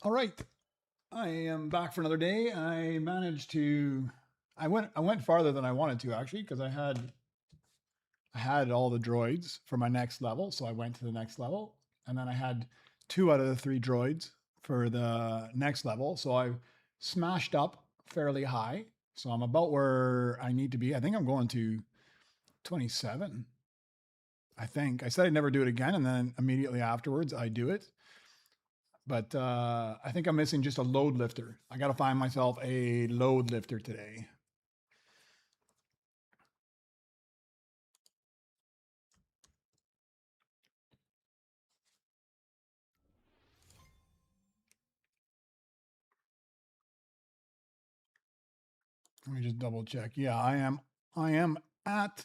All right, I am back for another day. I managed to. I went farther than I wanted to actually because I had all the droids for my next level, so I went to the next level, and then I had 2 out of the 3 droids for the next level, so I smashed up fairly high. So I'm about where I need to be. I think I'm going to 27. I think I said I'd never do it again, and then immediately afterwards I do it. But I think I'm missing just a load lifter. I got to find myself a load lifter today. Let me just double check. Yeah, I am. I am at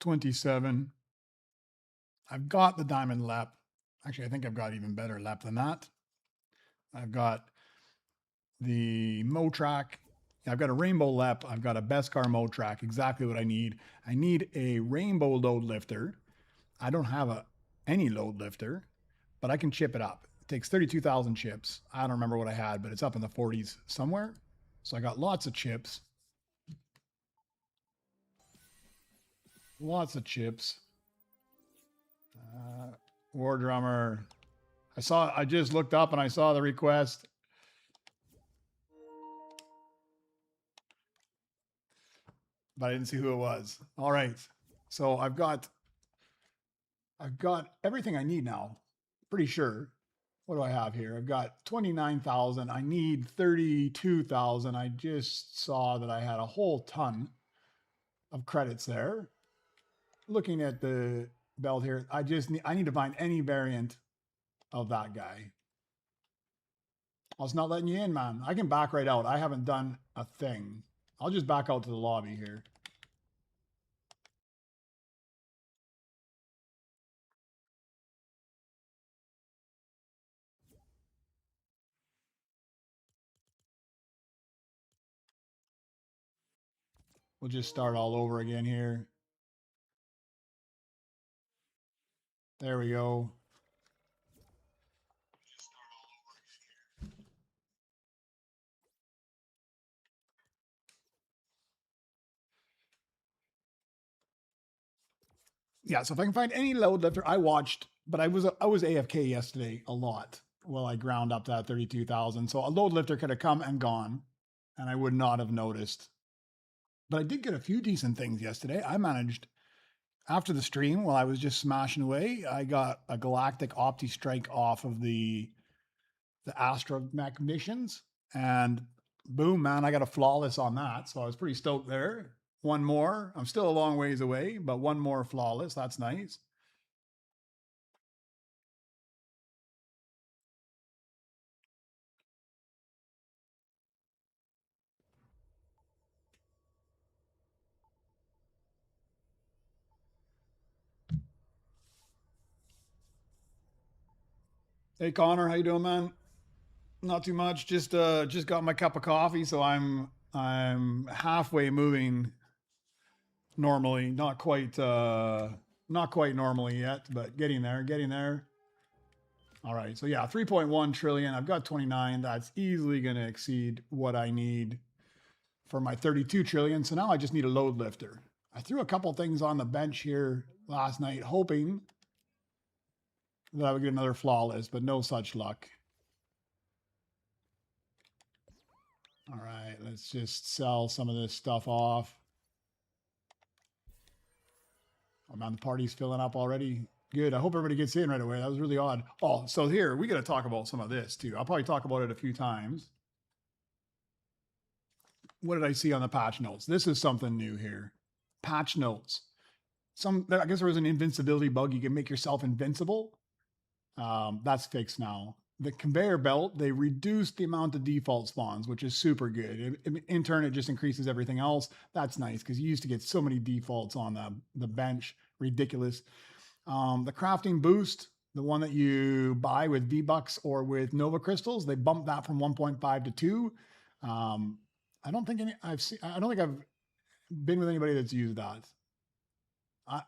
27. I've got the diamond lap. Actually, I think I've got even better lap than that. I've got the Motrack. I've got a rainbow lap. I've got a Beskar Motrack. Exactly what I need. I need a rainbow load lifter. I don't have any load lifter, but I can chip it up. It takes 32,000 chips. I don't remember what I had, but it's up in the 40s somewhere. So I got lots of chips. Lots of chips. War Drummer. I just looked up and I saw the request. But I didn't see who it was. All right. So I've got everything I need now. Pretty sure. What do I have here? I've got 29,000. I need 32,000. I just saw that I had a whole ton of credits there. Looking at the belt here, I need to find any variant of that guy. Well, it's not letting you in, man. I can back right out. I haven't done a thing. I'll just back out to the lobby here. We'll just start all over again here. There we go. Yeah, so if I can find any load lifter, I watched, but I was AFK yesterday a lot while I ground up that 32,000. So a load lifter could have come and gone, and I would not have noticed. But I did get a few decent things yesterday. I managed after the stream while I was just smashing away. I got a galactic opti strike off of the astromech missions, and boom, man, I got a flawless on that. So I was pretty stoked there. One more. I'm still a long ways away, but one more flawless. That's nice. Hey Connor, how you doing, man? Not too much. Just got my cup of coffee, so I'm halfway moving normally. Not quite normally yet, but getting there, getting there. All right. So yeah, 3.1 trillion. I've got 29. That's easily going to exceed what I need for my 32 trillion. So now I just need a load lifter. I threw a couple things on the bench here last night, hoping that I would get another flawless, but no such luck. All right, let's just sell some of this stuff off. Oh man, the party's filling up already. Good. I hope everybody gets in right away. That was really odd. Oh, so here, we got to talk about some of this too. I'll probably talk about it a few times. What did I see on the patch notes? This is something new here. Patch notes. I guess there was an invincibility bug. You can make yourself invincible. That's fixed now. The conveyor belt, they reduced the amount of default spawns, which is super good. In turn, it just increases everything else. That's nice because you used to get so many defaults on the bench. Ridiculous. The crafting boost, the one that you buy with V-Bucks or with Nova Crystals, they bumped that from 1.5 to 2. I don't think I don't think I've been with anybody that's used that.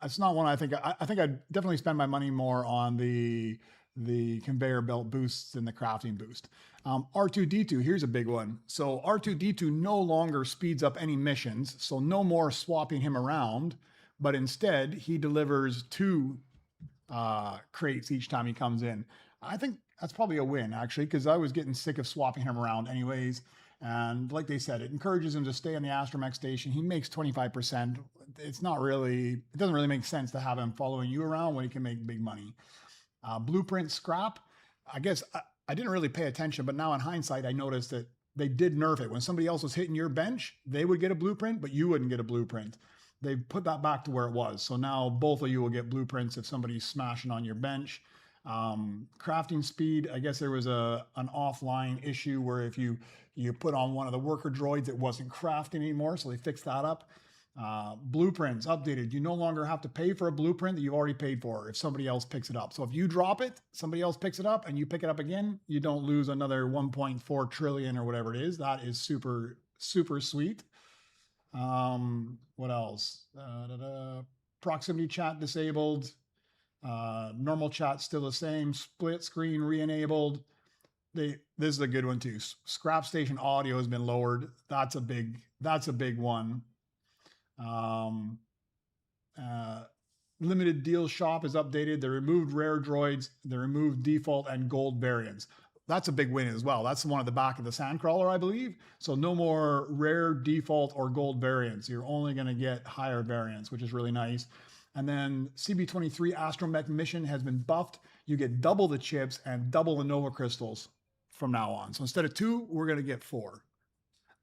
It's not one I think I'd definitely spend my money more on the the conveyor belt boosts and the crafting boost. R2D2, here's a big one. So R2D2 no longer speeds up any missions, so no more swapping him around, but instead he delivers 2 crates each time he comes in. I think that's probably a win, actually, because I was getting sick of swapping him around anyways. And like they said, it encourages him to stay on the Astromech station. He makes 25%. It's not really, it doesn't really make sense to have him following you around when he can make big money. Blueprint scrap, I guess I didn't really pay attention, but now in hindsight, I noticed that they did nerf it. When somebody else was hitting your bench, they would get a blueprint, but you wouldn't get a blueprint. They put that back to where it was. So now both of you will get blueprints if somebody's smashing on your bench. Crafting speed, I guess there was an offline issue where if you put on one of the worker droids, it wasn't crafting anymore. So they fixed that up. Blueprints updated. You no longer have to pay for a blueprint that you've already paid for if somebody else picks it up. So if you drop it, somebody else picks it up and you pick it up again, you don't lose another 1.4 trillion or whatever it is. That is super, super sweet. What else? Proximity chat disabled. Normal chat still the same. Split screen re-enabled. This is a good one too. Scrap station audio has been lowered. That's a big one. Limited deal shop is updated. They removed rare droids. They removed default and gold variants. That's a big win as well. That's the one at the back of the Sandcrawler, I believe. So no more rare, default, or gold variants. You're only going to get higher variants, which is really nice. And then CB23 Astromech mission has been buffed. You get double the chips and double the Nova Crystals from now on. So instead of 2, we're going to get 4.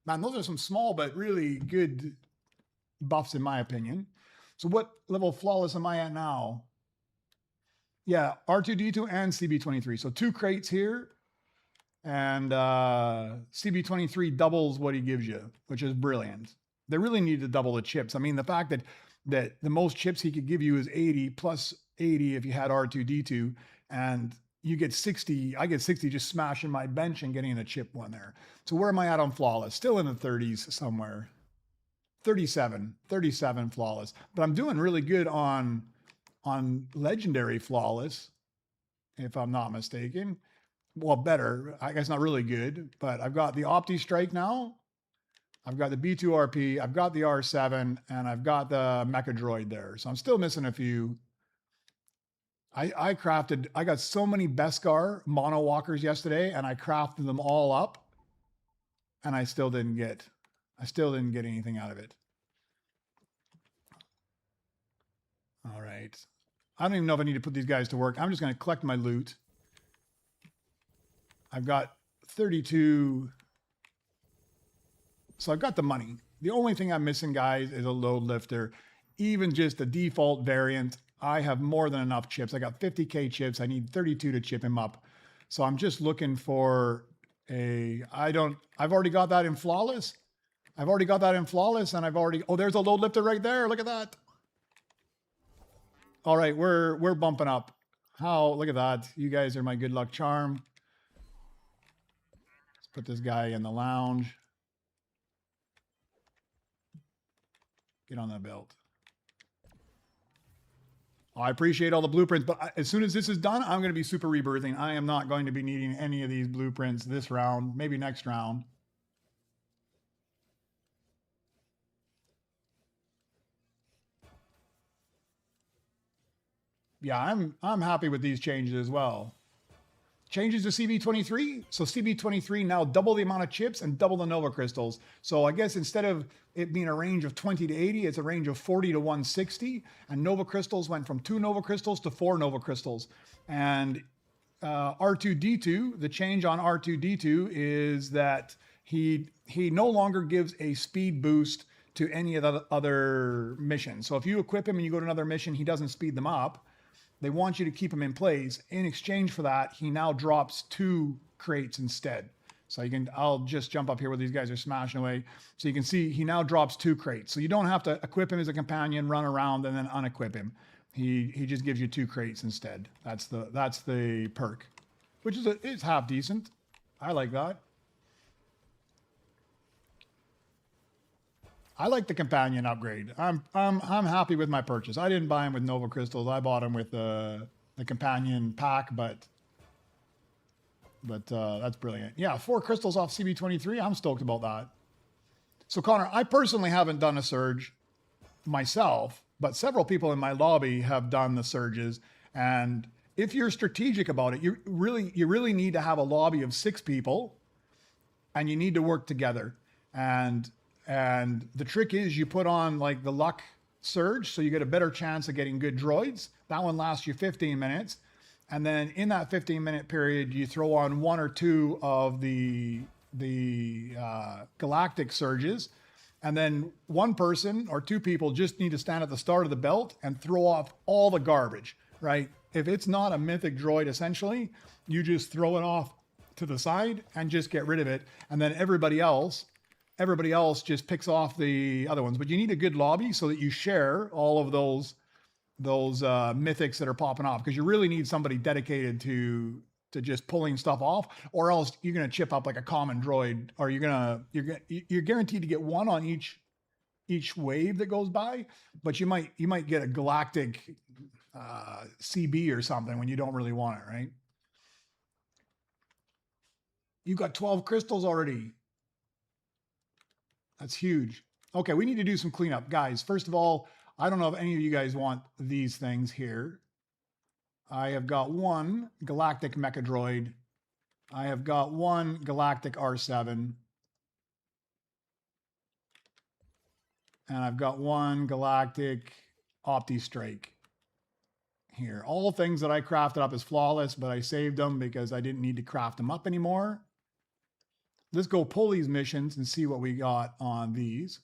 Man, those are some small but really good buffs in my opinion. So what level of flawless am I at now? Yeah, R2D2 and CB23. So 2 crates here. And CB23 doubles what he gives you, which is brilliant. They really need to double the chips. I mean, the fact that the most chips he could give you is 80 plus 80 if you had R2D2, and you get 60. I get 60 just smashing my bench and getting a chip one there. So where am I at on flawless? Still in the 30s somewhere. 37 flawless. But I'm doing really good on legendary flawless, if I'm not mistaken. Well, better. I guess not really good, but I've got the Opti Strike now. I've got the B2RP, I've got the R7, and I've got the Mecha Droid there. So I'm still missing a few. I got so many Beskar mono walkers yesterday, and I crafted them all up, and I still didn't get anything out of it. All right. I don't even know if I need to put these guys to work. I'm just going to collect my loot. I've got 32. So I've got the money. The only thing I'm missing, guys, is a load lifter. Even just a default variant, I have more than enough chips. I got 50K chips. I need 32 to chip him up. So I'm just looking for I've already got that in flawless. And oh, there's a load lifter right there. Look at that. All right, we're bumping up. Look at that. You guys are my good luck charm. Let's put this guy in the lounge. Get on that belt. Oh, I appreciate all the blueprints, but as soon as this is done, I'm going to be super rebirthing. I am not going to be needing any of these blueprints this round, maybe next round. Yeah, I'm happy with these changes as well. Changes to CB23. So CB23 now double the amount of chips and double the Nova Crystals. So I guess instead of it being a range of 20 to 80, it's a range of 40 to 160. And Nova Crystals went from 2 Nova Crystals to 4 Nova Crystals. And R2D2, the change on R2D2 is that he no longer gives a speed boost to any of the other missions. So if you equip him and you go to another mission, he doesn't speed them up. They want you to keep him in place. In exchange for that, he now drops 2 crates instead. So I'll just jump up here where these guys are smashing away. So you can see he now drops 2 crates. So you don't have to equip him as a companion, run around, and then unequip him. He just gives you 2 crates instead. That's the perk, which is half decent. I like that. I like the companion upgrade. I'm happy with my purchase. I didn't buy him with Nova Crystals. I bought him with the companion pack, but But that's brilliant. Yeah, 4 crystals off CB23. I'm stoked about that. So Connor, I personally haven't done a surge myself, but several people in my lobby have done the surges. And if you're strategic about it, you really need to have a lobby of 6 people, and you need to work together. And the trick is you put on like the luck surge, so you get a better chance of getting good droids. That one lasts you 15 minutes. And then in that 15-minute period, you throw on 1 or 2 of the galactic surges. And then 1 person or 2 people just need to stand at the start of the belt and throw off all the garbage, right? If it's not a mythic droid, essentially, you just throw it off to the side and just get rid of it. And then everybody else just picks off the other ones. But you need a good lobby so that you share all of those mythics that are popping off, because you really need somebody dedicated to just pulling stuff off, or else you're going to chip up like a common droid, or you're guaranteed to get 1 on each wave that goes by, but you might get a galactic CB or something when you don't really want it, right? You got 12 crystals already. That's huge. Okay, we need to do some cleanup, guys. First of all, I don't know if any of you guys want these things here. I have got 1 galactic mecha droid. I have got 1 galactic R7. And I've got 1 galactic OptiStrike here. All things that I crafted up as flawless, but I saved them because I didn't need to craft them up anymore. Let's go pull these missions and see what we got on these.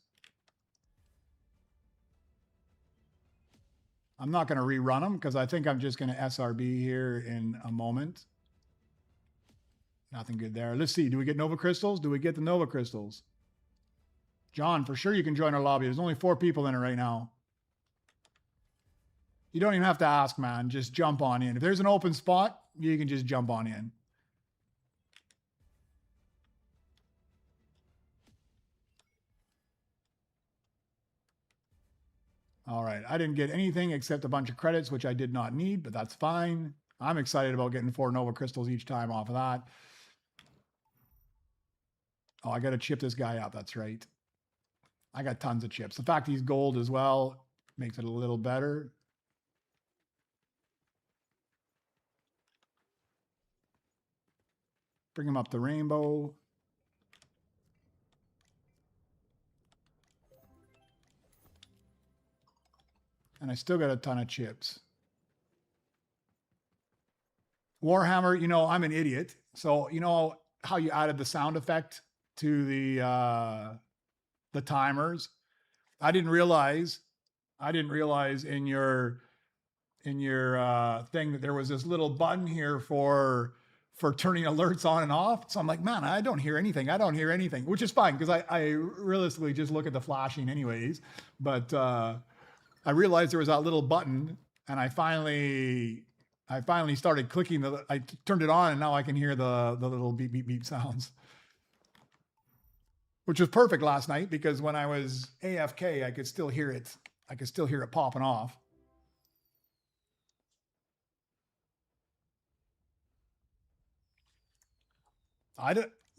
I'm not going to rerun them because I think I'm just going to SRB here in a moment. Nothing good there. Let's see. Do we get Nova Crystals? Do we get the Nova Crystals? John, for sure you can join our lobby. There's only 4 people in it right now. You don't even have to ask, man. Just jump on in. If there's an open spot, you can just jump on in. All right. I didn't get anything except a bunch of credits, which I did not need, but that's fine. I'm excited about getting 4 Nova Crystals each time off of that. Oh, I got to chip this guy up. That's right. I got tons of chips. The fact he's gold as well makes it a little better. Bring him up the rainbow. And I still got a ton of chips. Warhammer, you know, I'm an idiot. So, you know how you added the sound effect to the timers? I didn't realize in your thing that there was this little button here for turning alerts on and off. So I'm like, man, I don't hear anything. I don't hear anything, which is fine because I realistically just look at the flashing anyways. But I realized there was that little button, and I finally started clicking I turned it on, and now I can hear the little beep, beep, beep sounds, which was perfect last night because when I was AFK, I could still hear it. I could still hear it popping off.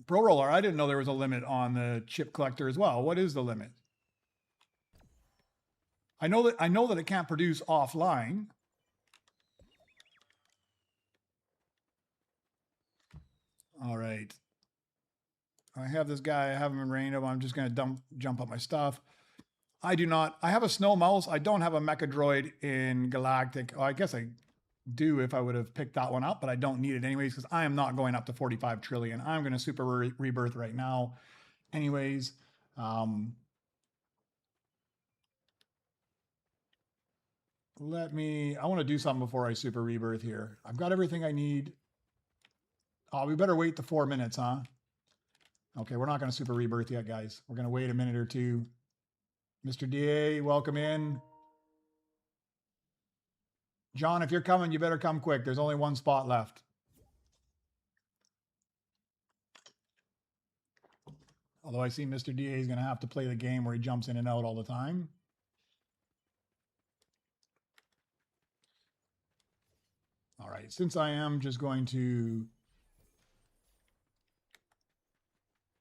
Pro Roller, I didn't know there was a limit on the chip collector as well. What is the limit? I know that it can't produce offline. All right. I have this guy. I have him in random. I'm just going to jump up my stuff. I do not. I have a snow mouse. I don't have a mecha droid in Galactic. Oh, I guess I do if I would have picked that one up, but I don't need it anyways because I am not going up to 45 trillion. I'm going to Super Rebirth right now anyways. I want to do something before I Super Rebirth here. I've got everything I need. Oh, we better wait the 4 minutes, huh? Okay, we're not going to Super Rebirth yet, guys. We're going to wait a minute or two. Mr. DA, welcome in. John, if you're coming, you better come quick. There's only 1 spot left. Although I see Mr. DA is going to have to play the game where he jumps in and out all the time. All right, since I am just going to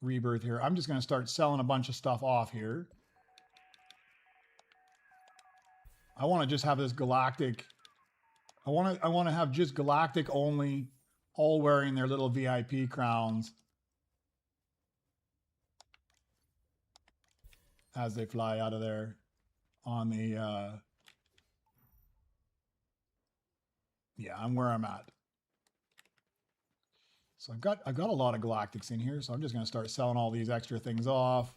Rebirth here. I'm just going to start selling a bunch of stuff off here. I want to just have this galactic. I want to have just galactic only, all wearing their little VIP crowns as they fly out of there on the yeah, I'm where I'm at. So I've got a lot of galactics in here, so I'm just going to start selling all these extra things off.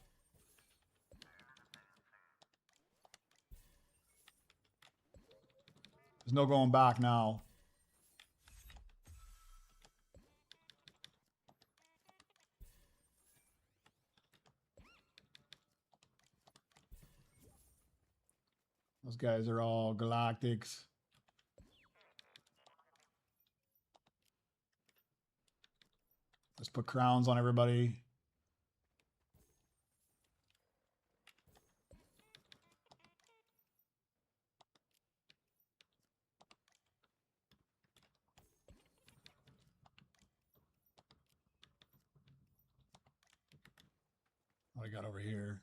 There's no going back now. Those guys are all galactics. Let's put crowns on everybody. What I got over here?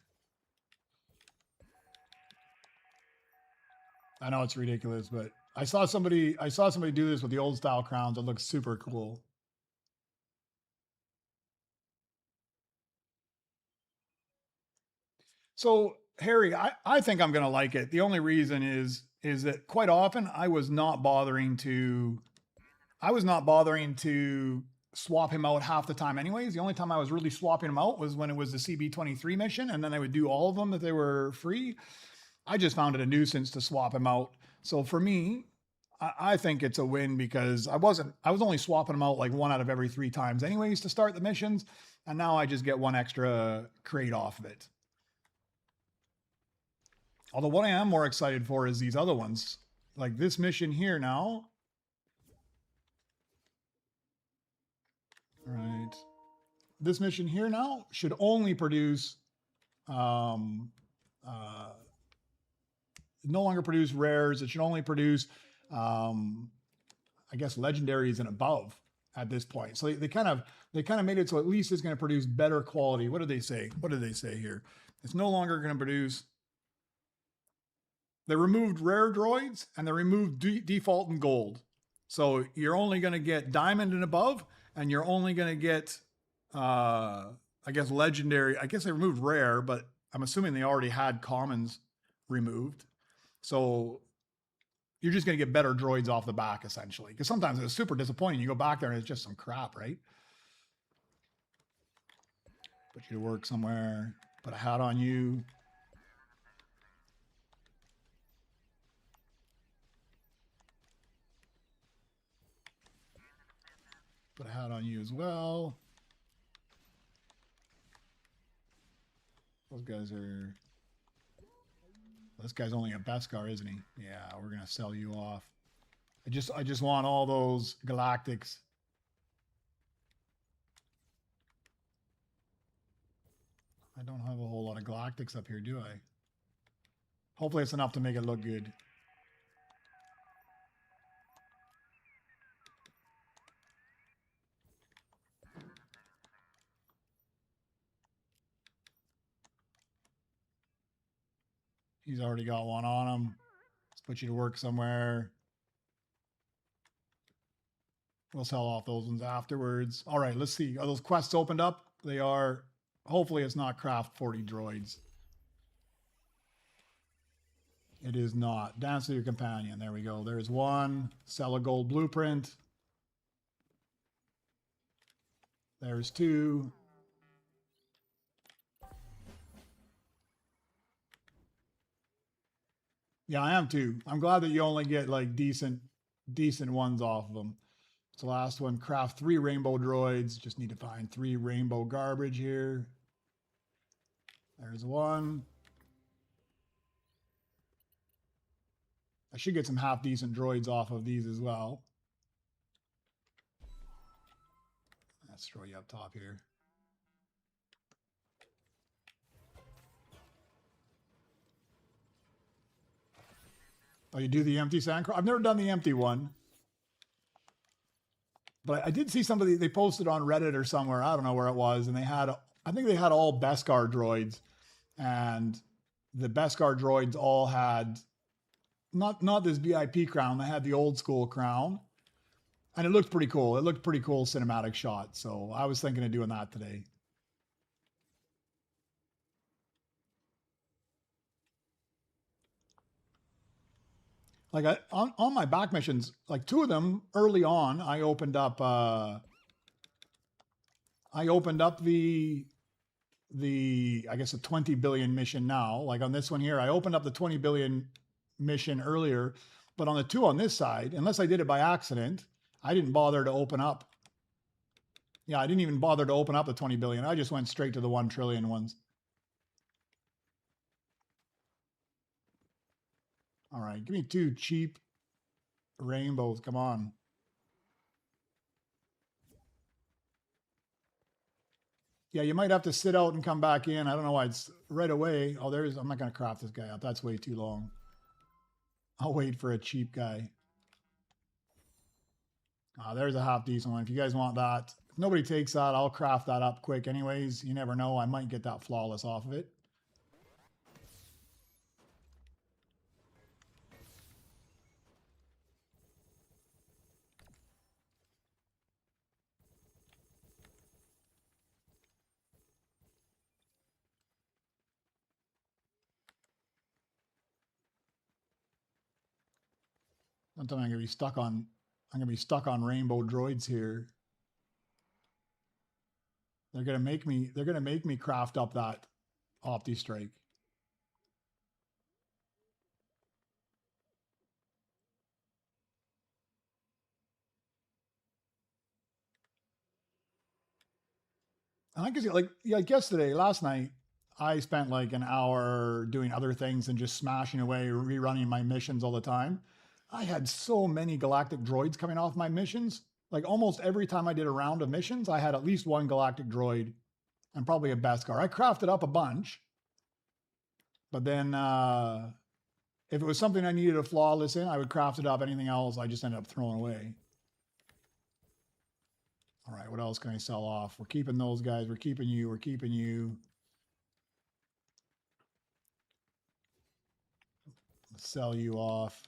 I know it's ridiculous, but I saw somebody do this with the old style crowns. It looks super cool. So Harry, I think I'm gonna like it. The only reason is that quite often I was not bothering to swap him out half the time anyways. The only time I was really swapping him out was when it was the CB23 mission, and then I would do all of them if they were free. I just found it a nuisance to swap him out. So for me, I think it's a win because I was only swapping them out like 1 out of every 3 times anyways to start the missions. And now I just get 1 extra crate off of it. Although what I am more excited for is these other ones. Like this mission here now. All right. This mission here now should only produce no longer produce rares. It should only produce, I guess, legendaries and above at this point. So they kind of made it so at least it's going to produce better quality. What did they say? What did they say here? It's no longer going to produce. They removed rare droids and they removed default and gold. So you're only going to get diamond and above, and you're only going to get, I guess, legendary. I guess they removed rare, but I'm assuming they already had commons removed. So you're just going to get better droids off the back, essentially. Because sometimes it's super disappointing. You go back there and it's just some crap, right? Put you to work somewhere. Put a hat on you. Put a hat on you as well. Those guys are... This guy's only a Beskar, isn't he? Yeah, we're gonna sell you off. I just want all those galactics. I don't have a whole lot of galactics up here, do I? Hopefully it's enough to make it look good. He's already got one on him. Let's put you to work somewhere. We'll sell off those ones afterwards. All right, let's see. Are those quests opened up? They are. Hopefully it's not craft 40 droids. It is not. Dance with your companion. There we go. There's one. Sell a gold blueprint. There's 2. Yeah, I am too. I'm glad that you only get like decent ones off of them. It's the last one. Craft 3 rainbow droids. Just need to find 3 rainbow garbage here. There's one. I should get some half decent droids off of these as well. Let's throw you up top here. Oh, you do the empty sandcrawler? I've never done the empty one. But I did see somebody, they posted on Reddit or somewhere, I don't know where it was, and they had I think they had all Beskar droids, and the Beskar droids all had not this VIP crown. They had the old school crown, and it looked pretty cool. It looked pretty cool cinematic shot. So I was thinking of doing that today. Like on my back missions, like 2 of them early on, I opened up the I guess a 20 billion mission now. Like on this one here, I opened up the 20 billion mission earlier, but on the 2 on this side, unless I did it by accident, I didn't bother to open up. Yeah, I didn't even bother to open up the 20 billion. I just went straight to the 1 trillion ones. All right, give me 2 cheap rainbows. Come on. Yeah, you might have to sit out and come back in. I don't know why it's right away. Oh, I'm not going to craft this guy up. That's way too long. I'll wait for a cheap guy. There's a half decent one. If you guys want that, if nobody takes that, I'll craft that up quick anyways. You never know. I might get that flawless off of it. Sometime I'm gonna be stuck on rainbow droids here. They're gonna make me craft up that Opti Strike. And I guess like yesterday, last night, I spent like an hour doing other things and just smashing away, rerunning my missions all the time. I had so many galactic droids coming off my missions. Like almost every time I did a round of missions, I had at least 1 galactic droid and probably a Beskar. I crafted up a bunch, but then if it was something I needed a flawless in, I would craft it up. Anything else, I just ended up throwing away. All right, what else can I sell off? We're keeping those guys. We're keeping you. We're keeping you. Let's sell you off.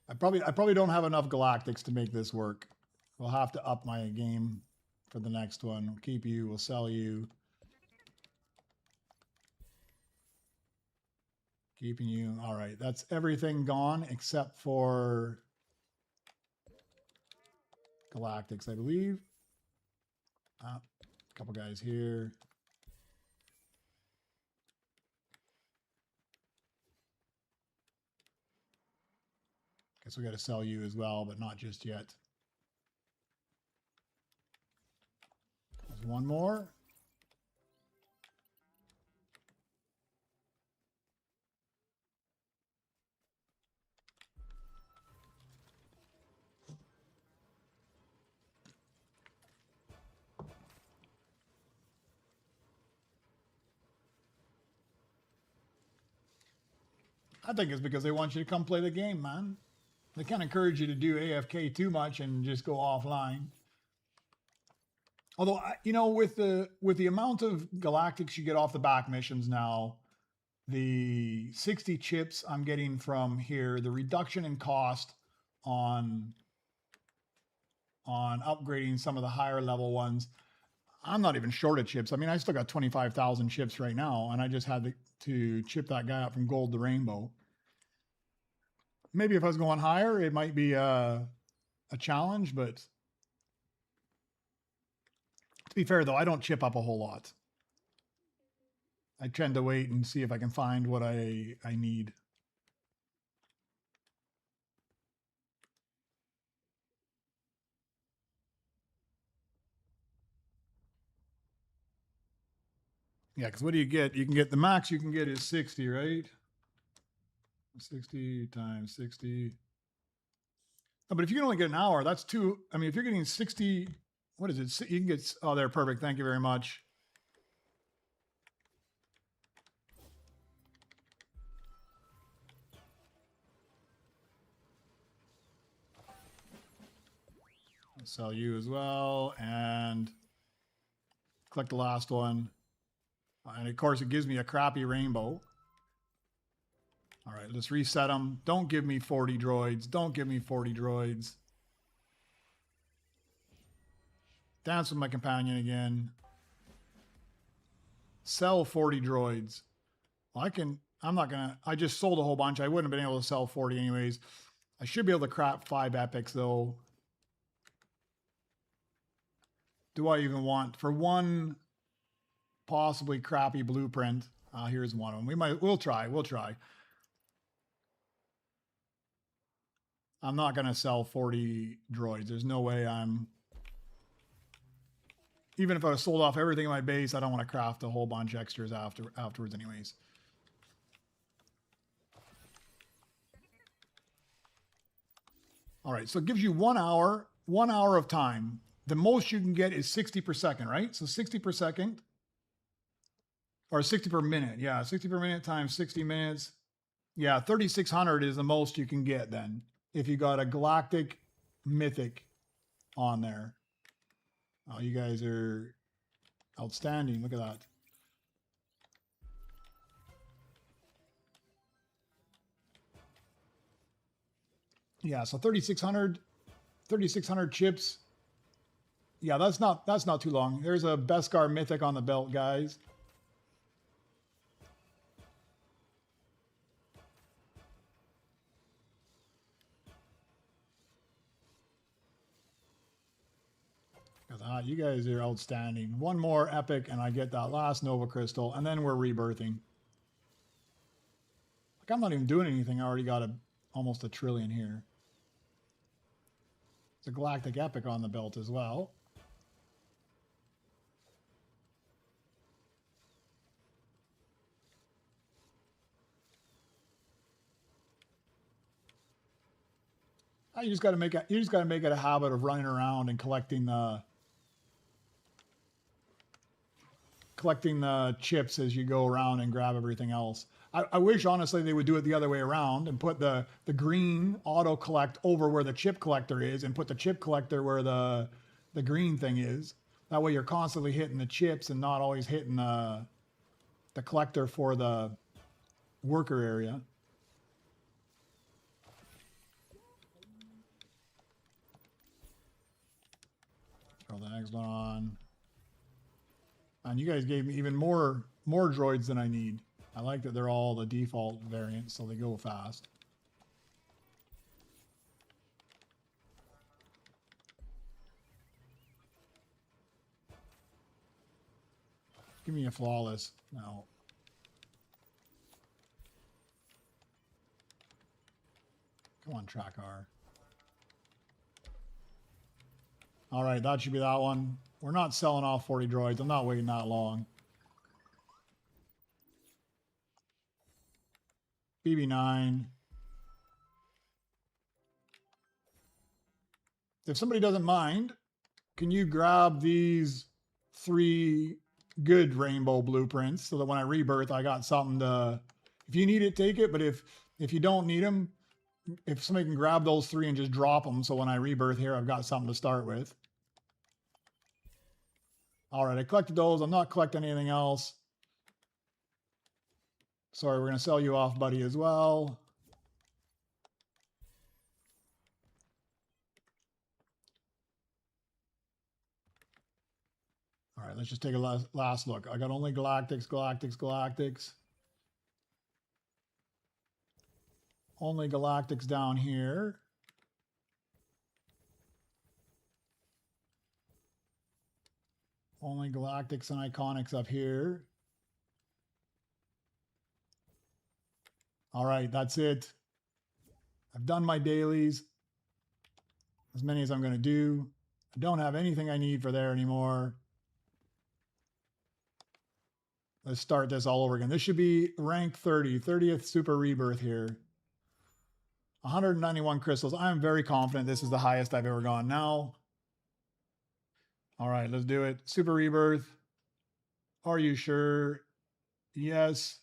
I probably don't have enough galactics to make this work. We'll have to up my game for the next one. We'll keep you. We'll sell you. Keeping you. All right, that's everything gone except for galactics, I believe. A couple guys here. Guess we got to sell you as well, but not just yet. There's one more. I think it's because they want you to come play the game, man. They can't encourage you to do AFK too much and just go offline. Although, you know, with the amount of galactics you get off the back missions now, the 60 chips I'm getting from here, the reduction in cost on upgrading some of the higher level ones, I'm not even short of chips. I mean, I still got 25,000 chips right now, and I just had to chip that guy up from gold to rainbow. Maybe if I was going higher, it might be a challenge, but to be fair, though, I don't chip up a whole lot. I tend to wait and see if I can find what I need. Yeah, because what do you get? You can get the max you can get is 60, right? 60 times 60. Oh, but if you can only get an hour, that's two. I mean, if you're getting 60, what is it? You can get, oh, they're perfect. Thank you very much. Sell you as well, and click the last one. And of course, it gives me a crappy rainbow. All right, let's reset them. Don't give me 40 droids. Don't give me 40 droids. Dance with my companion again. Sell 40 droids. Well, I just sold a whole bunch. I wouldn't have been able to sell 40 anyways. I should be able to crap 5 epics though. Do I even want, for one possibly crappy blueprint? Here's one of them. We'll try. I'm not going to sell 40 droids. There's no way even if I sold off everything in my base, I don't want to craft a whole bunch extras afterwards anyways. All right, so it gives you 1 hour of time. The most you can get is 60 per second, right? So 60 per second, or 60 per minute. Yeah, 60 per minute times 60 minutes. Yeah, 3,600 is the most you can get then, if you got a galactic mythic on there. Oh, you guys are outstanding. Look at that. Yeah, so 3,600 chips. Yeah, that's not too long. There's a Beskar Mythic on the belt, guys. You guys are outstanding. One more epic and I get that last Nova Crystal, and then we're rebirthing. Like, I'm not even doing anything. I already got almost a trillion here. It's a galactic epic on the belt as well. You just got to make it a habit of running around and collecting the chips as you go around and grab everything else. I wish, honestly, they would do it the other way around and put the green auto collect over where the chip collector is and put the chip collector where the green thing is. That way you're constantly hitting the chips and not always hitting the collector for the worker area. Throw the next one on. And you guys gave me even more droids than I need. I like that they're all the default variants, so they go fast. Give me a flawless. No. Come on, Trackar. All right, that should be that one. We're not selling off 40 droids. I'm not waiting that long. BB9. If somebody doesn't mind, can you grab these 3 good rainbow blueprints so that when I rebirth, I got something to... If you need it, take it. But if you don't need them, if somebody can grab those 3 and just drop them, so when I rebirth here, I've got something to start with. All right, I collected those. I'm not collecting anything else. Sorry, we're going to sell you off, buddy, as well. All right, let's just take a last look. I got only galactics. Only galactics down here. Only galactics and iconics up here. All right, that's it. I've done my dailies. As many as I'm going to do. I don't have anything I need for there anymore. Let's start this all over again. This should be rank 30, 30th Super Rebirth here. 191 crystals. I'm very confident this is the highest I've ever gone now. All right, let's do it. Super Rebirth. Are you sure? Yes.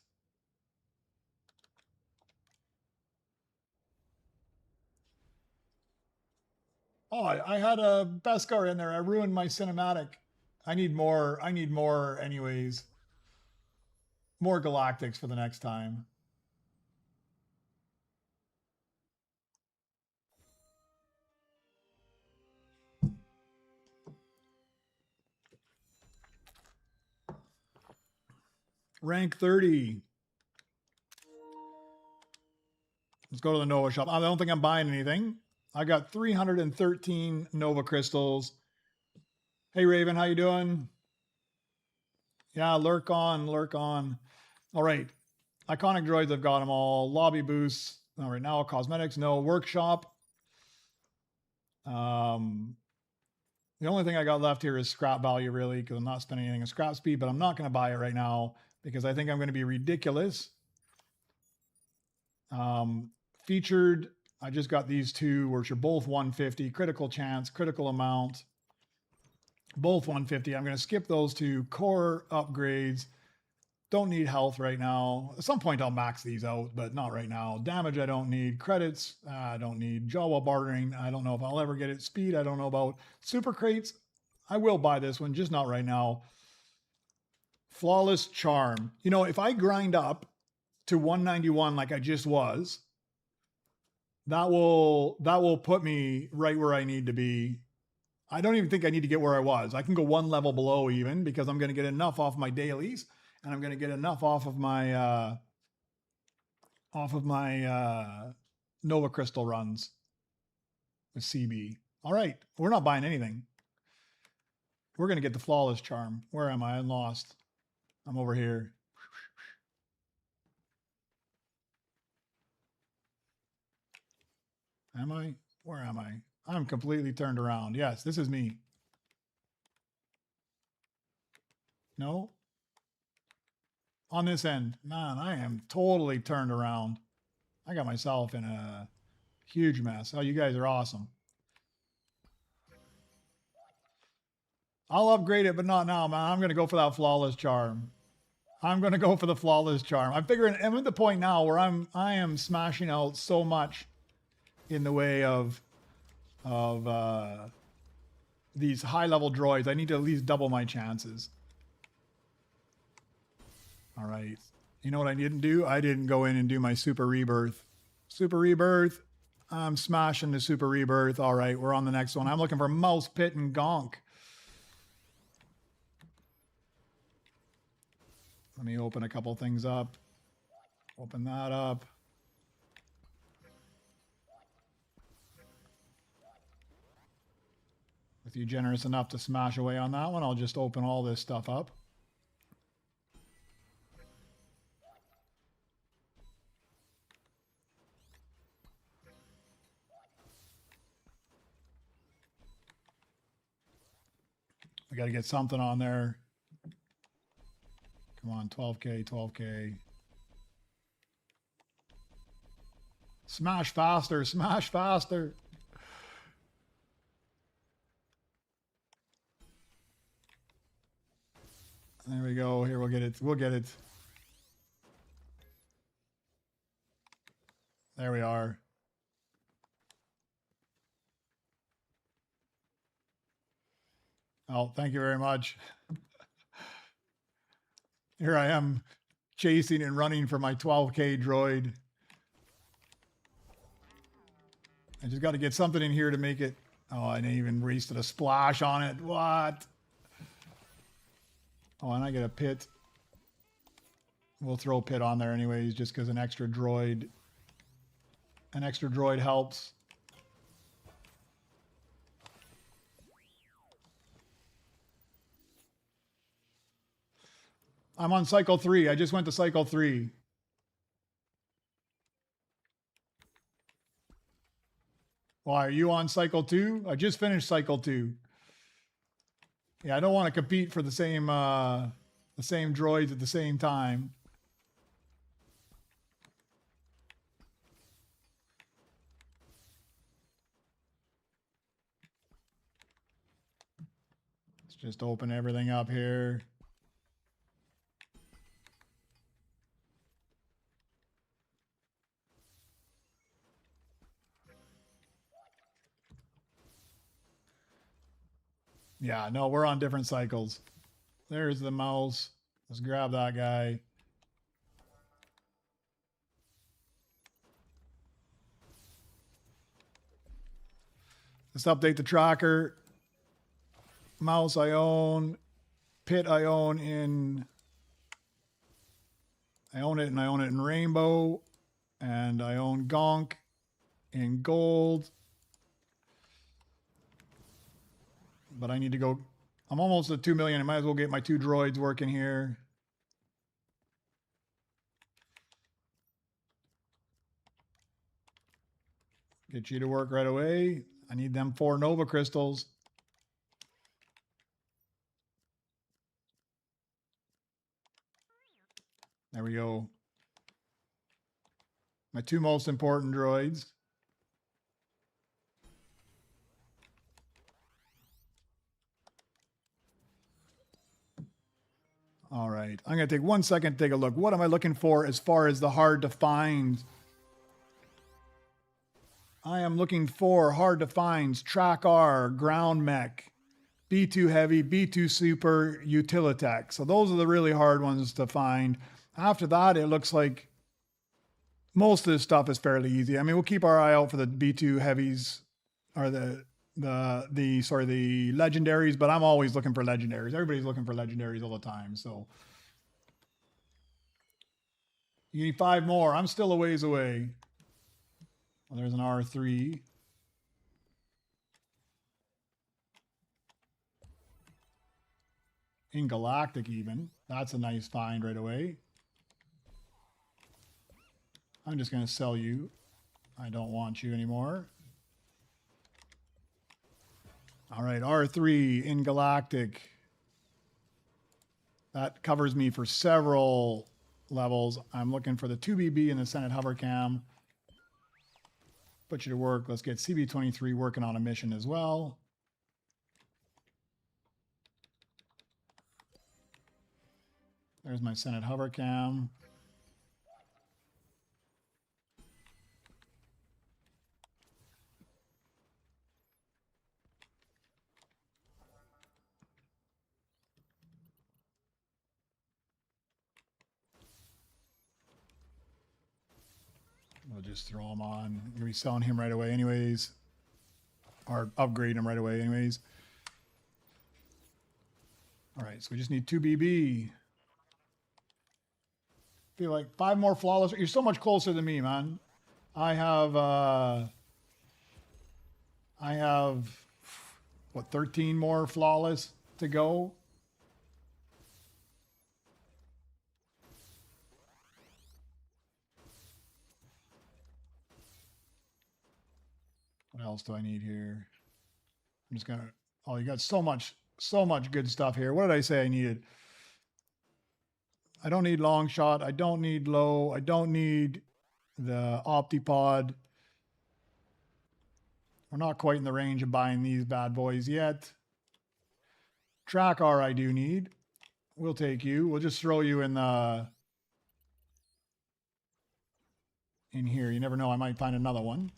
Oh, I had a Beskar in there. I ruined my cinematic. I need more. I need more anyways. More Galactics for the next time. Rank 30. Let's go to the Nova shop. I don't think I'm buying anything. I got 313 Nova crystals. Hey Raven, how you doing? Yeah, lurk on, lurk on. All right. Iconic droids, I've got them all. Lobby boosts. All right, now cosmetics, no. Workshop. The only thing I got left here is scrap value, really, because I'm not spending anything in scrap speed, but I'm not going to buy it right now because I think I'm going to be ridiculous. Featured, I just got these two, which are both 150. Critical chance, critical amount. Both 150. I'm going to skip those two. Core upgrades. Don't need health right now. At some point, I'll max these out, but not right now. Damage, I don't need. Credits, I don't need. Jawa bartering, I don't know if I'll ever get it. Speed, I don't know about. Super crates, I will buy this one, just not right now. Flawless charm. You know, if I grind up to 191 like I just was, that will put me right where I need to be. I don't even think I need to get where I was. I can go one level below even because I'm going to get enough off my dailies. And I'm going to get enough off of my Nova Crystal runs with CB. All right, we're not buying anything. We're going to get the flawless charm. Where am I? I'm lost. I'm over here. Am I? Where am I? I'm completely turned around. Yes, this is me. No? On this end. Man, I am totally turned around. I got myself in a huge mess. Oh, you guys are awesome. I'll upgrade it, but not now, man. I'm going to go for that flawless charm. I'm going to go for the flawless charm. I'm figuring I'm at the point now where I am smashing out so much in the way of these high level droids. I need to at least double my chances. All right. You know what I didn't do? I didn't go in and do my Super Rebirth. Super Rebirth. I'm smashing the Super Rebirth. All right, we're on the next one. I'm looking for Mouse Pit and Gonk. Let me open a couple things up. Open that up. With you generous enough to smash away on that one, I'll just open all this stuff up. We got to get something on there. Come on, 12K, 12K. Smash faster, smash faster. There we go. Here, we'll get it. We'll get it. There we are. Oh, thank you very much. Here I am chasing and running for my 12K droid. I just got to get something in here to make it. Oh, I didn't even wasted a splash on it. What? Oh, and I get a pit. We'll throw a pit on there anyways, just because an extra droid helps. I'm on cycle 3. I just went to cycle 3. Why, are you on cycle 2? I just finished cycle 2. Yeah, I don't want to compete for the same droids at the same time. Let's just open everything up here. Yeah, no, we're on different cycles. There's the mouse. Let's grab that guy. Let's update the tracker. Mouse I own. Pit I own in... I own it and I own it in rainbow. And I own Gonk in gold. But I need to go... I'm almost at 2 million. I might as well get my 2 droids working here. Get you to work right away. I need them 4 Nova crystals. There we go. My 2 most important droids. All right. I'm going to take 1 second to take a look. What am I looking for as far as the hard to find? I am looking for hard to finds, Track R, Ground Mech, B2 Heavy, B2 Super, Utilitech. So those are the really hard ones to find. After that, it looks like most of this stuff is fairly easy. I mean, we'll keep our eye out for the B2 Heavies or the legendaries, but I'm always looking for legendaries. Everybody's looking for legendaries all the time. So you need 5 more. I'm still a ways away. Well, there's an R3. In Galactic even. That's a nice find right away. I'm just going to sell you. I don't want you anymore. All right, R3 in Galactic. That covers me for several levels. I'm looking for the 2BB and the Senate Hovercam. Put you to work. Let's get CB23 working on a mission as well. There's my Senate Hovercam. We'll just throw him on. I'm going to be selling him right away anyways. Or upgrade him right away anyways. All right, so we just need 2 BB. Feel like 5 more flawless. You're so much closer than me, man. I have what, 13 more flawless to go. What else do I need here? I'm just gonna, oh, you got so much good stuff here. What did I say I needed? I don't need long shot. I don't need low. I don't need the Optipod. We're not quite in the range of buying these bad boys yet. Track R I do need. We'll take you. We'll just throw you in the in here. You never know. I might find another one.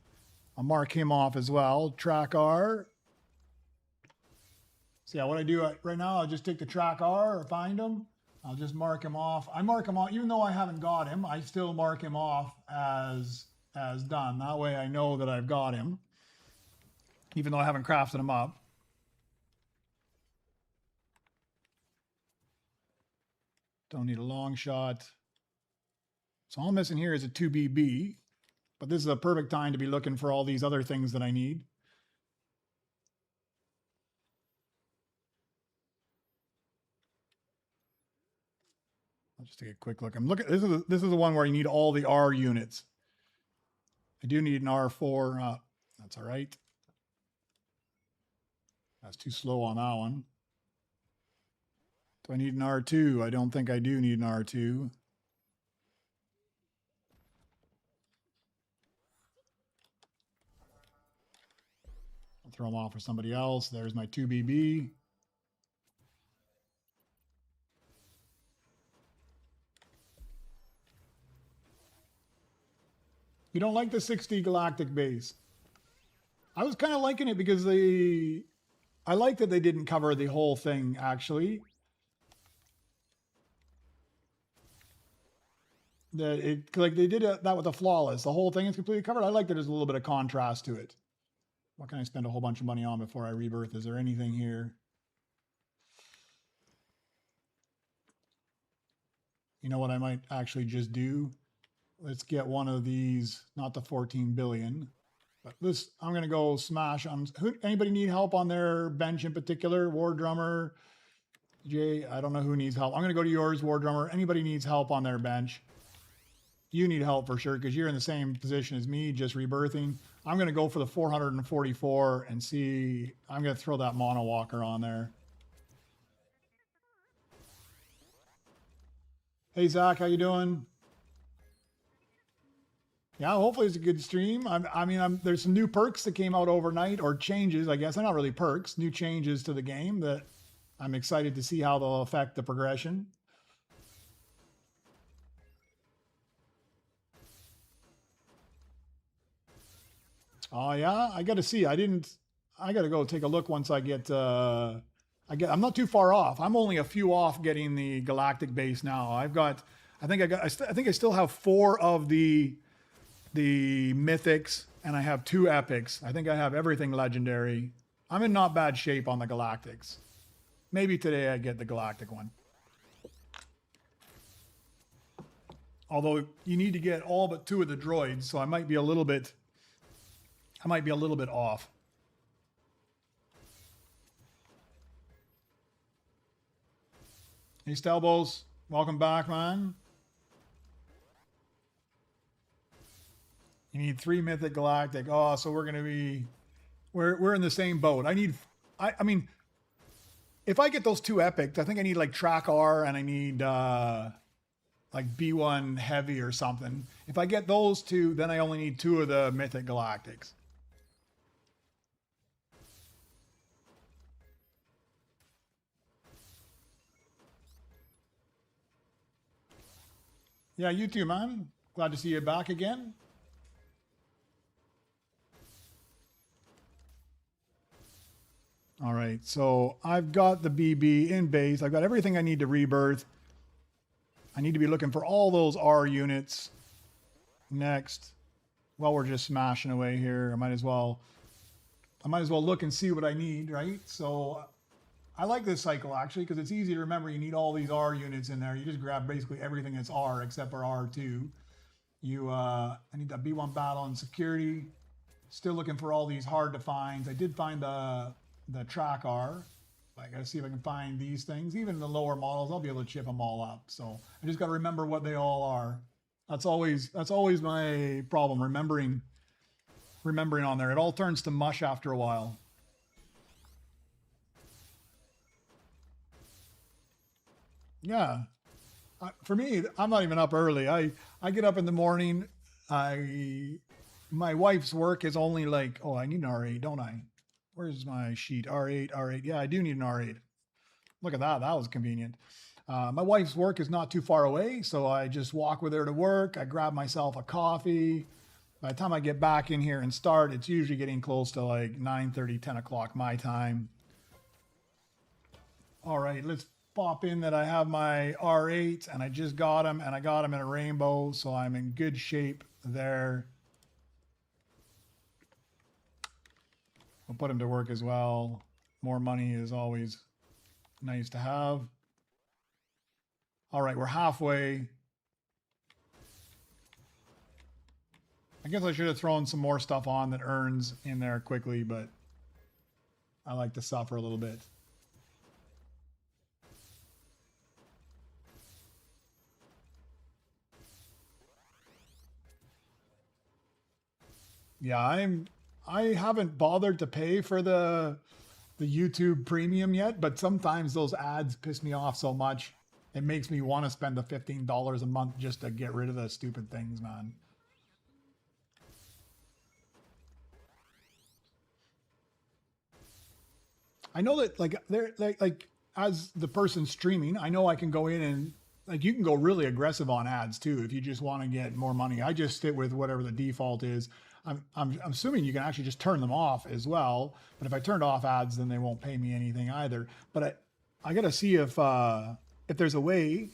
I'll mark him off as well. Track R. So yeah, what I do right now, I'll just take the Track R or find him. I'll just mark him off. I mark him off, even though I haven't got him, I still mark him off as done. That way I know that I've got him, even though I haven't crafted him up. Don't need a long shot. So all I'm missing here is a 2BB, but this is a perfect time to be looking for all these other things that I need. I'll just take a quick look. I'm looking. This is the one where you need all the R units. I do need an R4. That's all right. That's too slow on that one. Do I need an R2? I don't think I do need an R2. I'll throw them off for somebody else. There's my 2BB. You don't like the 60 galactic base? I was kind of liking it because I like that they didn't cover the whole thing, actually. That it, like they did that with the flawless. The whole thing is completely covered. I like that there's a little bit of contrast to it. What can I spend a whole bunch of money on before I rebirth? Is there anything here? You know what I might actually just do? Let's get one of these, not the 14 billion. But this, I'm going to go smash on. Anybody need help on their bench in particular? War Drummer, Jay, I don't know who needs help. I'm going to go to yours, War Drummer. Anybody needs help on their bench? You need help for sure because you're in the same position as me, just rebirthing. I'm going to go for the 444 and see. I'm going to throw that Mono Walker on there. Hey, Zach, how you doing? Yeah, hopefully it's a good stream. I mean, there's some new perks that came out overnight, or changes, I guess. They're not really perks, new changes to the game that I'm excited to see how they'll affect the progression. Oh yeah, I got to see. I got to go take a look once I get. I'm not too far off. I'm only a few off getting the galactic base now. I've got. I think I still have 4 of the mythics, and I have 2 epics. I think I have everything legendary. I'm in not bad shape on the galactics. Maybe today I get the galactic one. Although you need to get all but 2 of the droids, so I might be a little bit off. Hey Stelbos, welcome back, man. You need 3 mythic galactic. Oh, so we're gonna be we're in the same boat. I mean, if I get those 2 epics, I think I need like track R and I need like B1 heavy or something. If I get those 2, then I only need 2 of the mythic galactics. Yeah, you too, man. Glad to see you back again. All right, so I've got the BB in base. I've got everything I need to rebirth. I need to be looking for all those R units next. While we're just smashing away here, I might as well look and see what I need, right? So I like this cycle actually because it's easy to remember. You need all these R units in there. You just grab basically everything that's R except for R2. I need that B1 battle and security. Still looking for all these hard to finds. I did find the track R. I gotta see if I can find these things. Even the lower models, I'll be able to chip them all up. So I just gotta remember what they all are. That's always my problem, remembering on there. It all turns to mush after a while. Yeah. For me, I'm not even up early. I get up in the morning. My wife's work is only like, oh, I need an R8, don't I? Where's my sheet? R8. Yeah, I do need an R8. Look at that. That was convenient. My wife's work is not too far away, so I just walk with her to work. I grab myself a coffee. By the time I get back in here and start, it's usually getting close to like 9:30, 10 o'clock my time. All right, let's pop in that I have my R8 and I just got them, and I got them in a rainbow, so I'm in good shape there. We'll put him to work as well. More money is always nice to have. All right, we're halfway. I guess I should have thrown some more stuff on that earns in there quickly, but I like to suffer a little bit. Yeah, I haven't bothered to pay for the YouTube premium yet, but sometimes those ads piss me off so much. It makes me want to spend the $15 a month just to get rid of the stupid things, man. I know that like they're like as the person streaming, I know I can go in and like you can go really aggressive on ads too if you just want to get more money. I just stick with whatever the default is. I'm assuming you can actually just turn them off as well. But if I turned off ads, then they won't pay me anything either. But I got to see if there's a way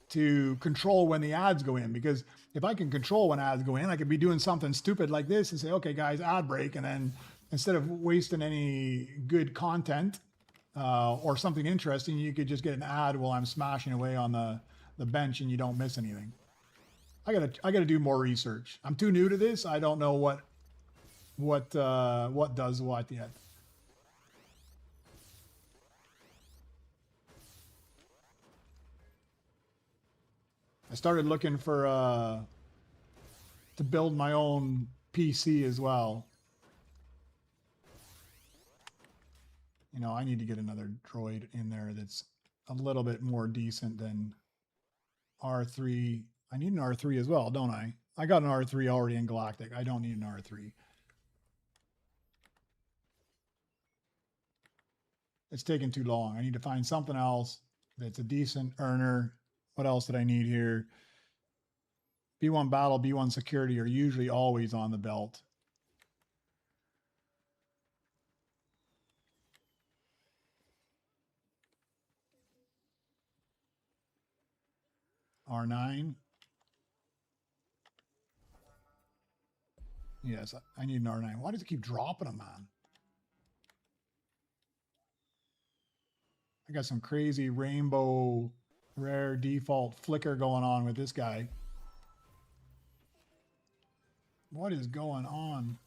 to control when the ads go in, because if I can control when ads go in, I could be doing something stupid like this and say, okay, guys, ad break. And then instead of wasting any good content or something interesting, you could just get an ad while I'm smashing away on the bench and you don't miss anything. I gotta do more research. I'm too new to this. I don't know what does what yet. I started looking for to build my own PC as well. You know, I need to get another droid in there that's a little bit more decent than R3. I need an R3 as well, don't I? I got an R3 already in Galactic. I don't need an R3. It's taking too long. I need to find something else that's a decent earner. What else did I need here? B1 Battle, B1 Security are usually always on the belt. R9. Yes, I need an R9. Why does it keep dropping them, man? I got some crazy rainbow rare default flicker going on with this guy. What is going on?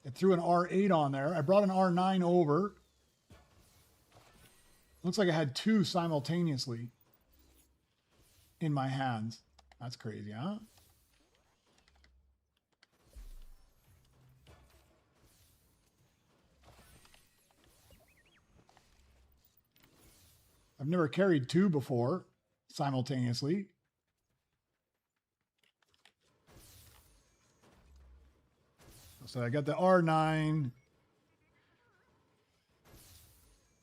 It threw an R8 on there. I brought an R9 over. Looks like I had two simultaneously in my hands. That's crazy, huh? I've never carried two before simultaneously. So I got the R9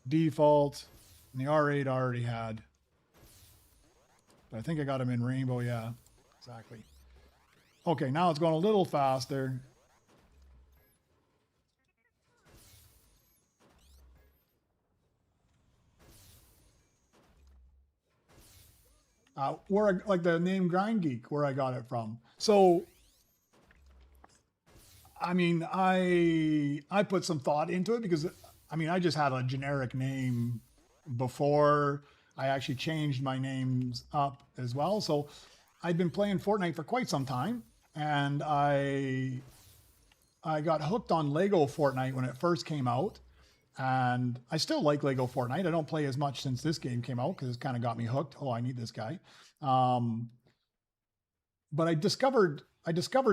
default and the R8 I already had. But I think I got them in rainbow. Yeah, exactly. Okay, now it's going a little faster. Like the name GrindGeek, where I got it from. So, I mean, I put some thought into it because, I mean, I just had a generic name before I actually changed my names up as well. So I'd been playing Fortnite for quite some time, and I got hooked on Lego Fortnite when it first came out. And I still like Lego Fortnite. I don't play as much since this game came out because it's kind of got me hooked. Oh, I need this guy. But I discovered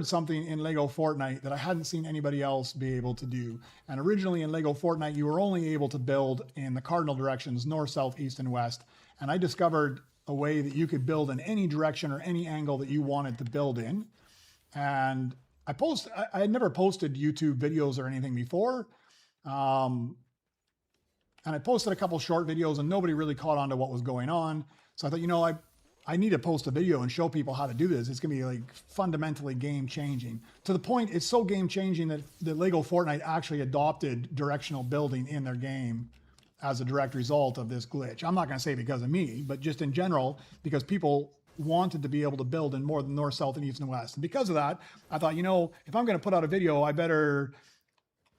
something in Lego Fortnite that I hadn't seen anybody else be able to do. And originally in Lego Fortnite, you were only able to build in the cardinal directions, north, south, east, and west. And I discovered a way that you could build in any direction or any angle that you wanted to build in. And I had never posted YouTube videos or anything before. And I posted a couple short videos and nobody really caught on to what was going on. So I thought, you know, I need to post a video and show people how to do this. It's going to be like fundamentally game changing, to the point it's so game changing that the Lego Fortnite actually adopted directional building in their game as a direct result of this glitch. I'm not going to say because of me, but just in general, because people wanted to be able to build in more than north, south, and east and west. And because of that, I thought, you know, if I'm going to put out a video, I better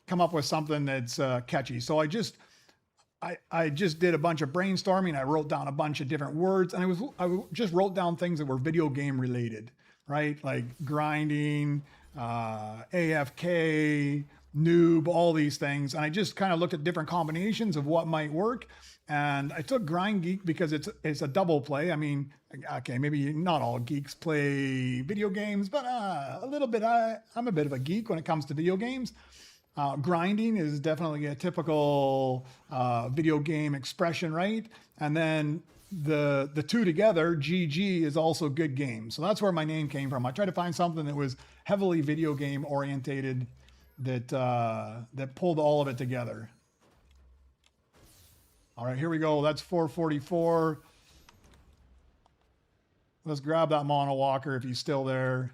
come up with something that's catchy. So I just did a bunch of brainstorming. I wrote down a bunch of different words, and I just wrote down things that were video game related, right? Like grinding, AFK, noob, all these things. And I just kind of looked at different combinations of what might work. And I took GrindGeek because it's a double play. I mean, okay, maybe not all geeks play video games, but a little bit. I'm a bit of a geek when it comes to video games. Grinding is definitely a typical video game expression, right? And then the two together, GG, is also good game. So that's where my name came from. I tried to find something that was heavily video game orientated that pulled all of it together. All right, here we go. That's 444. Let's grab that mono walker if he's still there.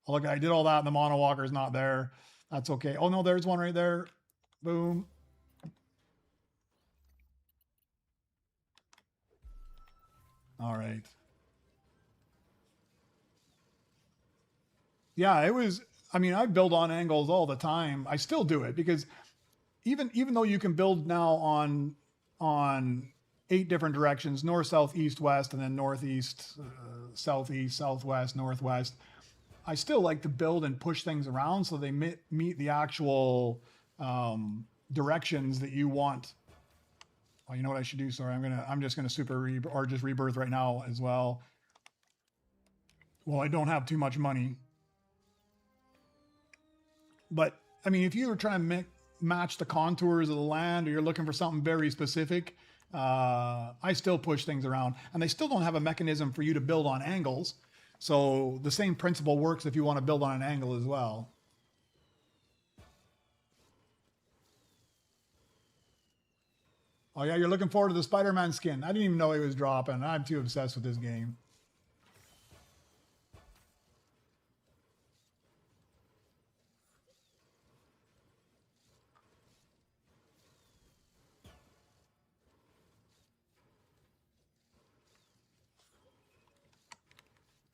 Oh, look, I did all that and the mono walker's not there. That's okay. Oh no, there's one right there. Boom. All right. Yeah, it was, I mean, I build on angles all the time. I still do it because even though you can build now on 8 different directions, north, south, east, west, and then northeast, southeast, southwest, northwest, I still like to build and push things around so they meet the actual directions that you want. Oh, you know what I should do? Sorry, I'm just gonna just rebirth right now as well. Well, I don't have too much money, but I mean, if you were trying to match the contours of the land, or you're looking for something very specific, I still push things around, and they still don't have a mechanism for you to build on angles. So the same principle works if you want to build on an angle as well. Oh yeah, you're looking forward to the Spider-Man skin. I didn't even know he was dropping. I'm too obsessed with this game.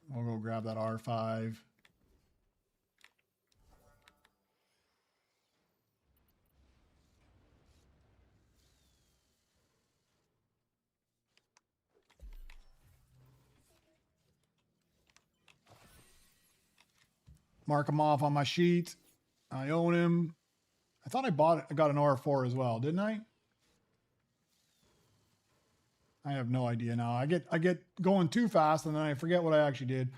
We'll go grab that R5. Mark him off on my sheet. I own him. I thought I got an R4 as well, didn't I? I have no idea now. I get going too fast and then I forget what I actually did.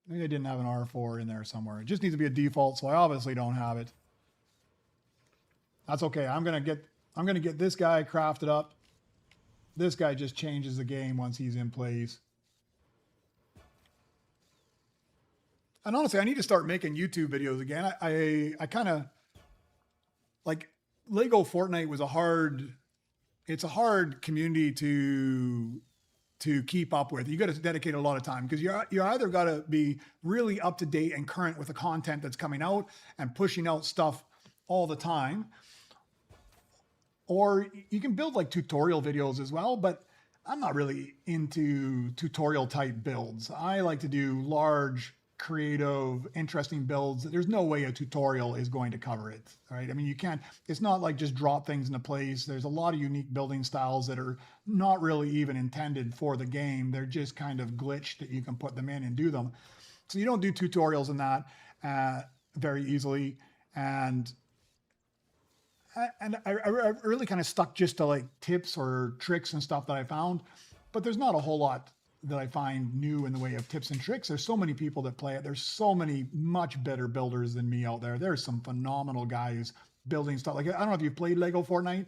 Maybe I didn't have an R4 in there somewhere. It just needs to be a default, so I obviously don't have it. That's okay. I'm gonna get this guy crafted up. This guy just changes the game once he's in place. And honestly, I need to start making YouTube videos again. I kind of like Lego Fortnite was it's a hard community to keep up with. You got to dedicate a lot of time because you either got to be really up to date and current with the content that's coming out and pushing out stuff all the time, or you can build like tutorial videos as well, but I'm not really into tutorial type builds. I like to do large, creative, interesting builds. There's no way a tutorial is going to cover it, right? I mean, you can't, it's not like just drop things into place. There's a lot of unique building styles that are not really even intended for the game. They're just kind of glitched that you can put them in and do them. So you don't do tutorials in that very easily. And I really kind of stuck just to like tips or tricks and stuff that I found, but there's not a whole lot that I find new in the way of tips and tricks. There's so many people that play it. There's so many much better builders than me out there. There's some phenomenal guys building stuff. Like, I don't know if you've played Lego Fortnite,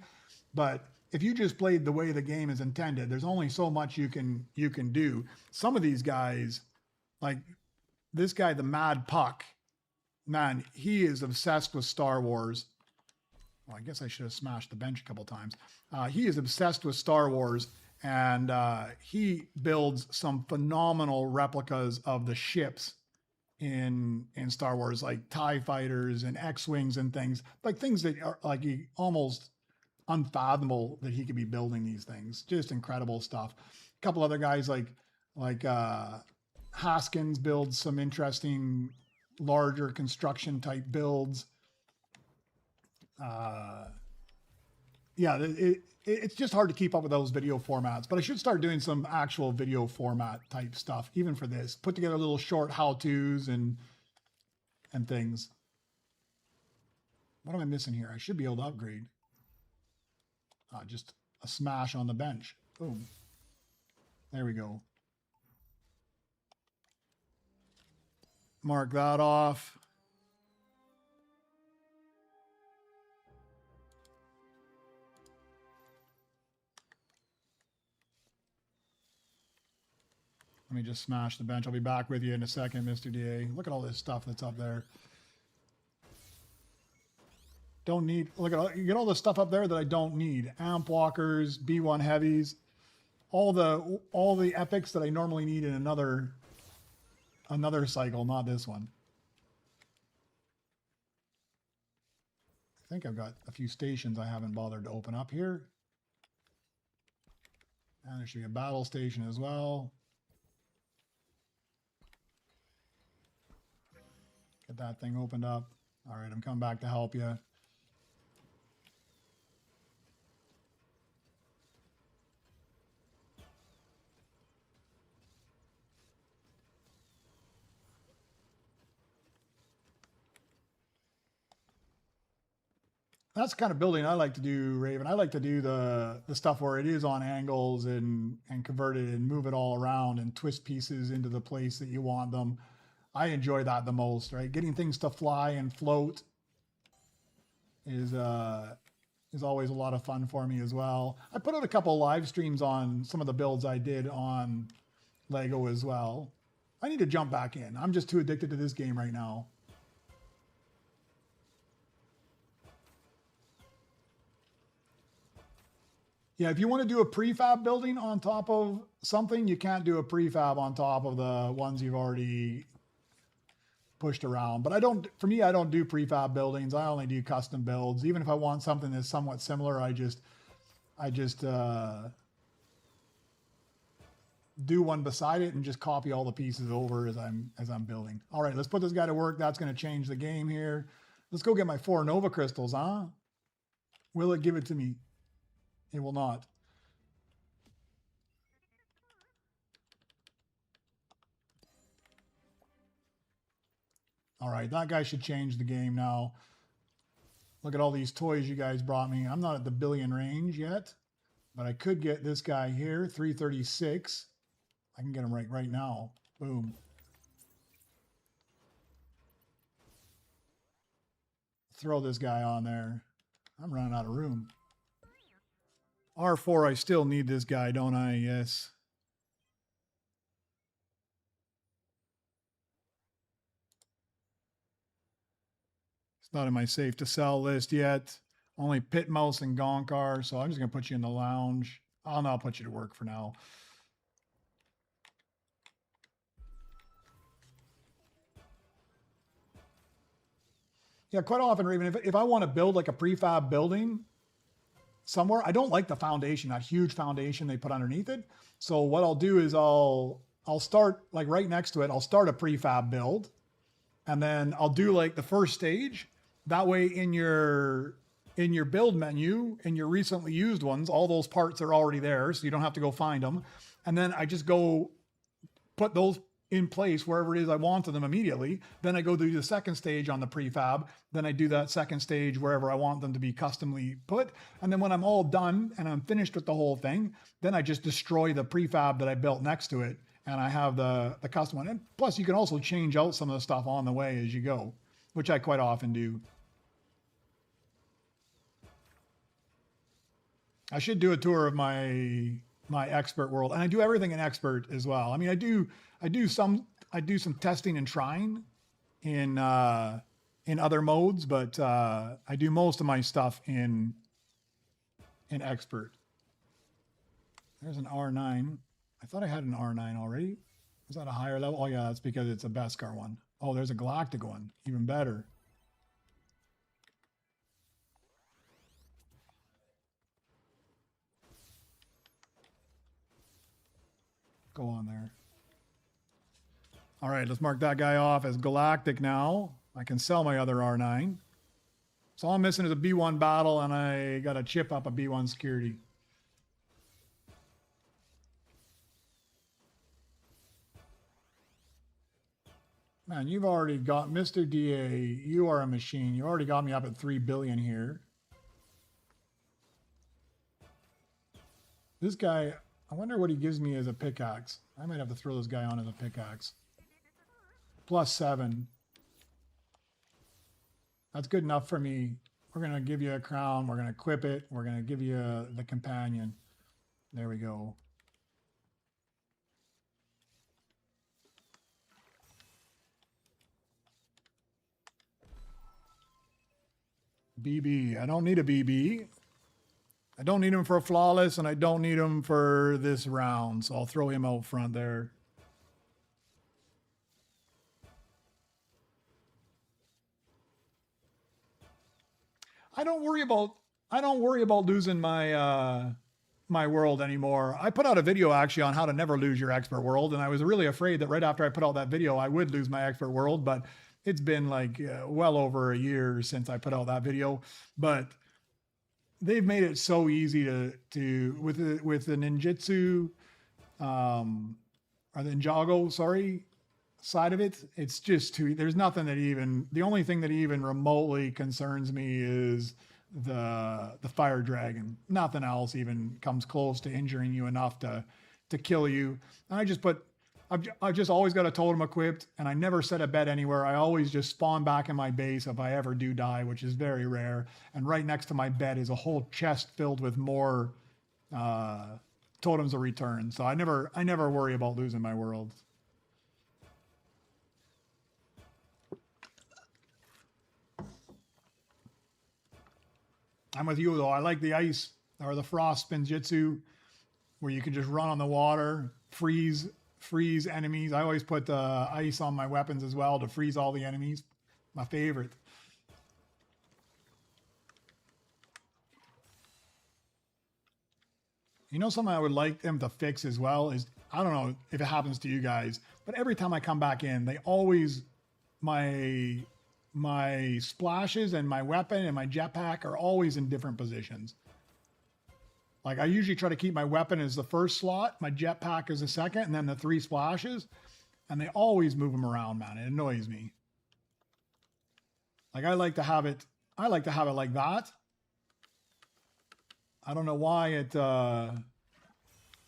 but if you just played the way the game is intended, there's only so much you can do. Some of these guys, like this guy, the Mad Puck, man, he is obsessed with Star Wars. Well, I guess I should have smashed the bench a couple times. He is obsessed with Star Wars, and he builds some phenomenal replicas of the ships in Star Wars, like TIE fighters and X-Wings and things, like things that are like almost unfathomable that he could be building these things. Just incredible stuff. A couple other guys like Haskins builds some interesting larger construction type builds. Yeah, it's just hard to keep up with those video formats, but I should start doing some actual video format type stuff, even for this. Put together little short how-tos and things. What am I missing here? I should be able to upgrade. Just a smash on the bench. Boom. There we go. Mark that off. Let me just smash the bench. I'll be back with you in a second, Mr. DA. Look at all this stuff that's up there. Don't need, look at, you get all the stuff up there that I don't need. Amp walkers, B1 heavies, all the epics that I normally need in another cycle, not this one. think I've got a few stations I haven't bothered to open up here. And there should be a battle station as well. Get that thing opened up. All right, I'm coming back to help you. That's the kind of building I like to do, Raven. I like to do the stuff where it is on angles and convert it and move it all around and twist pieces into the place that you want them. I enjoy that the most, right? Getting things to fly and float is always a lot of fun for me as well. I put out a couple live streams on some of the builds I did on Lego as well. I need to jump back in. I'm just too addicted to this game right now. Yeah, if you want to do a prefab building on top of something, you can't do a prefab on top of the ones you've already pushed around. But I don't do prefab buildings. I only do custom builds. Even if I want something that's somewhat similar, I just do one beside it and just copy all the pieces over as I'm building. All right, let's put this guy to work. That's going to change the game here. Let's go get my 4 Nova crystals, huh? Will it give it to me? It will not. All right, that guy should change the game now. Look at all these toys you guys brought me. I'm not at the billion range yet, but I could get this guy here, 336. I can get him right now. Boom. Throw this guy on there. I'm running out of room. R4, I still need this guy, don't I? Yes. It's not in my safe to sell list yet. Only Pit Mouse and Gonk are, so I'm just going to put you in the lounge. I'll not put you to work for now. Yeah, quite often, Raven, if I want to build like a prefab building somewhere, I don't like the foundation, that huge foundation they put underneath it. So what I'll do is I'll start like right next to it. I'll start a prefab build, and then I'll do like the first stage. That way in your build menu, in your recently used ones, all those parts are already there, so you don't have to go find them. And then I just go put those in place wherever it is I wanted them immediately. Then I go do the second stage on the prefab. Then I do that second stage wherever I want them to be customly put. And then when I'm all done and I'm finished with the whole thing, then I just destroy the prefab that I built next to it. And I have the custom one. And plus you can also change out some of the stuff on the way as you go, which I quite often do. I should do a tour of my expert world, and I do everything in expert as well. I mean, I do some testing and trying in other modes, but I do most of my stuff in expert. There's an R9. I thought I had an R9 already. Is that a higher level? Oh yeah, that's because it's a Beskar one. Oh, there's a Galactic one. Even better. Go on there. All right, let's mark that guy off as Galactic now. I can sell my other R9. So all I'm missing is a B1 battle, and I got to chip up a B1 security. Man, you've already got Mr. DA. You are a machine. You already got me up at 3 billion here. This guy, I wonder what he gives me as a pickaxe. I might have to throw this guy on as a pickaxe. +7. That's good enough for me. We're going to give you a crown. We're going to equip it. We're going to give you the companion. There we go. BB. I don't need a BB. I don't need him for a flawless, and I don't need him for this round, so I'll throw him out front there. I don't worry about losing my my world anymore. I put out a video actually on how to never lose your expert world, and I was really afraid that right after I put out that video, I would lose my expert world, but it's been like well over a year since I put out that video. But they've made it so easy to with the ninjutsu or the Ninjago, sorry, side of it. It's just too. There's nothing that even. The only thing that even remotely concerns me is the fire dragon. Nothing else even comes close to injuring you enough to kill you. And I've just always got a totem equipped, and I never set a bed anywhere. I always just spawn back in my base if I ever do die, which is very rare. And right next to my bed is a whole chest filled with more totems of return. So I never worry about losing my world. I'm with you though. I like the ice or the frost spinjitzu, where you can just run on the water, freeze enemies. I always put ice on my weapons as well to freeze all the enemies. My favorite. You know, something I would like them to fix as well is, I don't know if it happens to you guys, but every time I come back in, they always, my splashes and my weapon and my jetpack are always in different positions. Like I usually try to keep my weapon as the first slot, my jetpack as the second, and then the 3 splashes, and they always move them around, man. It annoys me. Like I like to have it like that. I don't know why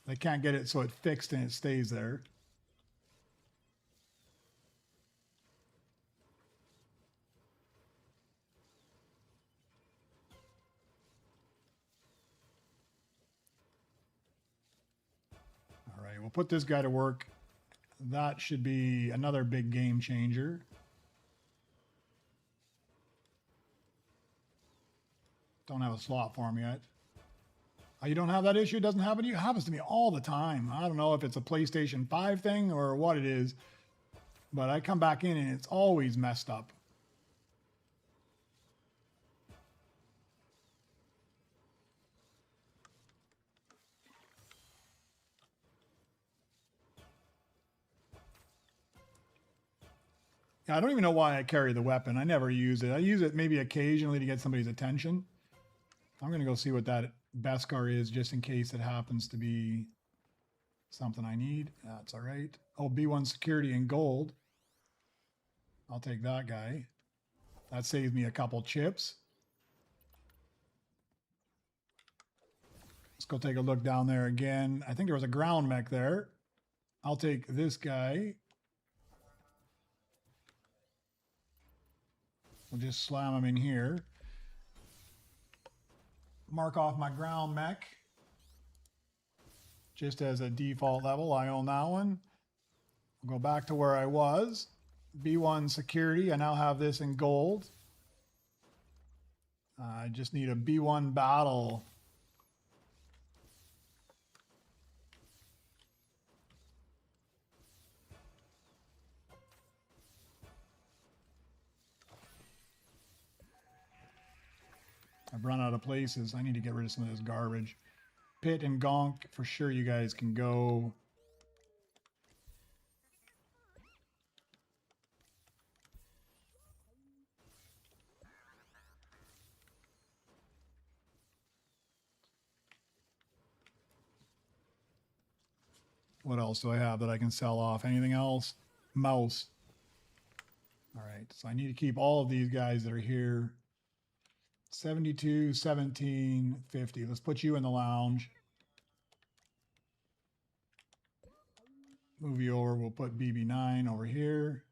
they can't get it so it fixed and it stays there. All right, we'll put this guy to work. That should be another big game changer. Don't have a slot for him yet. Oh, you don't have that issue? It doesn't happen to you? It happens to me all the time. I don't know if it's a PlayStation 5 thing or what it is, but I come back in and it's always messed up. Yeah, I don't even know why I carry the weapon. I never use it. I use it maybe occasionally to get somebody's attention. I'm going to go see what that Beskar is just in case it happens to be something I need. That's all right. Oh, B1 security in gold. I'll take that guy. That saves me a couple chips. Let's go take a look down there again. I think there was a ground mech there. I'll take this guy. We'll just slam him in here. Mark off my ground mech. Just as a default level, I own that one. I'll go back to where I was. B1 security, I now have this in gold. I just need a B1 battle. I've run out of places. I need to get rid of some of this garbage. Pit and Gonk, for sure you guys can go. What else do I have that I can sell off? Anything else? Mouse. All right, so I need to keep all of these guys that are here. 72, 17, 50. Let's put you in the lounge. Move you over. We'll put BB9 over here.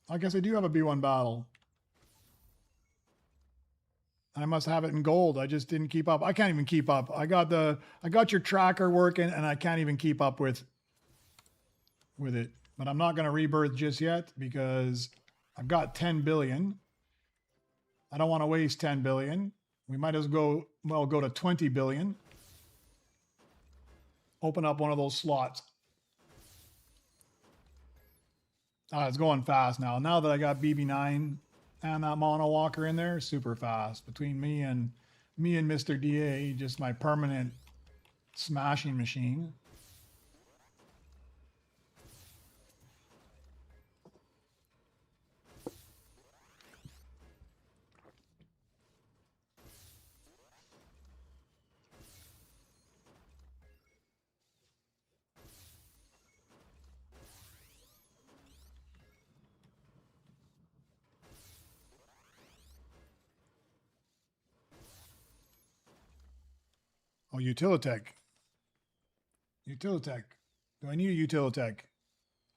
I guess I do have a B1 battle. I must have it in gold. I just didn't keep up. I can't even keep up. I got your tracker working and I can't even keep up with it. But I'm not going to rebirth just yet because I've got 10 billion. I don't want to waste 10 billion. We might as well go to 20 billion. Open up one of those slots. It's going fast now. Now that I got BB9 and that mono walker in there, super fast. Between me and Mr. DA, just my permanent smashing machine. Oh, Utilitech. Utilitech. Do I need a Utilitech?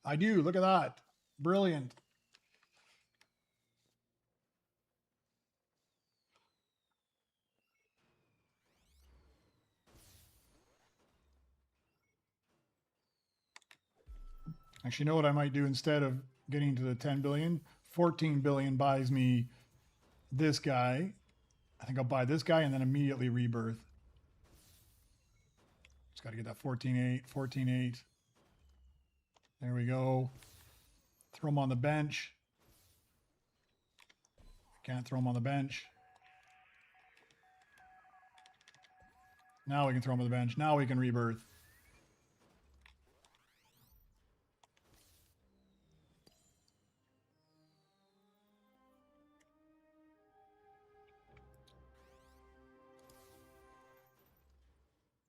I do. Look at that. Brilliant. Actually, you know what I might do instead of getting to the 10 billion? 14 billion buys me this guy. I think I'll buy this guy and then immediately rebirth. Just got to get that 14.8, 14.8. There we go. Throw him on the bench. Can't throw him on the bench. Now we can throw him on the bench. Now we can rebirth.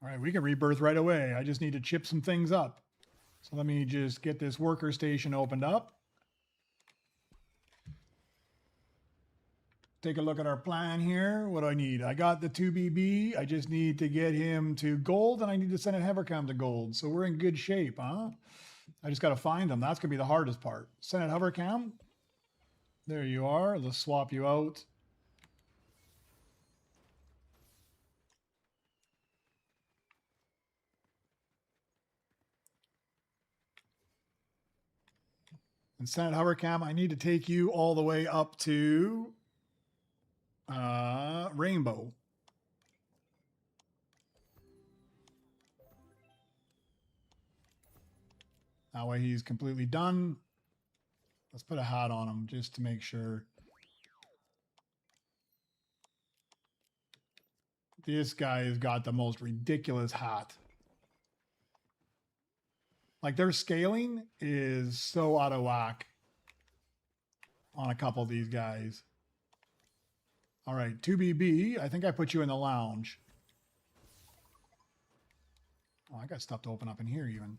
All right, we can rebirth right away. I just need to chip some things up. So let me just get this worker station opened up. Take a look at our plan here. What do I need? I got the 2BB. I just need to get him to gold, and I need to send a Hovercam to gold. So we're in good shape, huh? I just got to find them. That's going to be the hardest part. Senate Hovercam. There you are. Let's swap you out. And Senate Hovercam, I need to take you all the way up to Rainbow. That way he's completely done. Let's put a hat on him just to make sure. This guy has got the most ridiculous hat. Like their scaling is so out of whack on a couple of these guys. All right, 2BB, I think I put you in the lounge. Oh, I got stuff to open up in here even.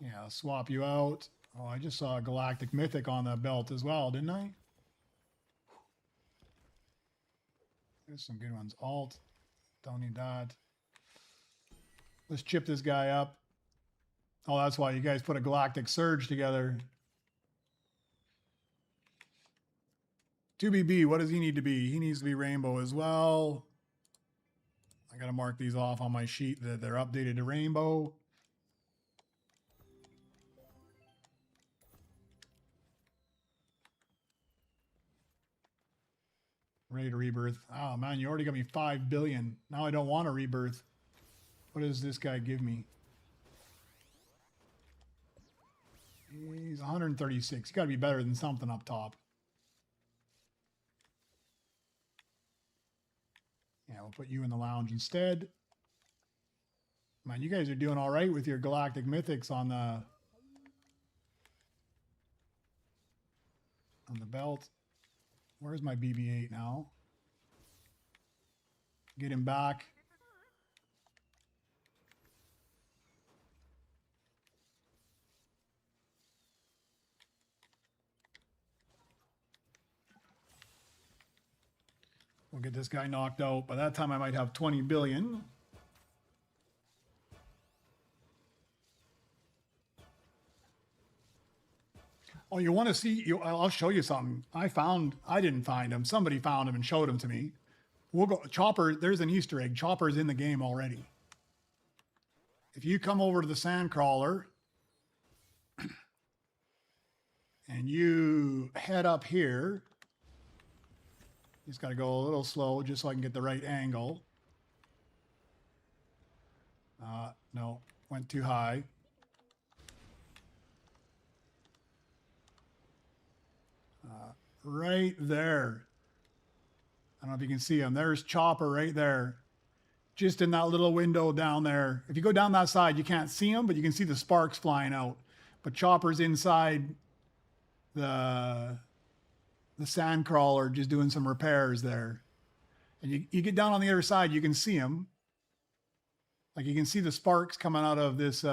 Yeah, I'll swap you out. Oh, I just saw a Galactic Mythic on the belt as well, didn't I? There's some good ones. Alt. Don't need that. Let's chip this guy up. Oh, that's why you guys put a Galactic Surge together. 2BB, what does he need to be? He needs to be Rainbow as well. I got to mark these off on my sheet that they're updated to Rainbow. Ready to rebirth. Oh man, you already got me 5 billion. Now I don't want to rebirth. What does this guy give me? He's 136. You got to be better than something up top. Yeah, we'll put you in the lounge instead. Man, you guys are doing all right with your Galactic Mythics on the belt. Where's my BB-8 now? Get him back. We'll get this guy knocked out. By that time, I might have 20 billion. Oh, you want to see? I'll show you something. I didn't find him. Somebody found him and showed him to me. We'll go. Chopper, there's an Easter egg. Chopper's in the game already. If you come over to the Sandcrawler and you head up here, you just got to go a little slow just so I can get the right angle. No, Went too high. Right there. I don't know if you can see him. There's Chopper right there. Just in that little window down there. If you go down that side, you can't see him, but you can see the sparks flying out. But Chopper's inside the sand crawler just doing some repairs there. And you get down on the other side, you can see him. Like you can see the sparks coming out of this.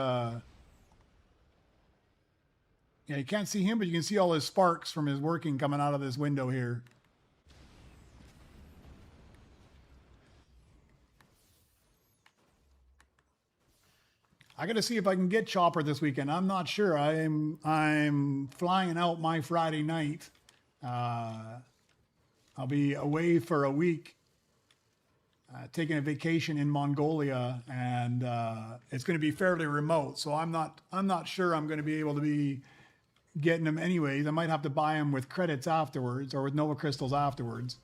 Yeah, you can't see him, but you can see all his sparks from his working coming out of this window here. I got to see if I can get Chopper this weekend. I'm not sure. I'm flying out my Friday night. I'll be away for a week, taking a vacation in Mongolia, and it's going to be fairly remote. So I'm not sure I'm going to be able to be getting them anyways. I might have to buy them with credits afterwards or with Nova Crystals afterwards.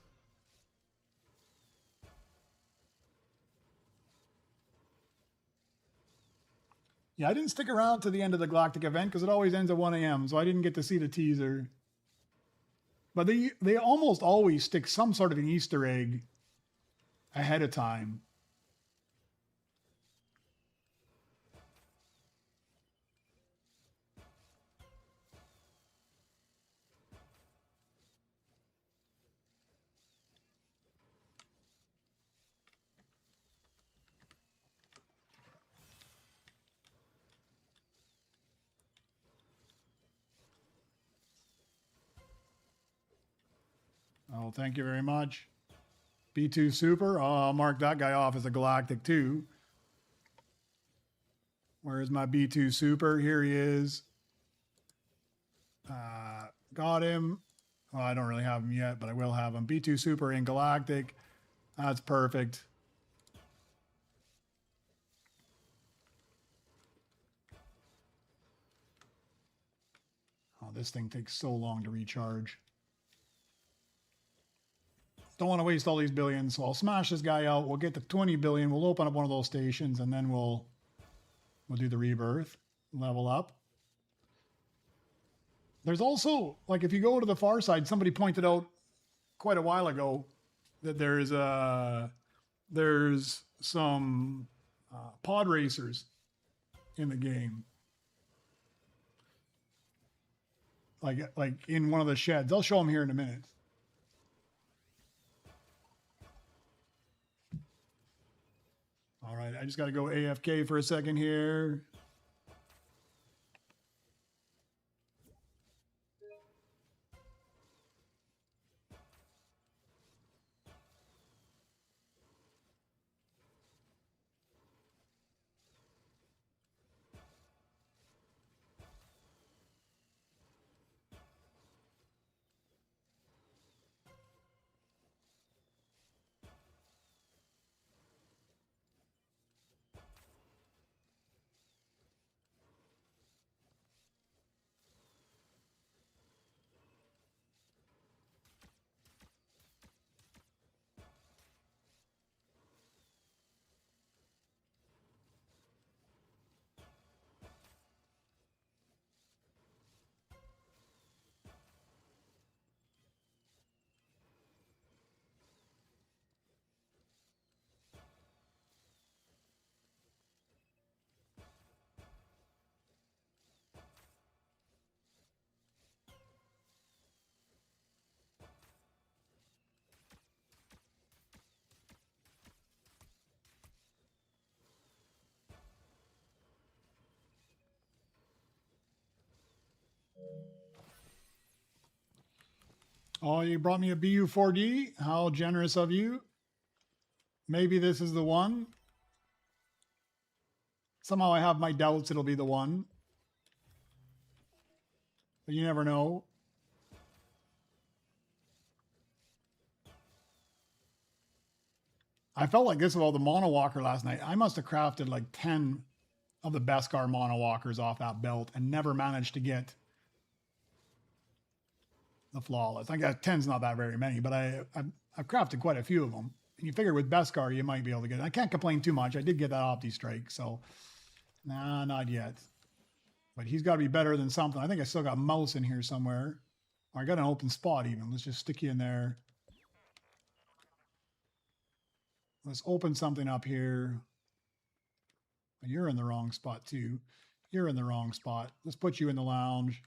Yeah, I didn't stick around to the end of the Galactic event because it always ends at 1 a.m. So I didn't get to see the teaser. But they almost always stick some sort of an Easter egg ahead of time. Oh, thank you very much. B2 Super. Oh, I'll mark that guy off as a Galactic too. Where's my B2 Super? Here he is. Got him. Well, I don't really have him yet, but I will have him. B2 Super in Galactic. That's perfect. Oh, this thing takes so long to recharge. Don't want to waste all these billions, so I'll smash this guy out. We'll get to 20 billion. We'll open up one of those stations, and then we'll do the rebirth, level up. There's also, like, if you go to the far side, somebody pointed out quite a while ago that there's some pod racers in the game, like in one of the sheds. I'll show them here in a minute. All right, I just got to go AFK for a second here. Oh, you brought me a BU4D? How generous of you. Maybe this is the one. Somehow I have my doubts it'll be the one. But you never know. I felt like this with all the mono walker last night. I must have crafted like 10 of the Beskar mono walkers off that belt and never managed to get the flawless. I guess 10's not that very many, but I've crafted quite a few of them. And you figure with Beskar, you might be able to get it. I can't complain too much. I did get that Opti Strike, so Nah, not yet. But he's got to be better than something. I think I still got mouse in here somewhere. Or I got an open spot even. Let's just stick you in there. Let's open something up here. You're in the wrong spot too. You're in the wrong spot. Let's put you in the lounge.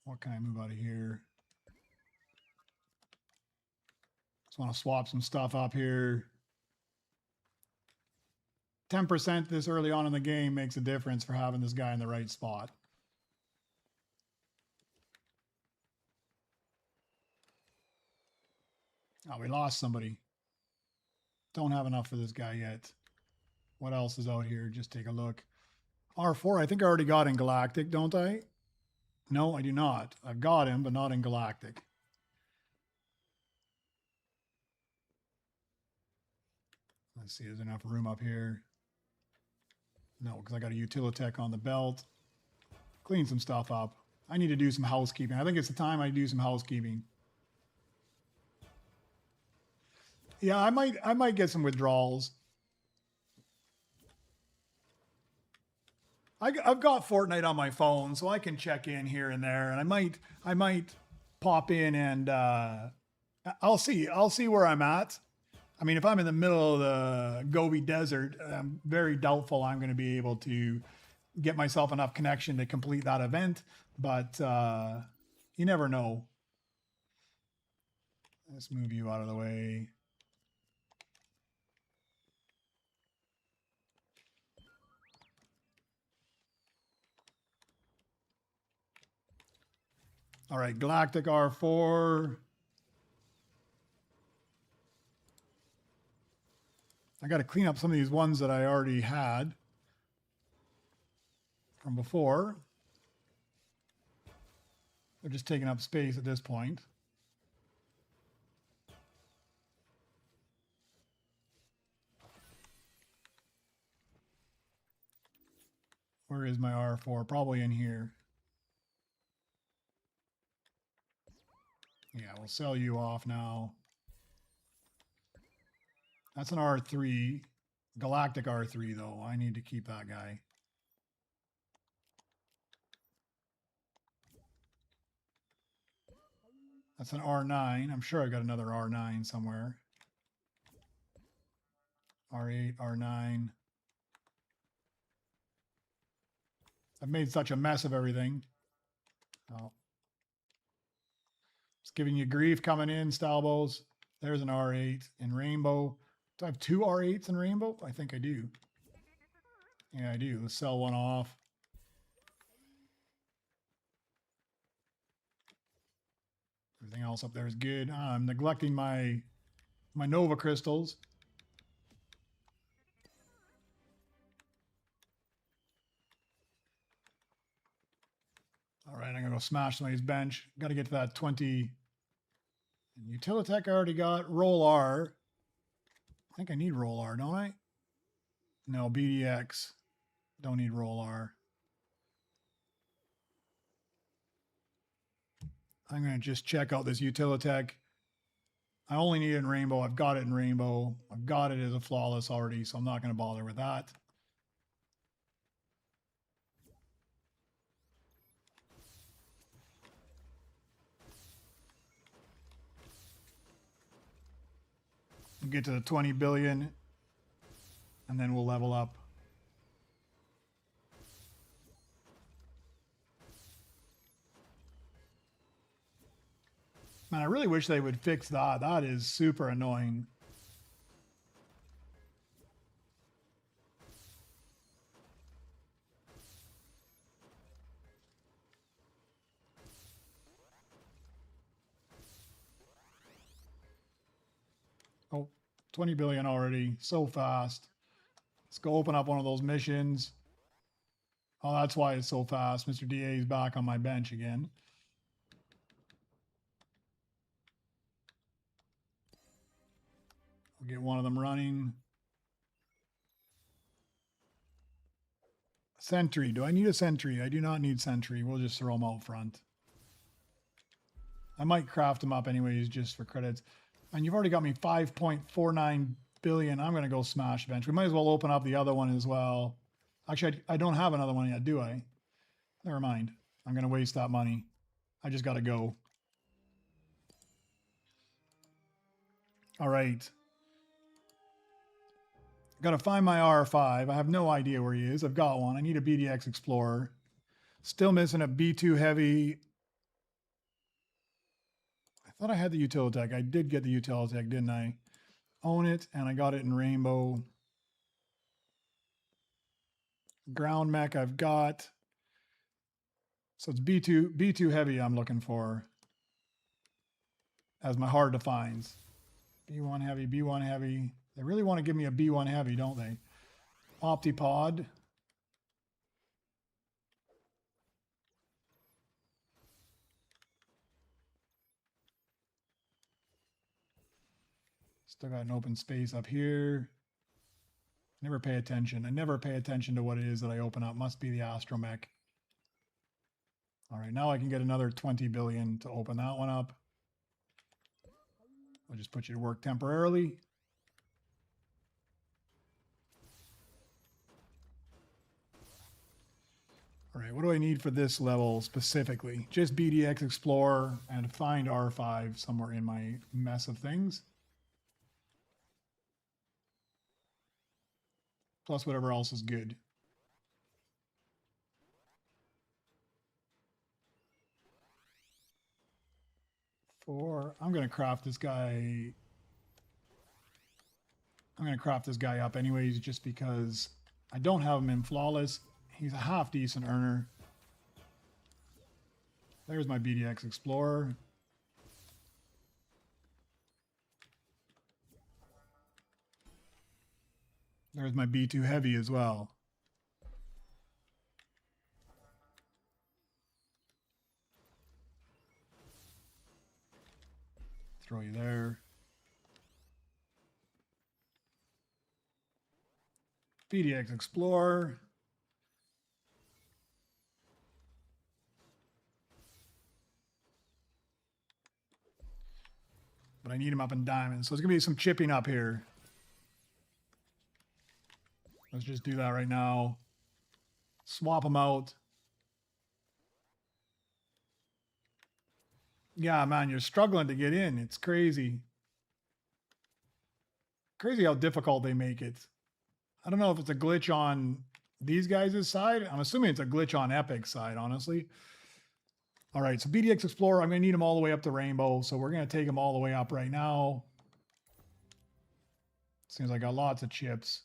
What can I move out of here? Just want to swap some stuff up here. 10% this early on in the game makes a difference for having this guy in the right spot. Oh, we lost somebody. Don't have enough for this guy yet. What else is out here? Just take a look. R4, I think I already got in Galactic, don't I? No, I do not. I've got him, but not in Galactic. Let's see, there's enough room up here. No, because I got a Utilitech on the belt. Clean some stuff up. I need to do some housekeeping. I think it's the time I do some housekeeping. Yeah, I might get some withdrawals. I've got Fortnite on my phone, so I can check in here and there, and I might pop in and I'll see where I'm at. I mean, if I'm in the middle of the Gobi Desert, I'm very doubtful I'm going to be able to get myself enough connection to complete that event, but you never know. Let's move you out of the way. All right, Galactic R4. I got to clean up some of these ones that I already had from before. They're just taking up space at this point. Where is my R4? Probably in here. Yeah, we'll sell you off now. That's an R3. Galactic R3, though. I need to keep that guy. That's an R9. I'm sure I got another R9 somewhere. R8, R9. I've made such a mess of everything. Oh. It's giving you grief coming in, Stalbos. There's an R8 in Rainbow. Do I have two R8s in Rainbow? I think I do. Yeah, I do. Let's sell one off. Everything else up there is good. I'm neglecting my Nova crystals. All right, I'm going to go smash somebody's bench. Got to get to that 20. Utilitech I already got. Roll R. I think I need Roll R, don't I? No, BDX. Don't need Roll R. I'm going to just check out this Utilitech. I only need it in Rainbow. I've got it in Rainbow. I've got it as a flawless already, so I'm not going to bother with that. We'll get to the 20 billion, and then we'll level up. Man, I really wish they would fix that. That is super annoying. Oh, 20 billion already. So fast. Let's go open up one of those missions. Oh, that's why it's so fast. Mr. DA is back on my bench again. We'll get one of them running. Sentry. Do I need a sentry? I do not need sentry. We'll just throw them out front. I might craft them up anyways just for credits. And you've already got me 5.49 billion. I'm going to go smash bench. We might as well open up the other one as well. Actually, I don't have another one yet, do I? Never mind. I'm going to waste that money. I just got to go. All right. Got to find my R5. I have no idea where he is. I've got one. I need a BDX Explorer. Still missing a B2 Heavy. I thought I had the Utilitech. I did get the Utilitech, didn't I? Own it, and I got it in Rainbow. Ground mech I've got. So it's B2 Heavy I'm looking for as my hard to finds. B1 Heavy, B1 Heavy. They really want to give me a B1 Heavy, don't they? Optipod. Still got an open space up here. Never pay attention. I never pay attention to what it is that I open up. Must be the Astromech. All right, now I can get another 20 billion to open that one up. I'll just put you to work temporarily. All right, what do I need for this level specifically? Just BDX Explorer and find R5 somewhere in my mess of things. Plus whatever else is good. 4. I'm going to craft this guy. I'm going to craft this guy up anyways just because I don't have him in Flawless. He's a half decent earner. There's my BDX Explorer. There's my B2 Heavy as well. Throw you there. BDX Explorer. But I need him up in diamonds. So there's going to be some chipping up here. Let's just do that right now. Swap them out. Yeah, man, you're struggling to get in. It's crazy. Crazy how difficult they make it. I don't know if it's a glitch on these guys' side. I'm assuming it's a glitch on Epic's side, honestly. All right, so BDX Explorer, I'm going to need them all the way up to Rainbow. So we're going to take them all the way up right now. Seems like I got lots of chips.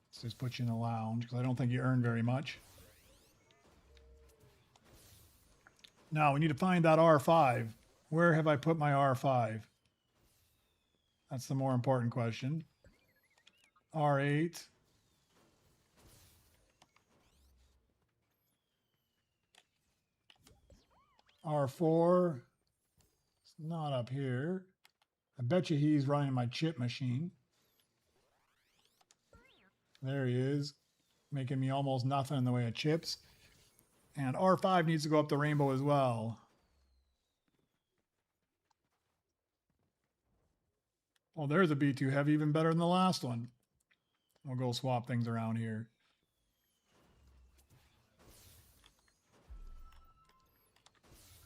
Let's just put you in the lounge because I don't think you earn very much. Now we need to find that R5. Where have I put my R5? That's the more important question. R8. R4. It's not up here. I bet you he's running my chip machine. There he is, making me almost nothing in the way of chips. And R5 needs to go up the Rainbow as well. Well, there's a B2 Heavy, even better than the last one. We'll go swap things around here.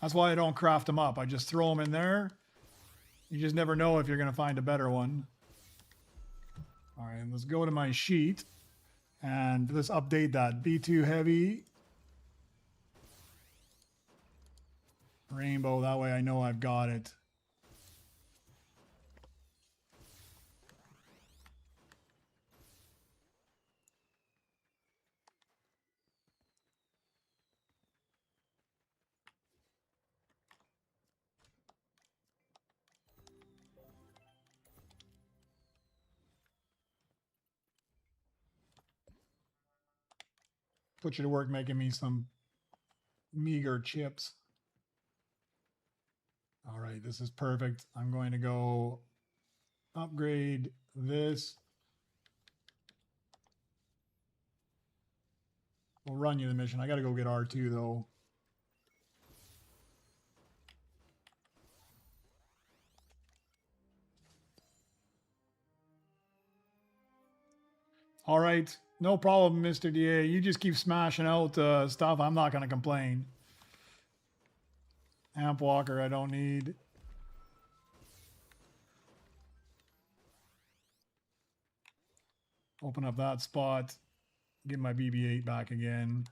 That's why I don't craft them up. I just throw them in there. You just never know if you're going to find a better one. All right, let's go to my sheet and let's update that. B2 Heavy. Rainbow, that way I know I've got it. Put you to work making me some meager chips. All right, this is perfect. I'm going to go upgrade this. We'll run you the mission. I gotta go get R2 though. All right. No problem, Mr. DA. You just keep smashing out stuff. I'm not going to complain. Amp walker I don't need. Open up that spot. Get my BB-8 back again.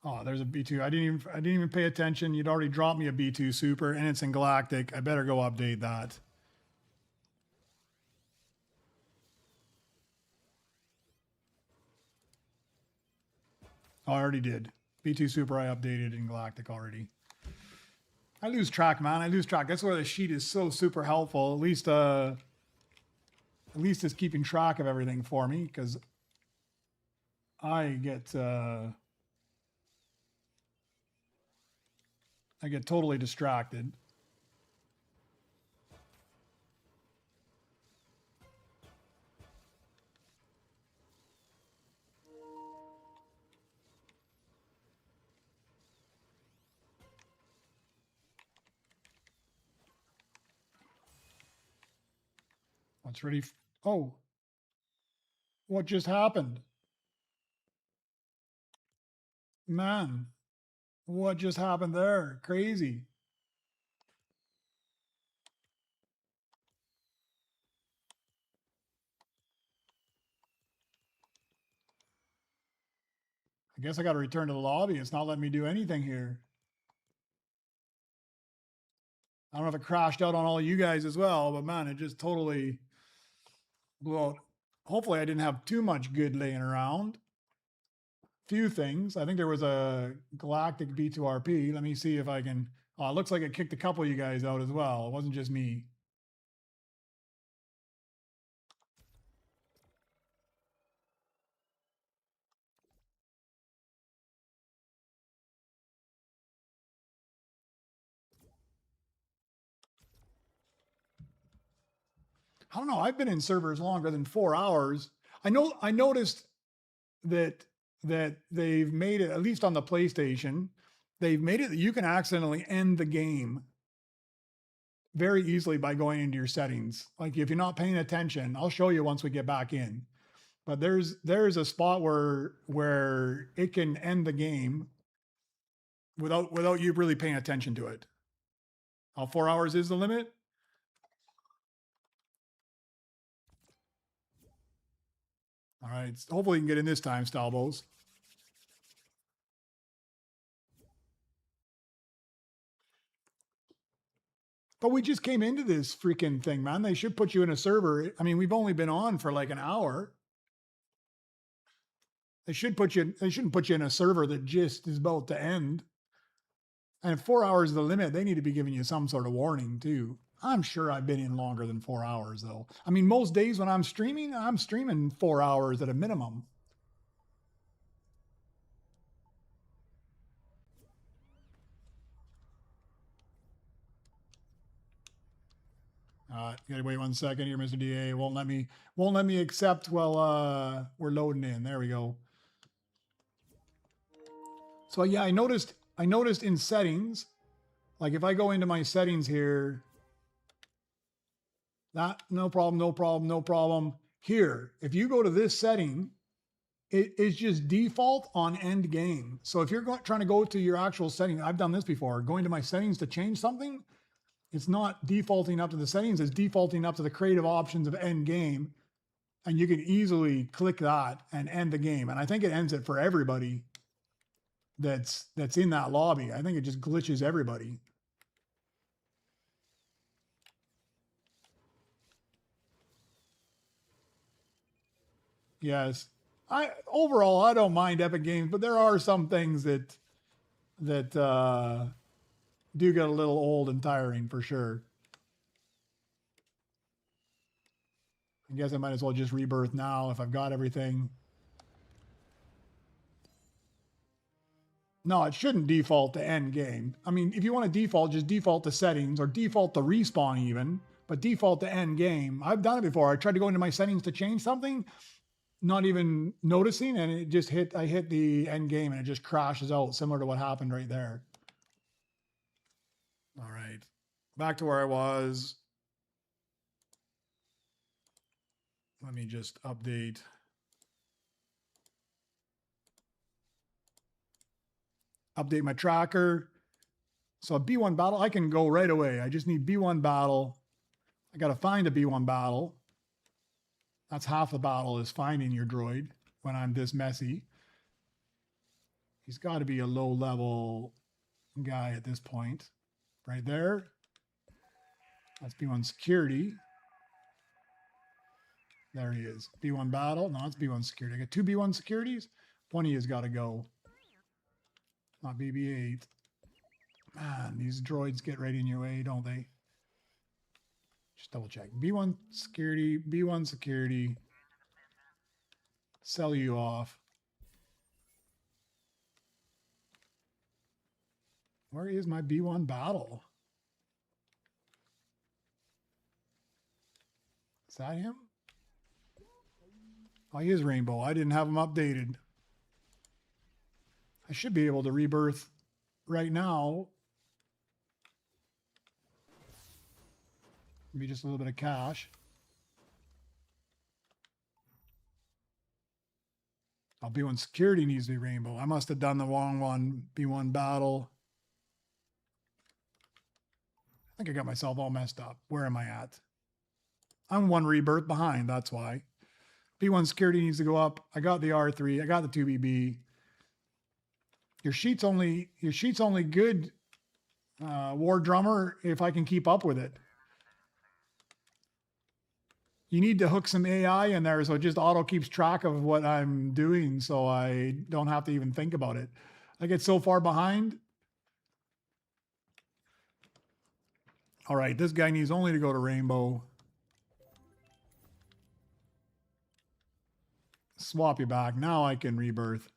Oh, there's a B2. I didn't even pay attention. You'd already dropped me a B2 Super, and it's in Galactic. I better go update that. Oh, I already did. B2 Super I updated in Galactic already. I lose track, man. I lose track. That's why the sheet is so super helpful. At least it's keeping track of everything for me, because I get totally distracted. What's ready? Oh, what just happened? Man, what just happened there? Crazy. I guess I got to return to the lobby. It's not letting me do anything here. I don't know if it crashed out on all you guys as well, but man, it just totally blew out. Hopefully I didn't have too much good laying around. Few things. I think there was a Galactic B2RP. Let me see if I can. Oh, it looks like it kicked a couple of you guys out as well. It wasn't just me. I don't know. I've been in servers longer than 4 hours. I noticed that they've made it, at least on the PlayStation, they've made it that you can accidentally end the game very easily by going into your settings. Like if you're not paying attention, I'll show you once we get back in. But there's a spot where it can end the game without you really paying attention to it. How 4 hours is the limit? All right. Hopefully you can get in this time, Stalbos. But we just came into this freaking thing, man. They should put you in a server. I mean, we've only been on for like an hour. They shouldn't put you in a server that just is about to end. And if 4 hours is the limit, they need to be giving you some sort of warning too. I'm sure I've been in longer than 4 hours though. I mean, most days when I'm streaming 4 hours at a minimum. You gotta wait 1 second here, Mr. DA. Won't let me accept while we're loading in. There we go. So yeah, I noticed in settings, like if I go into my settings here, that no problem. Here, if you go to this setting, it is just default on end game. So if you're trying to go to your actual setting, I've done this before, going to my settings to change something, it's not defaulting up to the settings, it's defaulting up to the creative options of end game. And you can easily click that and end the game. And I think it ends it for everybody that's in that lobby. I think it just glitches everybody. Yes. Overall I don't mind Epic Games, but there are some things that do get a little old and tiring for sure. I guess I might as well just rebirth now if I've got everything. No, it shouldn't default to end game. I mean, if you want to default, just default to settings or default to respawn even. but default to end game. I've done it before. I tried to go into my settings to change something, not even noticing, and it just I hit the end game and it just crashes out, similar to what happened right there. All right, back to where I was. Let me just update. Update my tracker. So a B1 battle, I can go right away. I just need B1 battle. I got to find a B1 battle. That's half the battle, is finding your droid when I'm this messy. He's got to be a low level guy at this point. Right there. That's B1 security. There he is. B1 battle. No, it's B1 security. I got 2 B1 securities. One of you has got to go. Not BB-8. Man, these droids get right in your way, don't they? Just double check. B1 security, B1 security. Sell you off. Where is my B1 battle? Is that him? Oh, he is Rainbow. I didn't have him updated. I should be able to rebirth right now. Maybe just a little bit of cash. Oh, B1 security needs to be Rainbow. I must have done the wrong one. B1 battle. I think I got myself all messed up. Where am I at? I'm 1 rebirth behind. That's why. B1 security needs to go up. I got the R3. I got the 2BB. Your sheet's only good, War Drummer, if I can keep up with it. You need to hook some AI in there so it just auto keeps track of what I'm doing so I don't have to even think about it. I get so far behind. All right, this guy needs only to go to Rainbow. Swap you back. Now I can rebirth.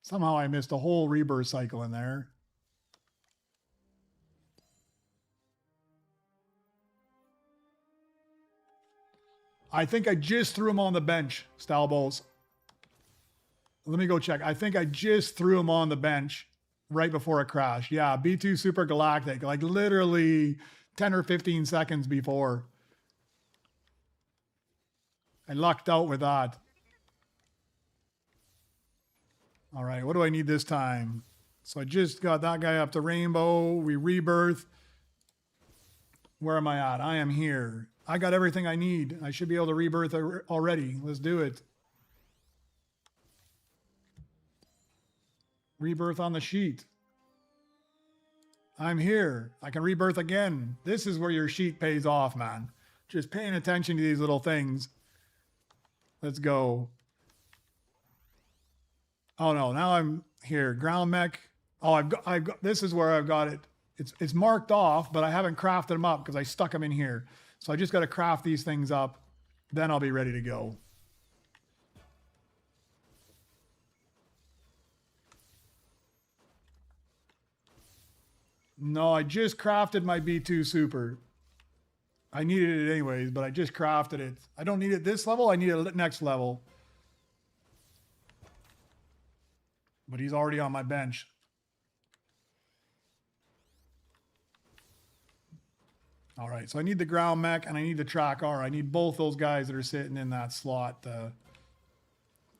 Somehow I missed a whole rebirth cycle in there. I think I just threw him on the bench, Stalballs. Let me go check. I think I just threw him on the bench right before it crashed. Yeah, B2 Super Galactic, like literally 10 or 15 seconds before. I lucked out with that. All right, what do I need this time? So I just got that guy up to Rainbow. We rebirth. Where am I at? I am here. I got everything I need. I should be able to rebirth already. Let's do it. Rebirth on the sheet. I'm here. I can rebirth again. This is where your sheet pays off, man. Just paying attention to these little things. Let's go. Oh no, now I'm here. Ground mech. Oh, I've got, this is where I've got it. It's marked off, but I haven't crafted them up because I stuck them in here. So I just got to craft these things up. Then I'll be ready to go. No, I just crafted my B2 Super. I needed it anyways, but I just crafted it. I don't need it this level. I need it next level. But he's already on my bench. All right, so I need the ground mech and I need the track R. I need both those guys that are sitting in that slot to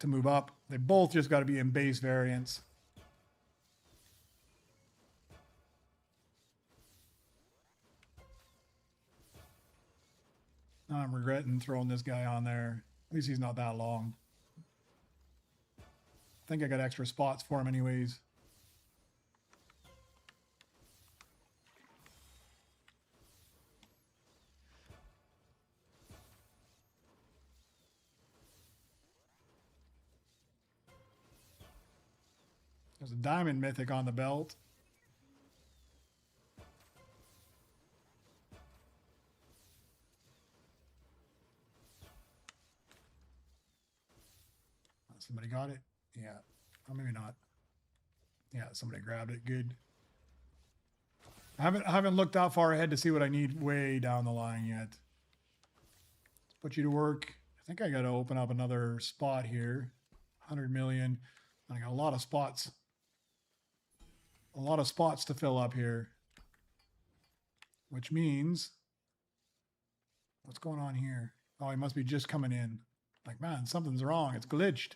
move up. They both just got to be in base variants. I'm regretting throwing this guy on there. At least he's not that long. I think I got extra spots for him anyways. There's a diamond mythic on the belt. Somebody got it? Yeah. Or maybe not. Yeah, somebody grabbed it. Good. I haven't looked that far ahead to see what I need way down the line yet. Let's put you to work. I think I got to open up another spot here. 100 million. I got a lot of spots. A lot of spots to fill up here. Which means, what's going on here? Oh, he must be just coming in. Like, man, something's wrong. It's glitched.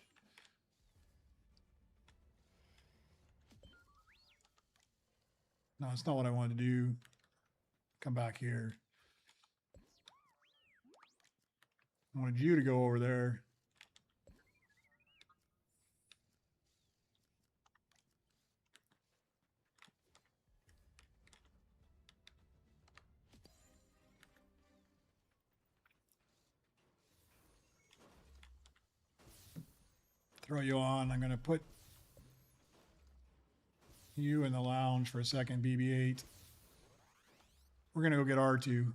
No, it's not what I wanted to do. Come back here. I wanted you to go over there. Throw you on. I'm going to put you in the lounge for a second, BB-8. We're going to go get R2.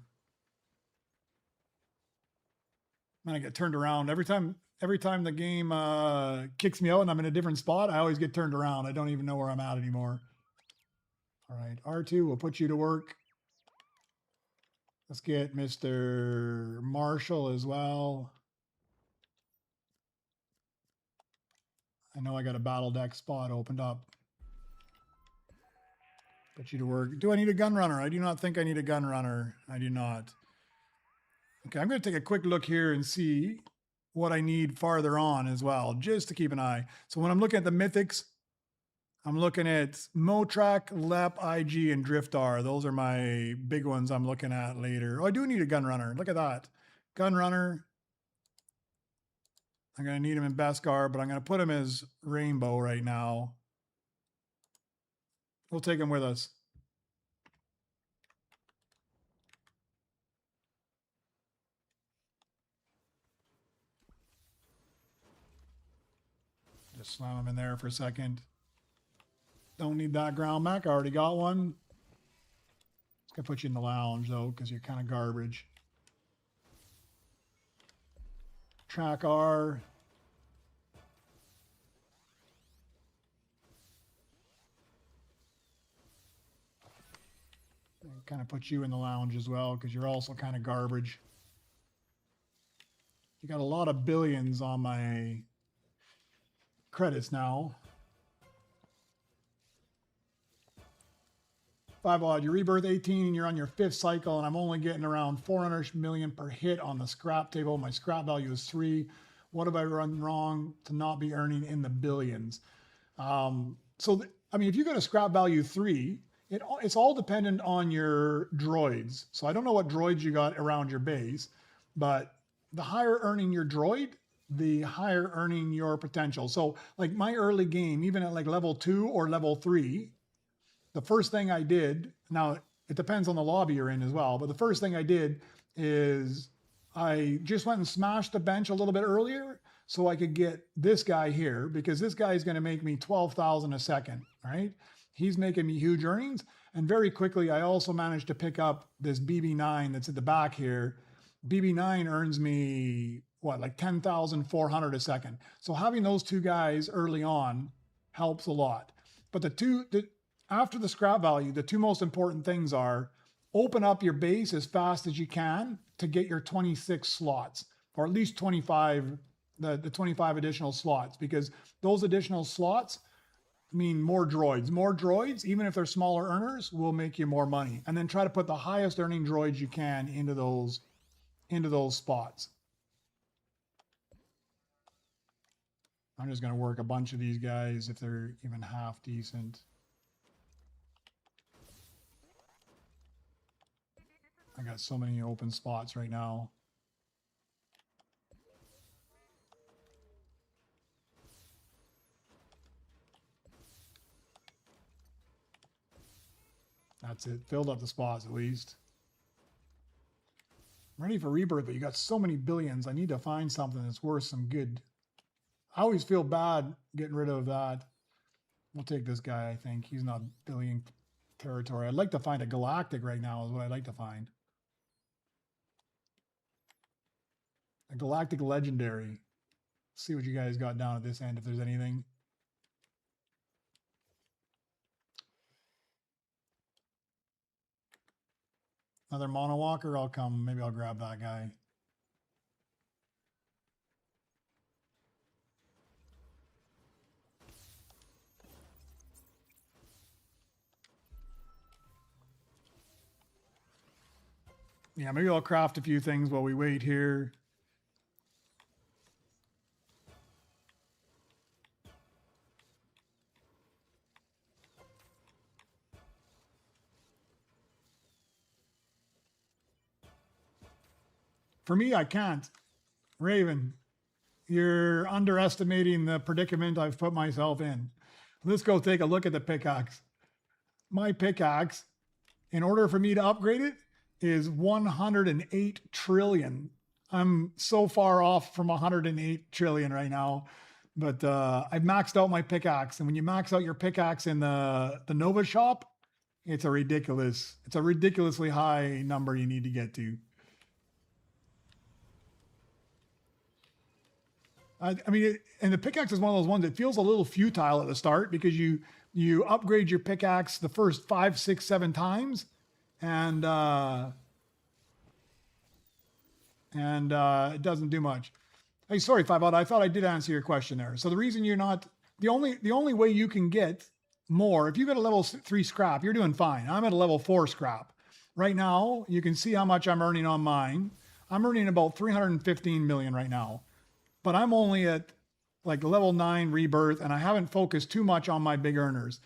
Man, I get turned around. Every time the game kicks me out and I'm in a different spot, I always get turned around. I don't even know where I'm at anymore. All right, R2, we'll put you to work. Let's get Mr. Marshall as well. I know I got a battle deck spot opened up. Put you to work. Do I need a gun runner? I do not think I need a gun runner. I do not. Okay, I'm going to take a quick look here and see what I need farther on as well, just to keep an eye. So when I'm looking at the Mythics, I'm looking at Motrak, Lep, IG, and Driftar. Those are my big ones I'm looking at later. Oh, I do need a gun runner. Look at that. Gun runner. I'm going to need him in Beskar, but I'm going to put him as Rainbow right now. We'll take him with us. Just slam him in there for a second. Don't need that ground mech. I already got one. It's going to put you in the lounge, though, because you're kind of garbage. Track R. Kind of put you in the lounge as well, because you're also kind of garbage. You got a lot of billions on my credits now. 5 odd, you rebirth 18 and you're on your 5th cycle, and I'm only getting around 400 million per hit on the scrap table. My scrap value is 3. What have I run wrong to not be earning in the billions? I mean, if you got a scrap value 3, it's all dependent on your droids. So I don't know what droids you got around your base, but the higher earning your droid, the higher earning your potential. So like my early game, even at like level 2 or level 3, the first thing I did, now it depends on the lobby you're in as well, but the first thing I did is I just went and smashed the bench a little bit earlier so I could get this guy here, because this guy is going to make me 12,000 a second, right? He's making me huge earnings. And very quickly, I also managed to pick up this BB9 that's at the back here. BB9 earns me, what, like 10,400 a second. So having those two guys early on helps a lot. But after the scrap value, the two most important things are open up your base as fast as you can to get your 26 slots, or at least 25, the 25 additional slots, because those additional slots mean more droids. More droids, even if they're smaller earners, will make you more money. And then try to put the highest earning droids you can into those spots. I'm just going to work a bunch of these guys if they're even half decent. I got so many open spots right now. That's it. Filled up the spots at least. I'm ready for rebirth, but you got so many billions. I need to find something that's worth some good. I always feel bad getting rid of that. We'll take this guy, I think. He's not billion territory. I'd like to find a galactic right now is what I'd like to find. A galactic legendary. See what you guys got down at this end, if there's anything. Another mono walker, I'll come. Maybe I'll grab that guy. Yeah, maybe I'll craft a few things while we wait here. For me, I can't. Raven, you're underestimating the predicament I've put myself in. Let's go take a look at the pickaxe. My pickaxe, in order for me to upgrade it, is 108 trillion. I'm so far off from 108 trillion right now, but I've maxed out my pickaxe. And when you max out your pickaxe in the Nova shop, it's a ridiculously high number you need to get to. I mean, and the pickaxe is one of those ones that feels a little futile at the start because you upgrade your pickaxe the first 5, 6, 7 times, and it doesn't do much. Hey, sorry, Five Out. I thought I did answer your question there. So the reason you're not the only way you can get more, if you got a level 3 scrap, you're doing fine. I'm at a level 4 scrap right now. You can see how much I'm earning on mine. I'm earning about 315 million right now. But I'm only at like level 9 rebirth, and I haven't focused too much on my big earners.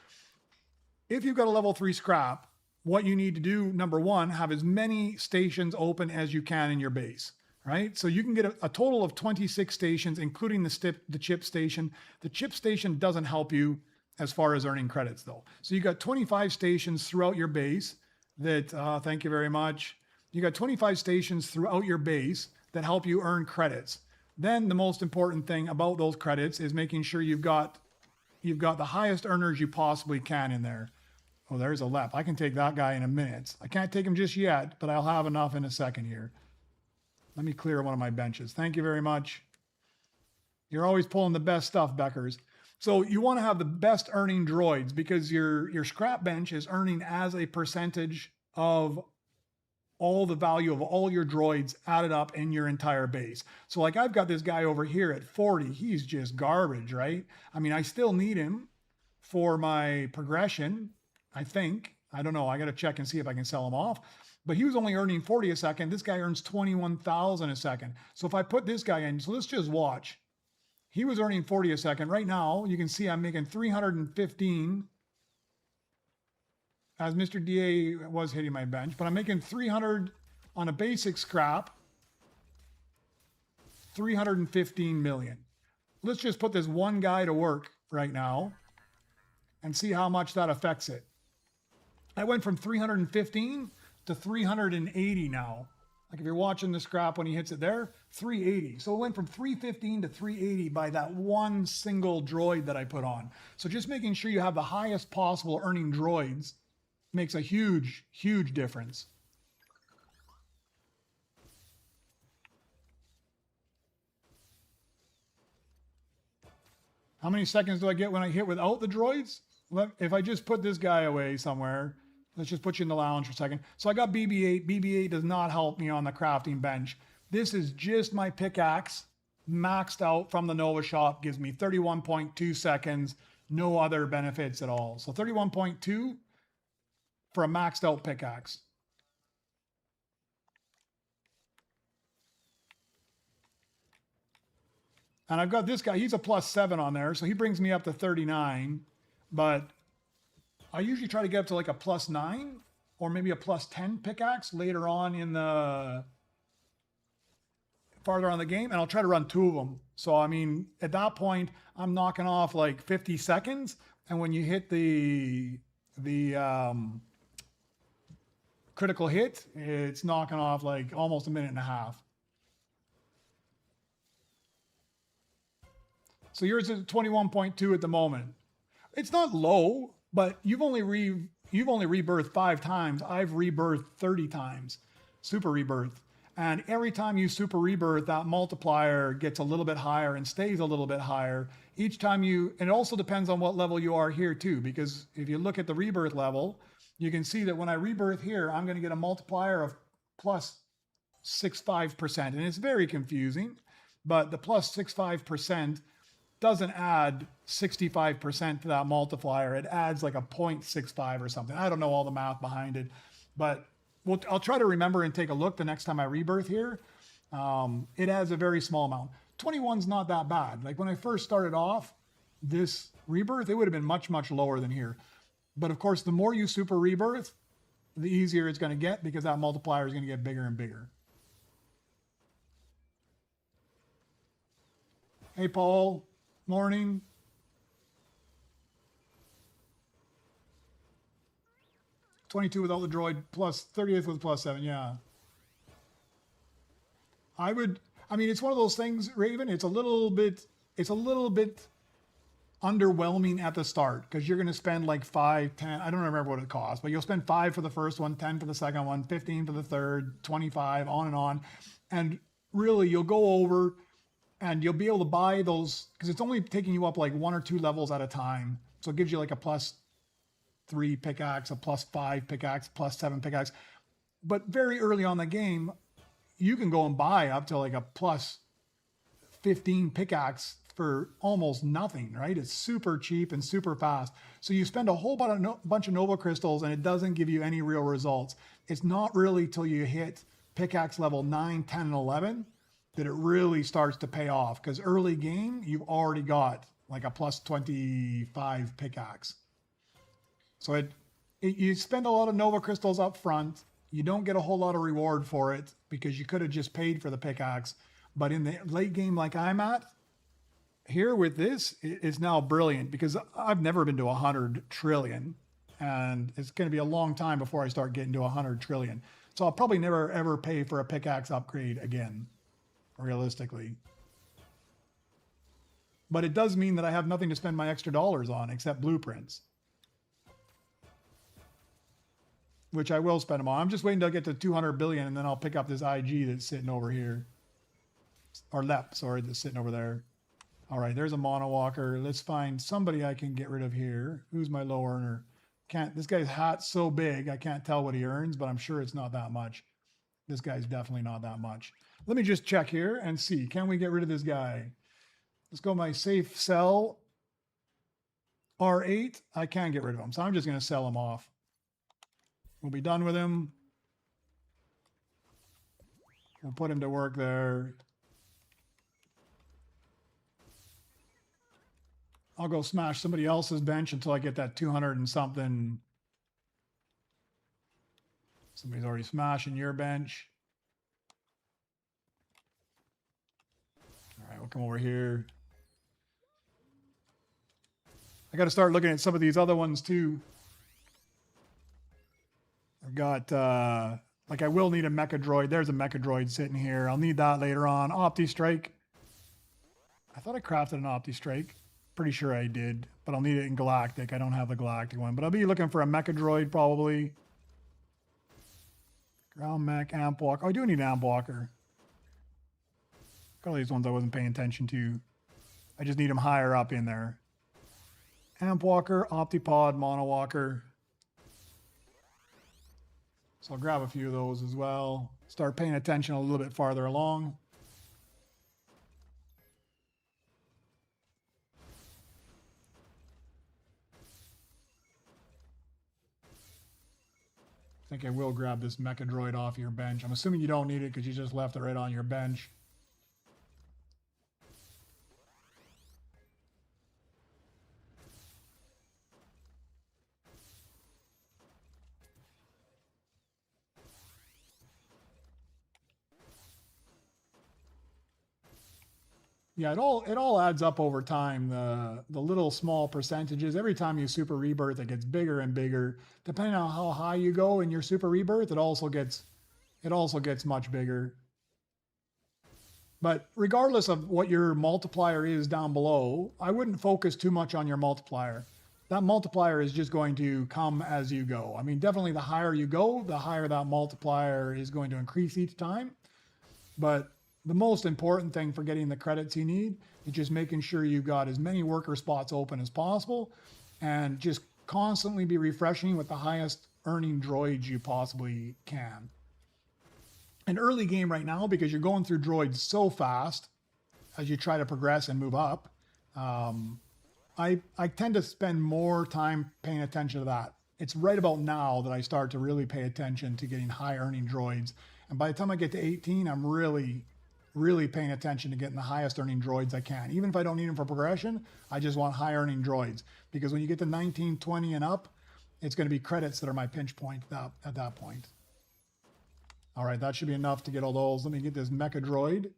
If you've got a level 3 scrap, what you need to do, number one, have as many stations open as you can in your base, right? So you can get a total of 26 stations, including the chip station. The chip station doesn't help you as far as earning credits, though. So you got 25 stations throughout your base that, thank you very much. You got 25 stations throughout your base that help you earn credits. Then the most important thing about those credits is making sure you've got the highest earners you possibly can in there. Oh, there's a lep. I can take that guy in a minute. I can't take him just yet, but I'll have enough in a second here. Let me clear one of my benches. Thank you very much. You're always pulling the best stuff, Beckers. So you want to have the best earning droids because your scrap bench is earning as a percentage of all the value of all your droids added up in your entire base. So like I've got this guy over here at 40. He's just garbage, right? I mean, I still need him for my progression, I think. I don't know. I got to check and see if I can sell him off. But he was only earning 40 a second. This guy earns 21,000 a second. So if I put this guy in, so let's just watch. He was earning 40 a second. Right now, you can see I'm making 315 as Mr. DA was hitting my bench, but I'm making 300 on a basic scrap, 315 million. Let's just put this one guy to work right now and see how much that affects it. I went from 315 to 380 now. Like if you're watching the scrap when he hits it there, 380. So it went from 315 to 380 by that one single droid that I put on. So just making sure you have the highest possible earning droids makes a huge, huge difference. How many seconds do I get when I hit without the droids? If I just put this guy away somewhere, let's just put you in the lounge for a second. So I got BB-8. BB-8 does not help me on the crafting bench. This is just my pickaxe maxed out from the Nova shop, gives me 31.2 seconds, no other benefits at all. So 31.2 for a maxed out pickaxe. And I've got this guy, he's a +7 on there, so he brings me up to 39, but I usually try to get up to like a +9 or maybe a +10 pickaxe later on in the farther on the game, and I'll try to run 2 of them. So I mean, at that point, I'm knocking off like 50 seconds, and when you hit the critical hit, it's knocking off like almost a minute and a half. So yours is 21.2 at the moment. It's not low, but you've only rebirthed 5 times. I've rebirthed 30 times, Super Rebirth. And every time you Super Rebirth, that multiplier gets a little bit higher and stays a little bit higher. Each time and it also depends on what level you are here too, because if you look at the rebirth level, you can see that when I rebirth here, I'm going to get a multiplier of plus 65%. And it's very confusing, but the plus 65% doesn't add 65% to that multiplier. It adds like a 0.65 or something. I don't know all the math behind it, but I'll try to remember and take a look the next time I rebirth here. It adds a very small amount. 21's not that bad. Like when I first started off this rebirth, it would have been much, much lower than here. But of course, the more you super rebirth, the easier it's going to get because that multiplier is going to get bigger and bigger. Hey, Paul. Morning. $22 without the droid, plus 30th with plus 7. Yeah. I mean, it's one of those things, Raven. It's a little bit underwhelming at the start because you're going to spend like 5, 10. I don't remember what it costs, but you'll spend 5 for the first one, 10 for the second one, 15 for the third, 25, on and on. And really, you'll go over and you'll be able to buy those because it's only taking you up like 1 or 2 levels at a time. So it gives you like a plus 3 pickaxe, a plus 5 pickaxe, plus 7 pickaxe. But very early on the game, you can go and buy up to like a plus 15 pickaxe for almost nothing, right? It's super cheap and super fast. So you spend a whole bunch of Nova crystals and it doesn't give you any real results. It's not really till you hit pickaxe level 9, 10, and 11 that it really starts to pay off because early game, you've already got like a plus 25 pickaxe. So you spend a lot of Nova crystals up front. You don't get a whole lot of reward for it because you could have just paid for the pickaxe. But in the late game like I'm at, here with this, it's now brilliant because I've never been to 100 trillion. And it's going to be a long time before I start getting to 100 trillion. So I'll probably never, ever pay for a pickaxe upgrade again, realistically. But it does mean that I have nothing to spend my extra dollars on except blueprints, which I will spend them on. I'm just waiting till I get to 200 billion and then I'll pick up this IG that's sitting over here. Or LEP, sorry, that's sitting over there. All right, there's a mono walker. Let's find somebody I can get rid of here. Who's my low earner? This guy's hat's so big, I can't tell what he earns, but I'm sure it's not that much. This guy's definitely not that much. Let me just check here and see. Can we get rid of this guy? Let's go my safe sell. R8. I can get rid of him, so I'm just going to sell him off. We'll be done with him. We'll put him to work there. I'll go smash somebody else's bench until I get that 200 and something. Somebody's already smashing your bench. All right, we'll come over here. I got to start looking at some of these other ones too. I've got, like I will need a Mecha Droid. There's a Mecha Droid sitting here. I'll need that later on. Opti Strike. I thought I crafted an Opti Strike. Pretty sure I did, but I'll need it in Galactic. I don't have the Galactic one, but I'll be looking for a Mecha Droid probably. Ground Mech, Amp Walker. Oh, I do need an Amp Walker. Got all these ones I wasn't paying attention to. I just need them higher up in there. Amp Walker, Optipod, Mono Walker. So I'll grab a few of those as well. Start paying attention a little bit farther along. I think I will grab this Mecha Droid off your bench. I'm assuming you don't need it because you just left it right on your bench. Yeah, it all adds up over time. The little small percentages. Every time you super rebirth, it gets bigger and bigger. Depending on how high you go in your super rebirth, it also gets much bigger. But regardless of what your multiplier is down below, I wouldn't focus too much on your multiplier. That multiplier is just going to come as you go. I mean, definitely the higher you go, the higher that multiplier is going to increase each time. But the most important thing for getting the credits you need is just making sure you've got as many worker spots open as possible and just constantly be refreshing with the highest earning droids you possibly can. In early game right now, because you're going through droids so fast as you try to progress and move up, I tend to spend more time paying attention to that. It's right about now that I start to really pay attention to getting high earning droids. And by the time I get to 18, I'm really paying attention to getting the highest earning droids I can. Even if I don't need them for progression, I just want high earning droids. Because when you get to 19, 20 and up, it's going to be credits that are my pinch point at that point. All right, that should be enough to get all those. Let me get this mecha droid.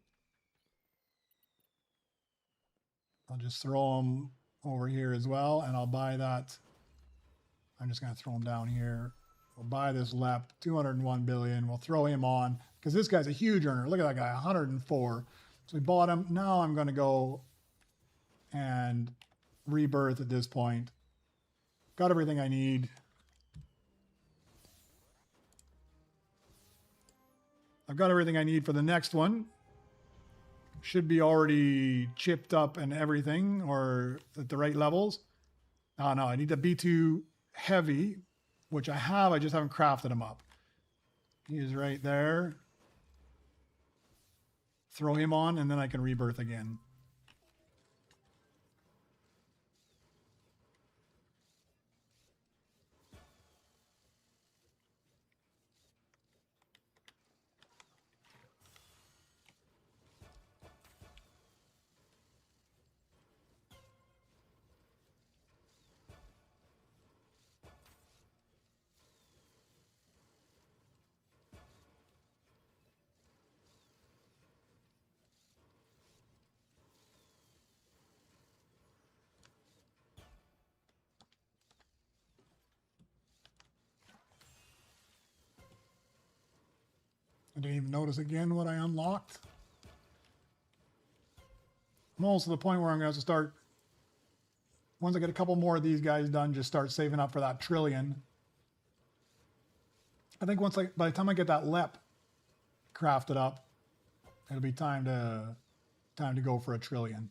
I'll just throw them over here as well, and I'll buy that. I'm just going to throw him down here. We'll buy this LEP, 201 billion. We'll throw him on because this guy's a huge earner. Look at that guy, 104. So we bought him. Now I'm going to go and rebirth at this point. Got everything I need. I've got everything I need for the next one. Should be already chipped up and everything, or at the right levels. Oh no, I need the B2 heavy, which I have. I just haven't crafted him up. He is right there. Throw him on, and then I can rebirth again. I didn't even notice again what I unlocked. I'm almost to the point where I'm going to have to start, once I get a couple more of these guys done, just start saving up for that trillion. I think by the time I get that LEP crafted up, it'll be time to go for a trillion.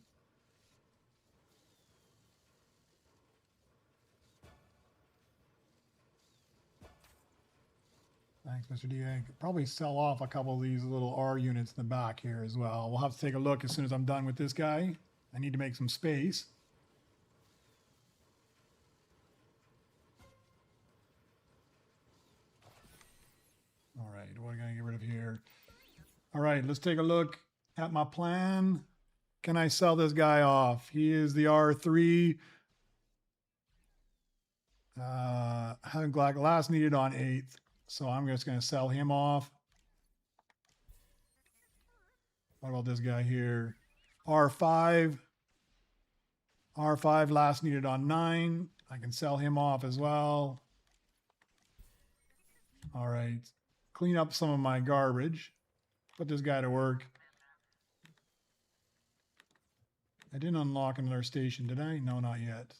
Thanks, Mr. DA. Could probably sell off a couple of these little R units in the back here as well. We'll have to take a look as soon as I'm done with this guy. I need to make some space. All right, what am I going to get rid of here? All right, let's take a look at my plan. Can I sell this guy off? He is the R3. Having last needed on 8th. So I'm just going to sell him off. What about this guy here? R5. R5 last needed on 9. I can sell him off as well. All right. Clean up some of my garbage. Put this guy to work. I didn't unlock another station, did I? No, not yet.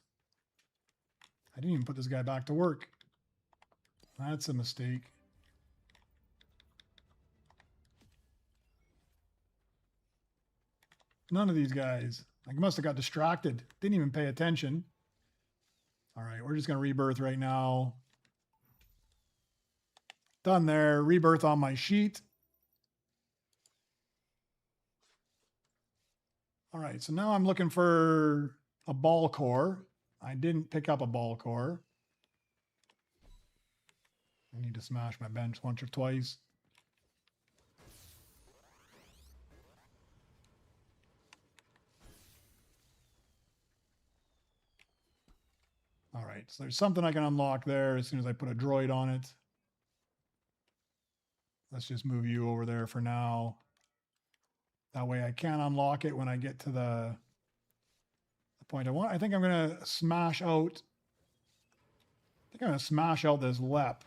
I didn't even put this guy back to work. That's a mistake. None of these guys. I must have got distracted. Didn't even pay attention. All right, we're just going to rebirth right now. Done there. Rebirth on my sheet. All right, so now I'm looking for a ball core. I didn't pick up a ball core. I need to smash my bench once or twice. All right, so there's something I can unlock there as soon as I put a droid on it. Let's just move you over there for now. That way I can unlock it when I get to the point I want. I think I'm going to smash out. I think I'm going to smash out this LEP.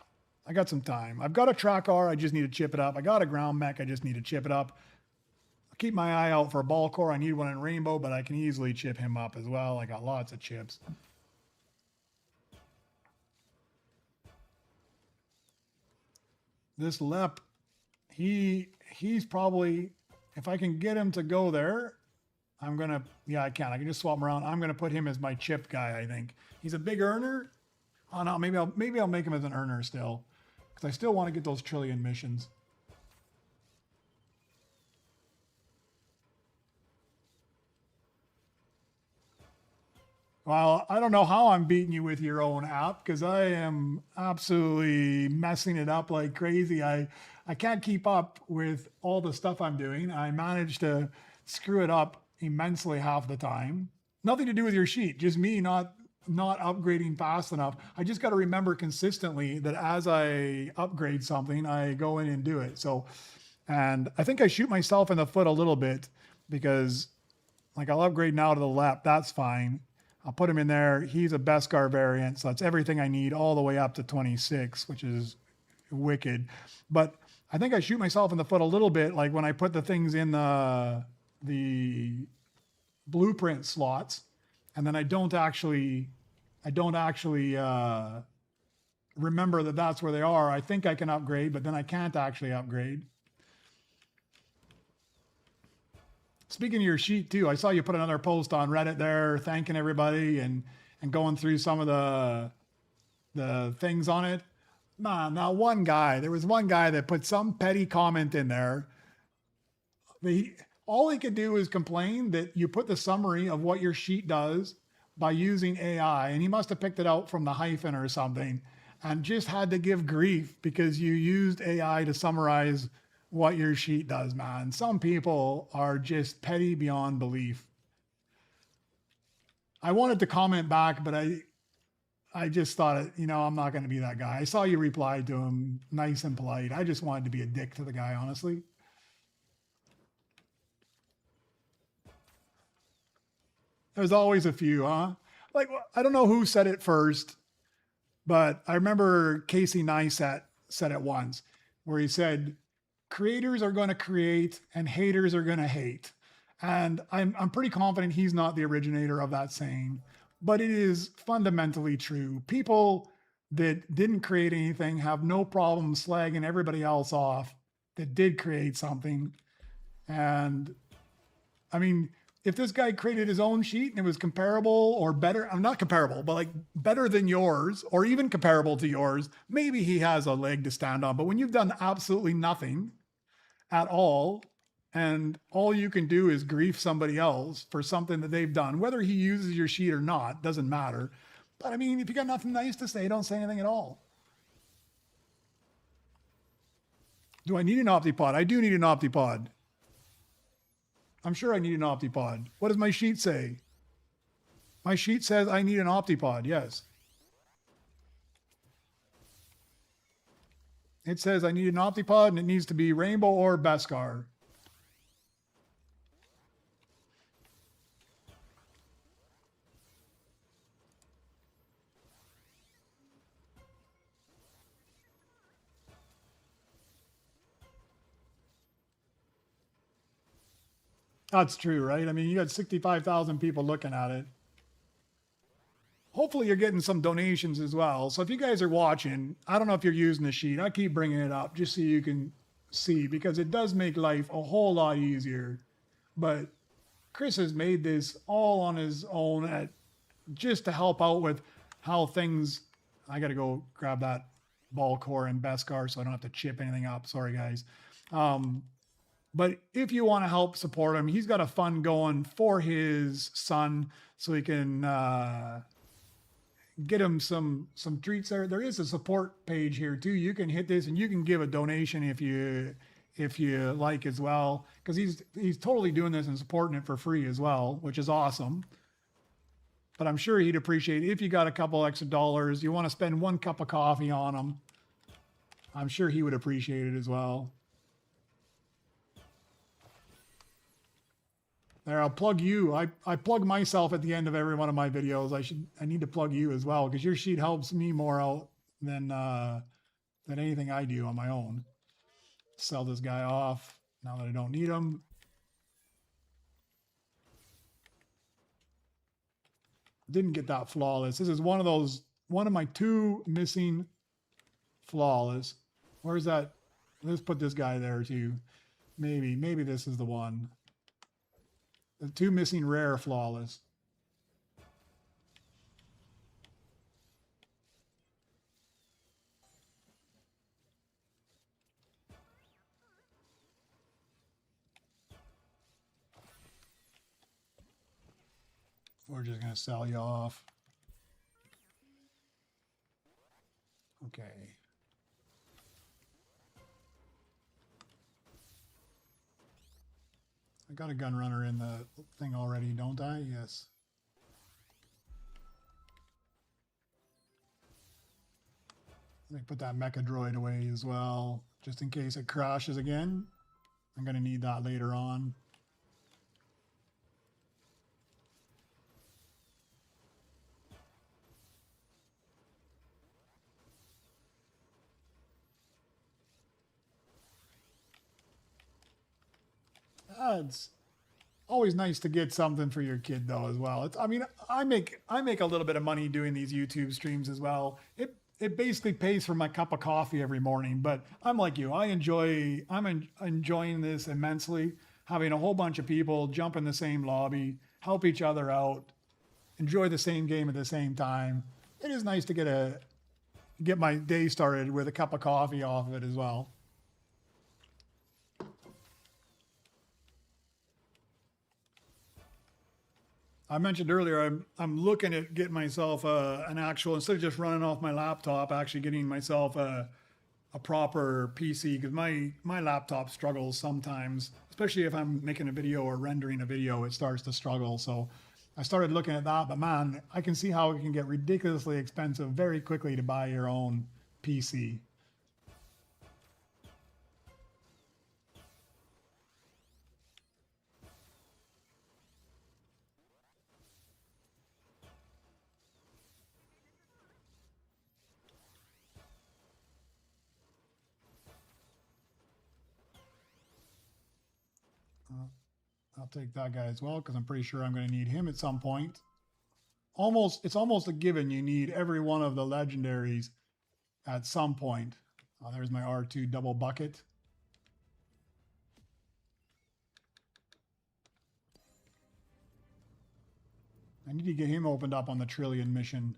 I got some time. I've got a track R. I just need to chip it up. I got a ground mech. I just need to chip it up. I'll keep my eye out for a ball core. I need one in Rainbow, but I can easily chip him up as well. I got lots of chips. This LEP, he's probably, if I can get him to go there, I'm going to, yeah, I can just swap him around. I'm going to put him as my chip guy, I think. He's a big earner. Oh no, maybe I'll make him as an earner still, because I still want to get those trillion missions. Well, I don't know how I'm beating you with your own app because I am absolutely messing it up like crazy. I can't keep up with all the stuff I'm doing. I manage to screw it up immensely half the time. Nothing to do with your sheet, just me not upgrading fast enough. I just got to remember consistently that as I upgrade something, I go in and do it. So, and I think I shoot myself in the foot a little bit because like I'll upgrade now to the left. That's fine. I'll put him in there. He's a Beskar variant, so that's everything I need all the way up to 26, which is wicked. But I think I shoot myself in the foot a little bit, like when I put the things in the blueprint slots, and then I don't actually remember that that's where they are. I think I can upgrade, but then I can't actually upgrade. Speaking of your sheet too, I saw you put another post on Reddit there, thanking everybody and going through some of the things on it. Man, now there was one guy that put some petty comment in there. All he could do is complain that you put the summary of what your sheet does by using AI, and he must have picked it out from the hyphen or something, and just had to give grief because you used AI to summarize what your sheet does, man. Some people are just petty beyond belief. I wanted to comment back, but I just thought, I'm not going to be that guy. I saw you replied to him, nice and polite. I just wanted to be a dick to the guy, honestly. There's always a few, huh? Like, I don't know who said it first, but I remember Casey Neistat said it once, where he said, creators are going to create and haters are going to hate. And I'm pretty confident he's not the originator of that saying, but it is fundamentally true. People that didn't create anything have no problem slagging everybody else off that did create something. And I mean, if this guy created his own sheet and it was comparable or better, I'm not comparable, but like better than yours or even comparable to yours, maybe he has a leg to stand on. But when you've done absolutely nothing at all, and all you can do is grief somebody else for something that they've done, whether he uses your sheet or not, doesn't matter. But I mean, if you got nothing nice to say, don't say anything at all. Do I need an Optipod? I do need an Optipod. I'm sure I need an Optipod. What does my sheet say? My sheet says I need an Optipod, yes. It says I need an Optipod and it needs to be Rainbow or Beskar. That's true, right? I mean, you got 65,000 people looking at it. Hopefully you're getting some donations as well. So if you guys are watching, I don't know if you're using the sheet. I keep bringing it up just so you can see, because it does make life a whole lot easier. But Chris has made this all on his own just to help out with how things. I got to go grab that ball core and Beskar so I don't have to chip anything up. Sorry, guys. But if you want to help support him, he's got a fund going for his son so he can get him some treats there. There is a support page here too. You can hit this and you can give a donation if you like as well, because he's totally doing this and supporting it for free as well, which is awesome. But I'm sure he'd appreciate it if you got a couple extra dollars. You want to spend one cup of coffee on him. I'm sure he would appreciate it as well. There, I'll plug you. I plug myself at the end of every one of my videos. I need to plug you as well, because your sheet helps me more out than anything I do on my own. Sell this guy off now that I don't need him. Didn't get that flawless. This is one of my two missing flawless. Where's that? Let's put this guy there too. Maybe this is the one. The two missing rare flawless. We're just going to sell you off. Okay. I got a gun runner in the thing already, don't I? Yes. Let me put that mecha droid away as well, just in case it crashes again. I'm going to need that later on. It's always nice to get something for your kid though as well. I mean, I make a little bit of money doing these YouTube streams as well. It basically pays for my cup of coffee every morning, but I'm like you. I'm enjoying this immensely. Having a whole bunch of people jump in the same lobby, help each other out, enjoy the same game at the same time. It is nice to get my day started with a cup of coffee off of it as well. I mentioned earlier, I'm looking at getting myself an actual, instead of just running off my laptop, actually getting myself a proper PC, because my laptop struggles sometimes, especially if I'm making a video or rendering a video, it starts to struggle. So I started looking at that, but man, I can see how it can get ridiculously expensive very quickly to buy your own PC. I'll take that guy as well, because I'm pretty sure I'm going to need him at some point. It's almost a given you need every one of the legendaries at some point. Oh, there's my R2 double bucket. I need to get him opened up on the Trillion mission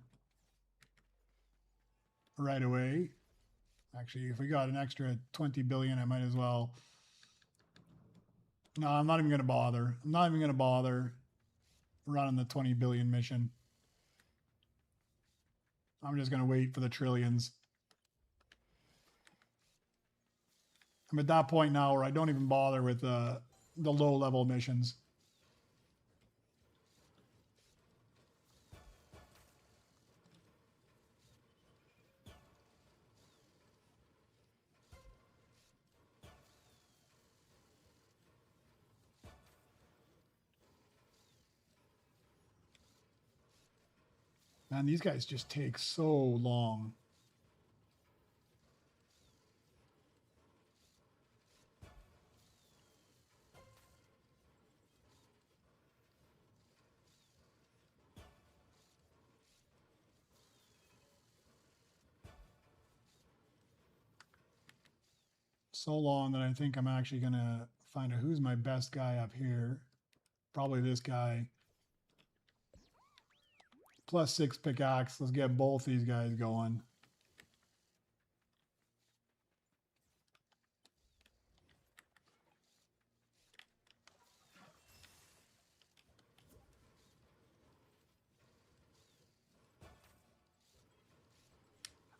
right away. Actually, if we got an extra 20 billion, I might as well. No, I'm not even going to bother. I'm not even going to bother running the 20 billion mission. I'm just going to wait for the trillions. I'm at that point now where I don't even bother with the low level missions. Man, these guys just take so long. So long that I think I'm actually going to find out who's my best guy up here. Probably this guy. +6 pickaxe. Let's get both these guys going.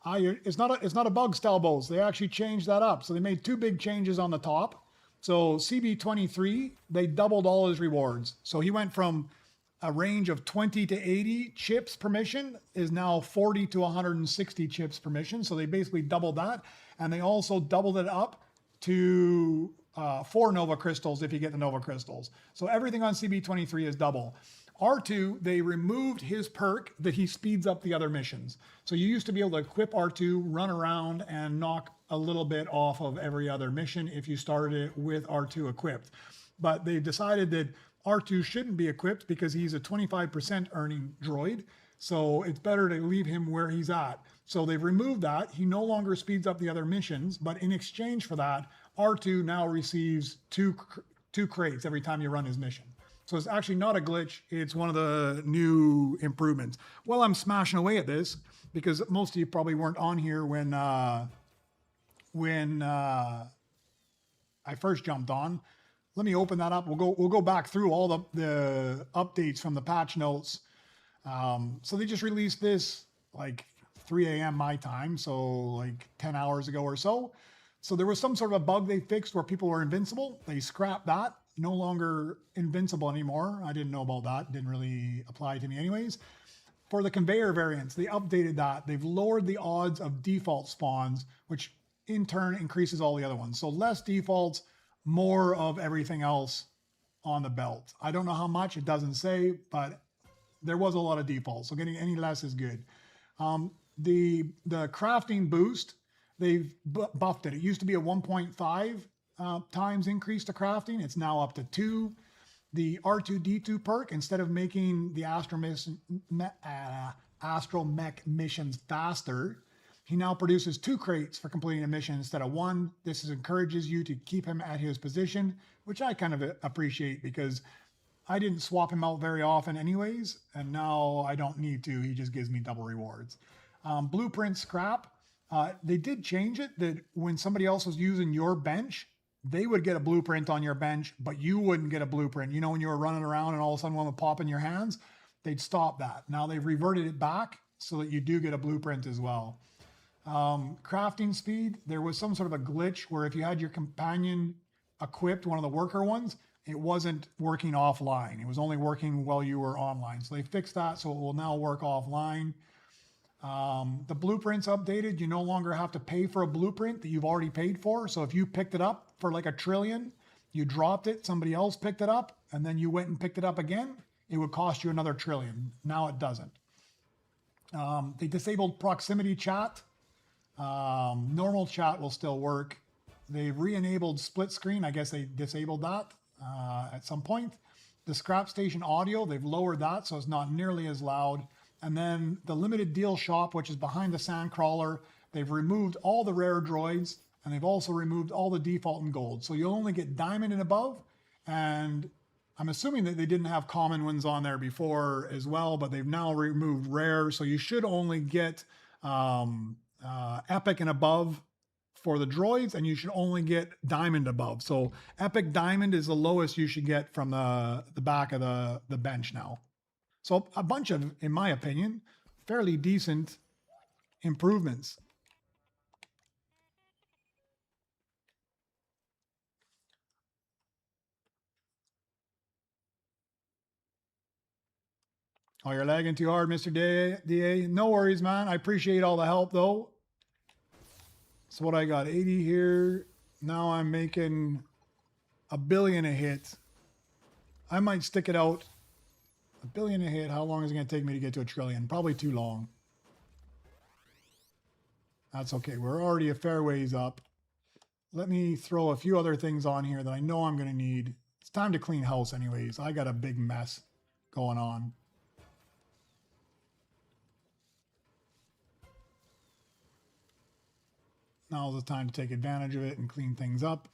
It's not a bug, Stelbos. They actually changed that up. So they made two big changes on the top. So CB23, they doubled all his rewards. So he went from a range of 20 to 80 chips per mission is now 40 to 160 chips per mission. So they basically doubled that. And they also doubled it up to 4 Nova Crystals if you get the Nova Crystals. So everything on CB23 is double. R2, they removed his perk that he speeds up the other missions. So you used to be able to equip R2, run around, and knock a little bit off of every other mission if you started it with R2 equipped. But they decided that R2 shouldn't be equipped because he's a 25% earning droid. So it's better to leave him where he's at. So they've removed that. He no longer speeds up the other missions, but in exchange for that, R2 now receives two crates every time you run his mission. So it's actually not a glitch. It's one of the new improvements. Well, I'm smashing away at this because most of you probably weren't on here when I first jumped on. let me open that up. We'll go back through all the updates from the patch notes. So they just released this like 3 a.m. my time, so like 10 hours ago or so. So there was some sort of a bug they fixed where people were invincible. They scrapped that. No longer invincible anymore. I didn't know about that. Didn't really apply to me anyways. For the conveyor variants, they updated that. They've lowered the odds of default spawns, which in turn increases all the other ones. So less defaults, more of everything else on the belt. I don't know how much, it doesn't say, but there was a lot of defaults. So getting any less is good. The crafting boost, they've buffed it. It used to be a 1.5 times increase to crafting. It's now up to 2. The R2-D2 perk, instead of making the astromech missions faster, he now produces 2 crates for completing a mission instead of 1. This encourages you to keep him at his position, which I kind of appreciate because I didn't swap him out very often anyways, and now I don't need to. He just gives me double rewards. Blueprint scrap. They did change it that when somebody else was using your bench, they would get a blueprint on your bench, but you wouldn't get a blueprint. You know, when you were running around and all of a sudden one would pop in your hands, they'd stop that. Now they've reverted it back so that you do get a blueprint as well. Crafting speed, there was some sort of a glitch where if you had your companion equipped, one of the worker ones, it wasn't working offline. It was only working while you were online. So they fixed that, so it will now work offline. The blueprints updated. You no longer have to pay for a blueprint that you've already paid for. So if you picked it up for like 1 trillion, you dropped it, somebody else picked it up, and then you went and picked it up again, it would cost you another 1 trillion. Now it doesn't. They disabled proximity chat. Normal chat will still work. They re-enabled split screen. I guess they disabled that at some point. The scrap station audio, they've lowered that so it's not nearly as loud. And then the limited deal shop, which is behind the sandcrawler, they've removed all the rare droids, and they've also removed all the default and gold. So you'll only get diamond and above, and I'm assuming that they didn't have common ones on there before as well, but they've now removed rare. So you should only get epic and above for the droids, and you should only get diamond above. So epic diamond is the lowest you should get from the back of the bench now. So a bunch of, in my opinion, fairly decent improvements. Oh, you're lagging too hard, Mr. DA. No worries, man. I appreciate all the help, though. So what I got, 80 here. Now I'm making $1 billion a hit. I might stick it out. $1 billion a hit. How long is it going to take me to get to 1 trillion? Probably too long. That's okay. We're already a fair ways up. Let me throw a few other things on here that I know I'm going to need. It's time to clean house anyways. I got a big mess going on. Now's the time to take advantage of it and clean things up.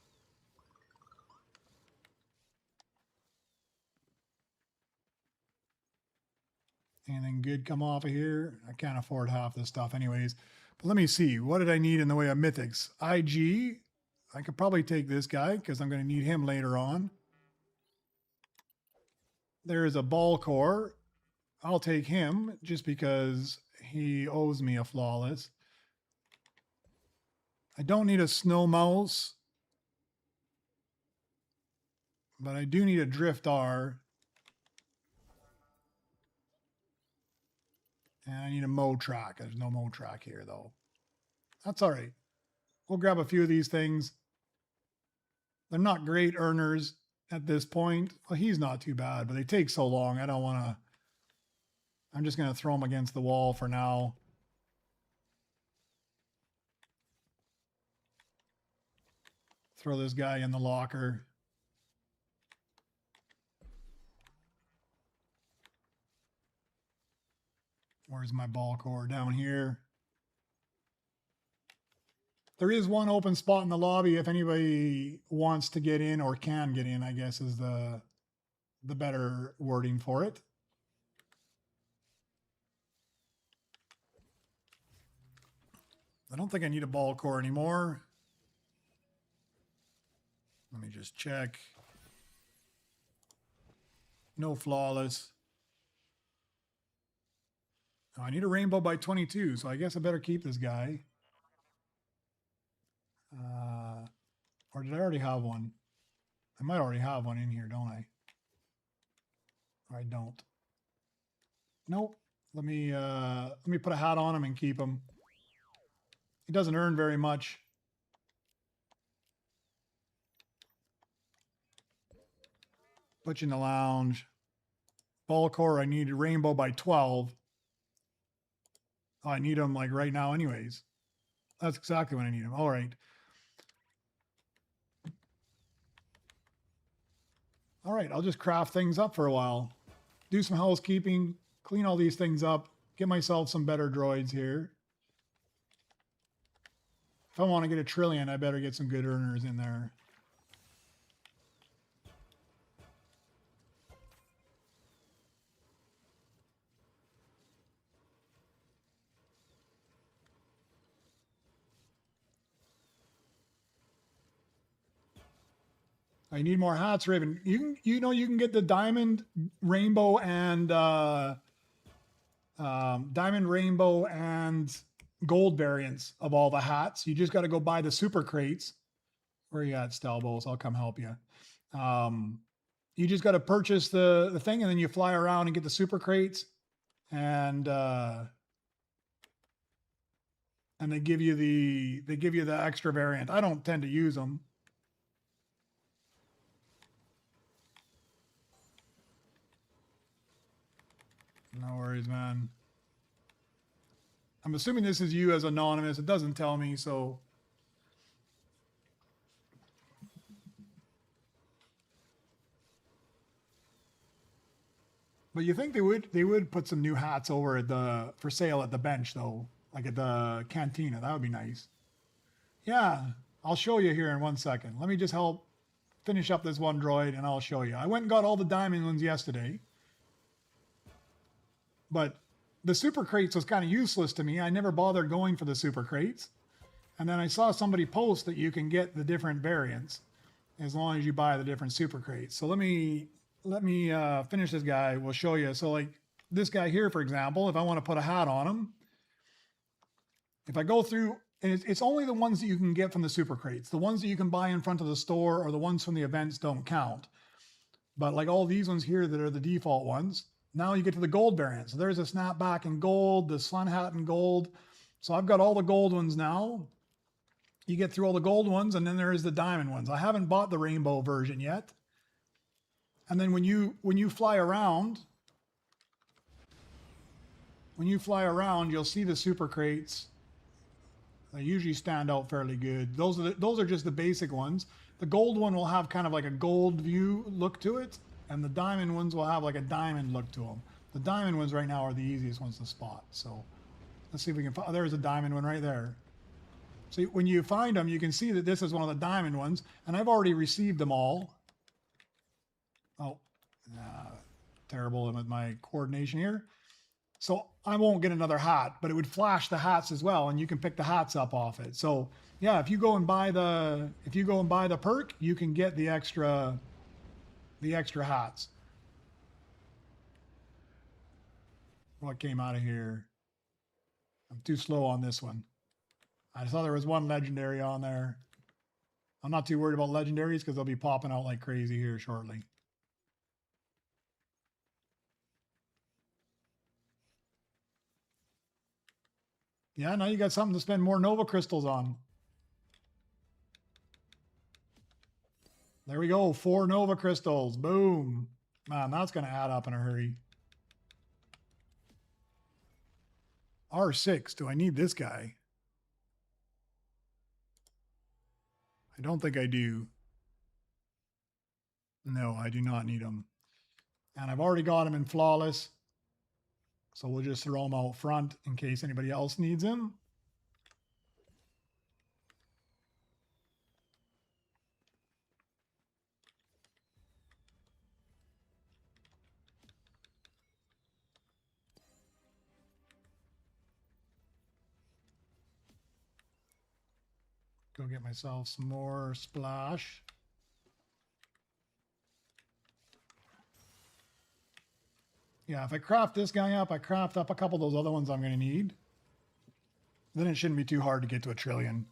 Anything good come off of here? I can't afford half this stuff anyways. But let me see. What did I need in the way of mythics? IG. I could probably take this guy because I'm going to need him later on. There's a ball core. I'll take him just because he owes me a flawless. I don't need a snow mouse, but I do need a drift R. And I need a mow track. There's no mow track here though. That's all right. We'll grab a few of these things. They're not great earners at this point. Well, he's not too bad, but they take so long. I don't want to. I'm just going to throw them against the wall for now. Throw this guy in the locker. Where's my ball core? Down here. There is one open spot in the lobby if anybody wants to get in or can get in, I guess is the better wording for it. I don't think I need a ball core anymore. Let me just check. No flawless. Oh, I need a rainbow by 22, so I guess I better keep this guy. Or did I already have one? I might already have one in here, don't I? Or I don't. Nope. Let me put a hat on him and keep him. He doesn't earn very much. Put you in the lounge. Ball core, I need a rainbow by 12. Oh, I need him like right now anyways. That's exactly when I need him. All right. All right, I'll just craft things up for a while. Do some housekeeping, clean all these things up, get myself some better droids here. If I want to get a trillion, I better get some good earners in there. I need more hats, Raven. You can get the diamond, rainbow, and diamond, rainbow, and gold variants of all the hats. You just got to go buy the super crates. Where you at, Stalbos? I'll come help you. You just got to purchase the thing, and then you fly around and get the super crates, and they give you the extra variant. I don't tend to use them. No worries, man. I'm assuming this is you as anonymous. It doesn't tell me, so. But you think they would put some new hats over at for sale at the bench though, like at the cantina. That would be nice. Yeah, I'll show you here in 1 second. Let me just help finish up this one droid and I'll show you. I went and got all the diamond ones yesterday. But the super crates was kind of useless to me. I never bothered going for the super crates. And then I saw somebody post that you can get the different variants as long as you buy the different super crates. So let me finish this guy. We'll show you. So like this guy here, for example, if I want to put a hat on him, if I go through, and it's only the ones that you can get from the super crates. The ones that you can buy in front of the store or the ones from the events don't count. But like all these ones here that are the default ones, now you get to the gold variants. So there's a snapback in gold, the sun hat in gold. So I've got all the gold ones now. You get through all the gold ones, and then there is the diamond ones. I haven't bought the rainbow version yet. And then when you fly around, you'll see the super crates. They usually stand out fairly good. Those are just the basic ones. The gold one will have kind of like a gold view look to it, and the diamond ones will have like a diamond look to them. The diamond ones right now are the easiest ones to spot. So let's see if we can find, there's a diamond one right there. So when you find them, you can see that this is one of the diamond ones, and I've already received them all. Oh, terrible with my coordination here. So I won't get another hat, but it would flash the hats as well, and you can pick the hats up off it. So yeah, if you go and buy the perk, you can get the extra hats. What came out of here? I'm too slow on this one. I saw there was one legendary on there. I'm not too worried about legendaries because they'll be popping out like crazy here shortly. Yeah, now you got something to spend more Nova crystals on. There we go, 4 Nova crystals. Boom. Man, that's going to add up in a hurry. R6, do I need this guy? I don't think I do. No, I do not need him. And I've already got him in flawless. So we'll just throw him out front in case anybody else needs him. Go get myself some more splash. Yeah, if I craft this guy up, I craft up a couple of those other ones I'm going to need. Then it shouldn't be too hard to get to 1 trillion.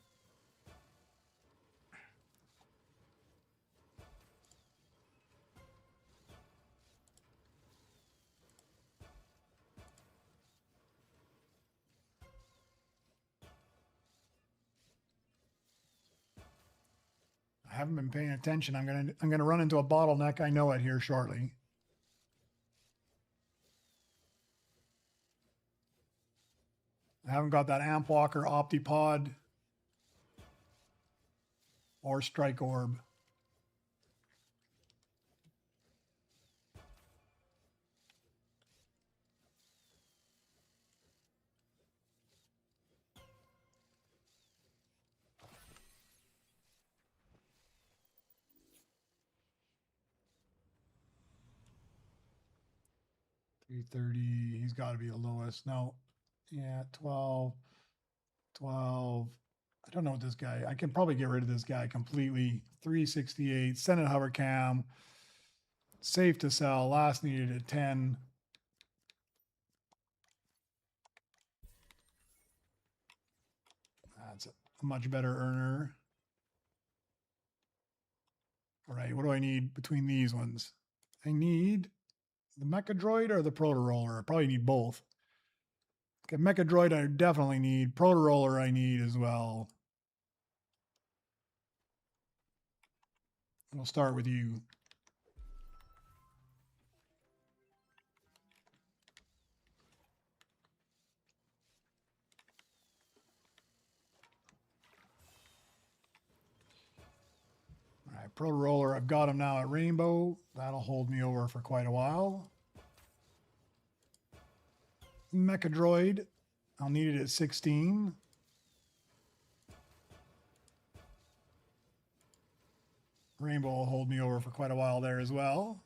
I haven't been paying attention. I'm gonna run into a bottleneck. I know it here shortly. I haven't got that Amp Walker Optipod or Strike Orb. $330. He's got to be the lowest. No. Yeah, 12. 12. I don't know what this guy. I can probably get rid of this guy completely. 368. Send it hover cam. Safe to sell. Last needed at 10. That's a much better earner. All right, what do I need between these ones? I need the Mecha Droid or the Proto Roller. I probably need both. Okay, Mecha Droid I definitely need. Proto Roller I need as well. We'll start with you. All right, Proto Roller, I've got him now at Rainbow. That'll hold me over for quite a while. Mecha Droid, I'll need it at 16. Rainbow will hold me over for quite a while there as well.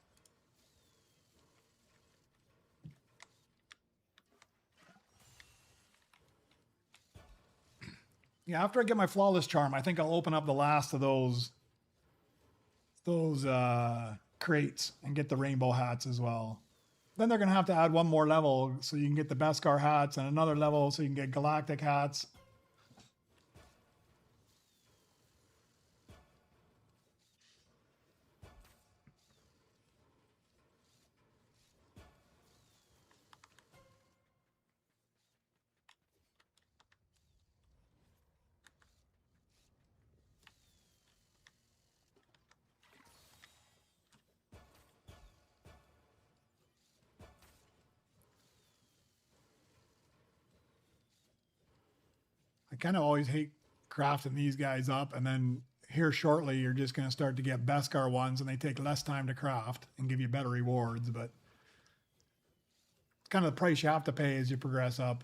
Yeah, after I get my Flawless Charm, I think I'll open up the last of those crates and get the rainbow hats as well. Then they're going to have to add one more level so you can get the Beskar hats and another level so you can get Galactic hats. I kind of always hate crafting these guys up, and then here shortly you're just going to start to get Beskar ones, and they take less time to craft and give you better rewards, but it's kind of the price you have to pay as you progress up.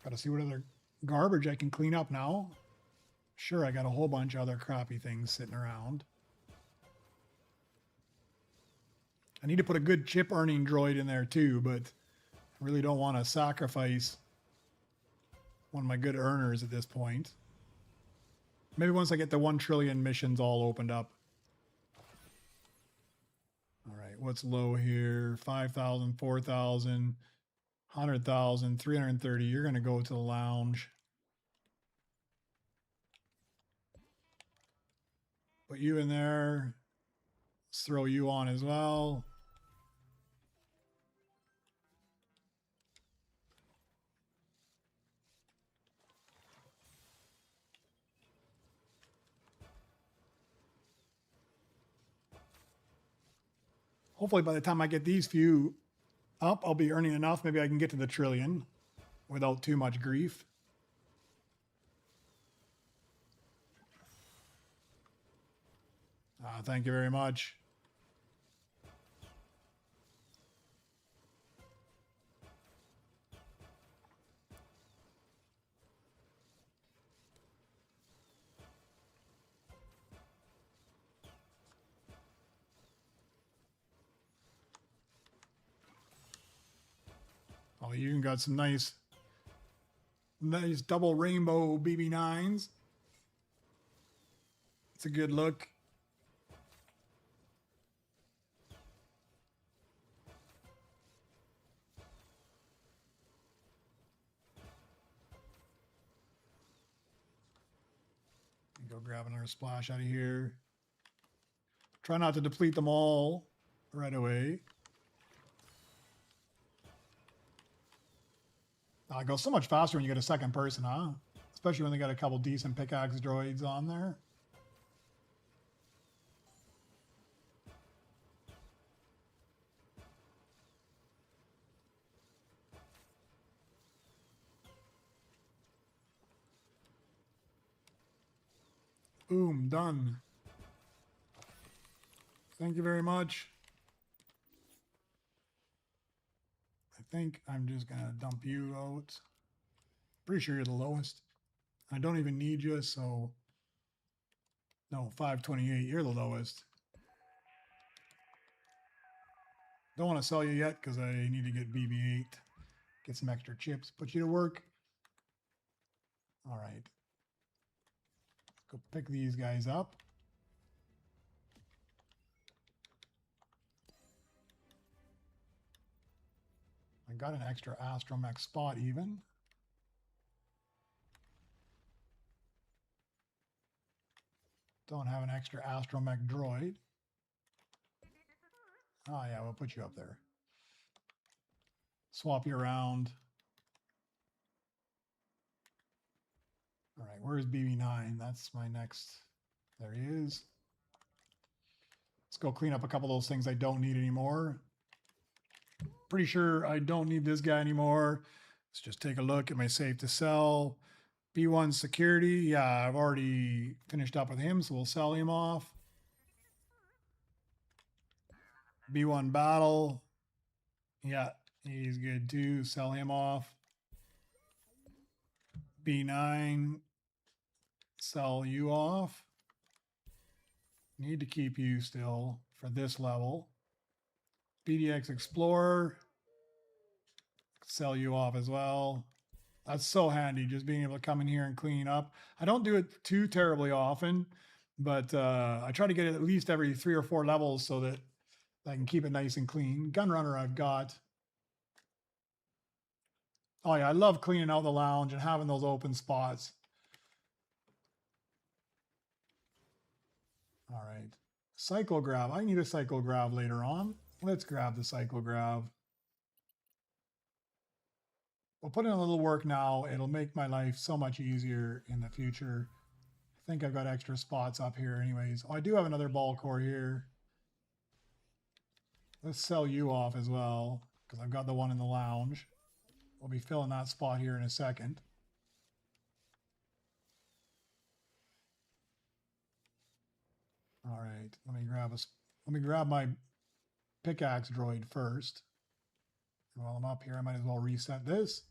Got to see what other garbage I can clean up now. Sure, I got a whole bunch of other crappy things sitting around. I need to put a good chip earning droid in there too, but I really don't want to sacrifice one of my good earners at this point. Maybe once I get the 1 trillion missions all opened up. All right, what's low here? 5,000, 4,000, 100,000, 330. You're going to go to the lounge. Put you in there. Let's throw you on as well. Hopefully by the time I get these few up, I'll be earning enough. Maybe I can get to the trillion. without too much grief. Thank you very much. Oh, you even got some nice double rainbow BB9s. It's a good look. Go grab another splash out of here. Try not to deplete them all right away. It goes so much faster when you get a second person, huh? Especially when they got a couple decent pickaxe droids on there. Boom, done. Thank you very much. I think I'm just going to dump you out. Pretty sure you're the lowest. I don't even need you, so... No, 528, you're the lowest. Don't want to sell you yet because I need to get BB-8. Get some extra chips. Put you to work. All right. Let's go pick these guys up. I got an extra astromech spot even. Don't have an extra astromech droid. Oh yeah, we'll put you up there. Swap you around. All right, where's BB9? That's my next. There he is. Let's go clean up a couple of those things I don't need anymore. Pretty sure I don't need this guy anymore. Let's just take a look at my safe to sell. B1 security. Yeah, I've already finished up with him, so we'll sell him off. B1 battle. Yeah, he's good too. Sell him off. B9. Sell you off. Need to keep you still for this level. BDX Explorer. Sell you off as well. That's so handy, just being able to come in here and clean up. I don't do it too terribly often, but I try to get it at least every 3 or 4 levels so that I can keep it nice and clean. Gunrunner I've got. Oh yeah, I love cleaning out the lounge and having those open spots. All right. Cyclograv. I need a cyclograv later on. Let's grab the cyclograv. We'll put in a little work now. It'll make my life so much easier in the future. I think I've got extra spots up here anyways. Oh, I do have another ball core here. Let's sell you off as well because I've got the one in the lounge. We'll be filling that spot here in a second. All right, let me grab my pickaxe droid first. And while I'm up here, I might as well reset this.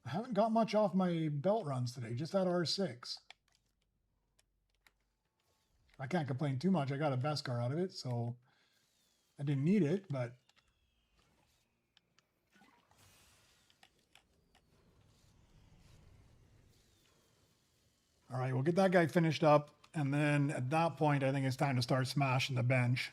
I haven't got much off my belt runs today, just that R6. I can't complain too much. I got a Beskar out of it, so I didn't need it, but all right, we'll get that guy finished up, and then at that point, I think it's time to start smashing the bench.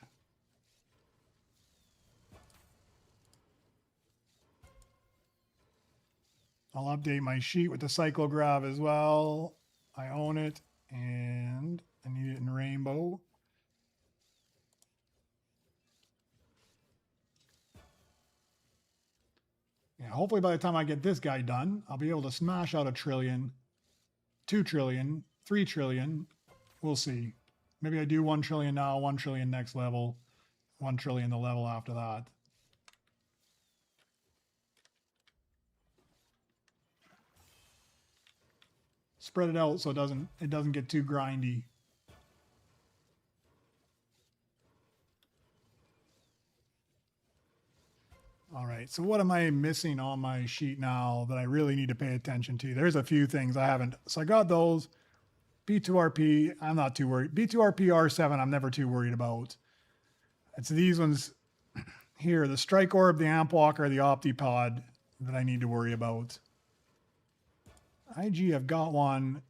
I'll update my sheet with the cyclograv as well. I own it, and I need it in rainbow. Yeah, hopefully by the time I get this guy done, I'll be able to smash out 1 trillion, 2 trillion, 3 trillion. We'll see. Maybe I do 1 trillion now, 1 trillion next level, 1 trillion the level after that. spread it out so it doesn't get too grindy. All right, so what am I missing on my sheet now that I really need to pay attention to? There's a few things I haven't. So I got those. B2RP, I'm not too worried. B2RP R7, I'm never too worried about. It's these ones here, the Strike Orb, the Amp Walker, the Optipod that I need to worry about. IG, I've got one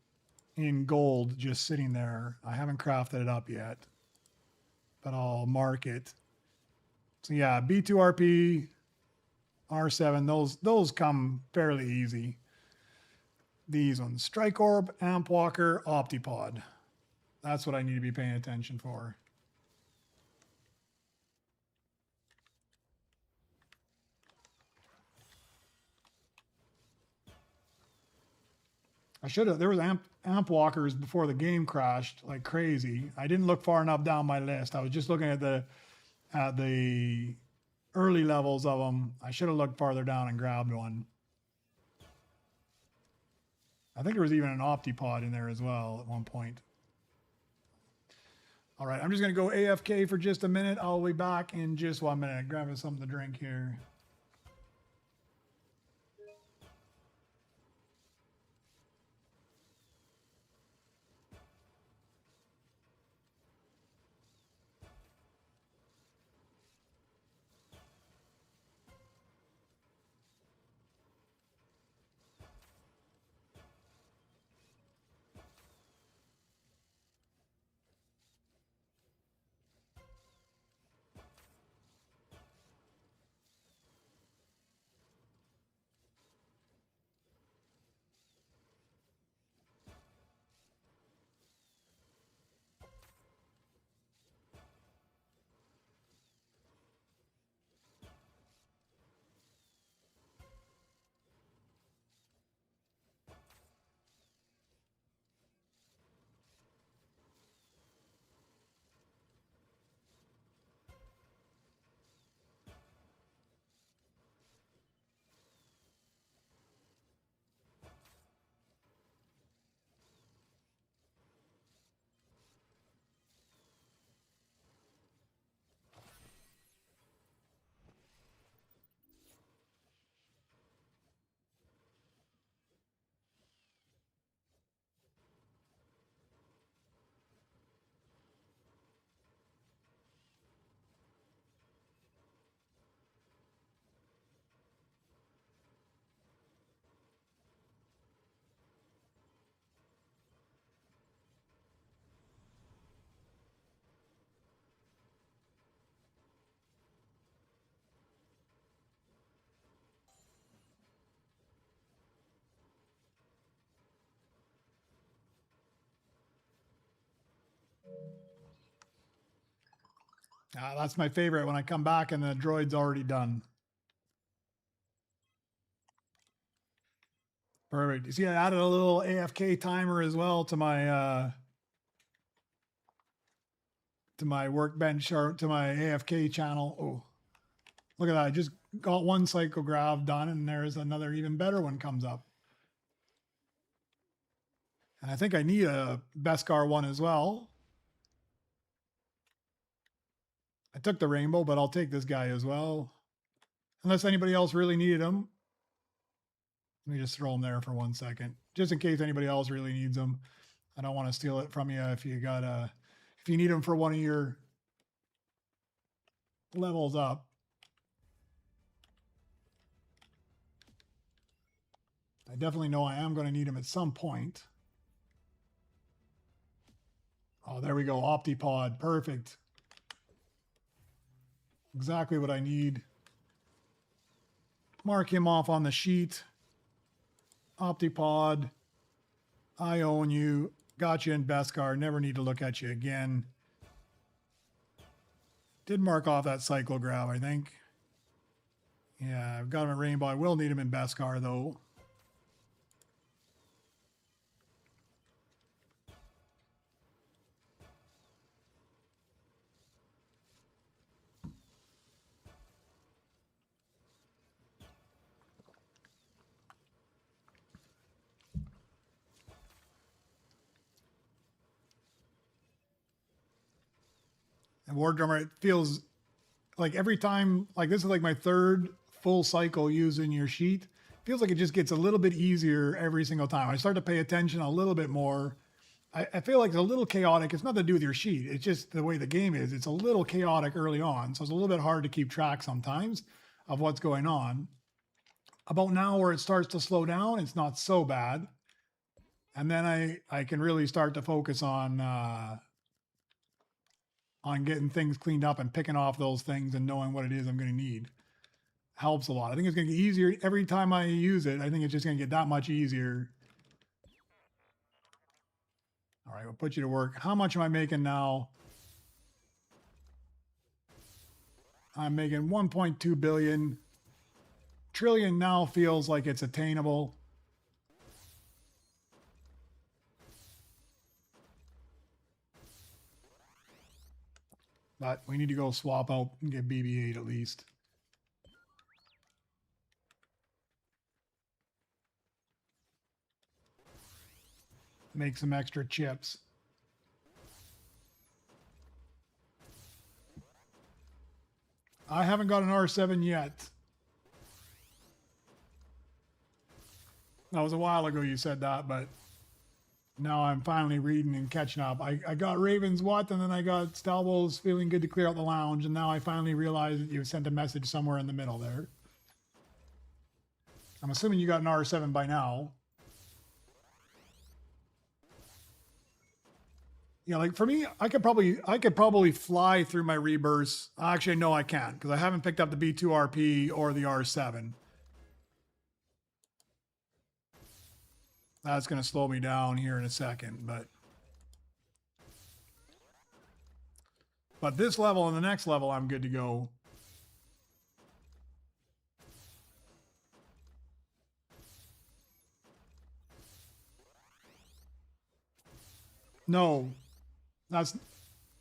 in gold just sitting there. I haven't crafted it up yet, but I'll mark it. So yeah, B2RP, R7, those come fairly easy. These ones, Strike Orb, Amp Walker, Optipod. That's what I need to be paying attention for. I should have, there was amp walkers before the game crashed like crazy. I didn't look far enough down my list. I was just looking at the early levels of them. I should have looked farther down and grabbed one. I think there was even an Optipod in there as well at one point. All right, I'm just going to go AFK for just a minute. I'll be back in just 1 minute. Grabbing something to drink here. That's my favorite when I come back and the droid's already done. Perfect. You see, I added a little AFK timer as well to my workbench or to my AFK channel. Oh, look at that. I just got one psychograph done and there's another even better one comes up. And I think I need a Beskar one as well. I took the rainbow, but I'll take this guy as well. Unless anybody else really needed him. Let me just throw them there for 1 second, just in case anybody else really needs them. I don't want to steal it from you if you need them for one of your levels up. I definitely know I am going to need them at some point. Oh, there we go. Optipod. Perfect. Exactly what I need. Mark him off on the sheet. Optipod. I own you. Got you in Beskar. Never need to look at you again. Did mark off that cyclograph, I think. Yeah, I've got him at Rainbow. I will need him in Beskar, though. And War Drummer, it feels like every time, like this is like my third full cycle using your sheet. Feels like it just gets a little bit easier every single time. I start to pay attention a little bit more. I feel like it's a little chaotic. It's nothing to do with your sheet. It's just the way the game is. It's a little chaotic early on. So it's a little bit hard to keep track sometimes of what's going on. About now where it starts to slow down, it's not so bad. And then I can really start to focus on getting things cleaned up and picking off those things and knowing what it is I'm going to need. Helps a lot. I think it's going to get easier every time I use it. I think it's just going to get that much easier. All right, we'll put you to work. How much am I making now? I'm making 1.2 billion. Trillion now feels like it's attainable. But we need to go swap out and get BB-8 at least. Make some extra chips. I haven't got an R7 yet. That was a while ago you said that, but now I'm finally reading and catching up. I got Raven's what, and then I got Stalbo's feeling good to clear out the lounge, and now I finally realized that you sent a message somewhere in the middle there. I'm assuming you got an R7 by now. Yeah, like for me, I could probably fly through my rebirths. Actually, no, I can't because I haven't picked up the B2RP or the R7. That's going to slow me down here in a second, but this level and the next level, I'm good to go. No, that's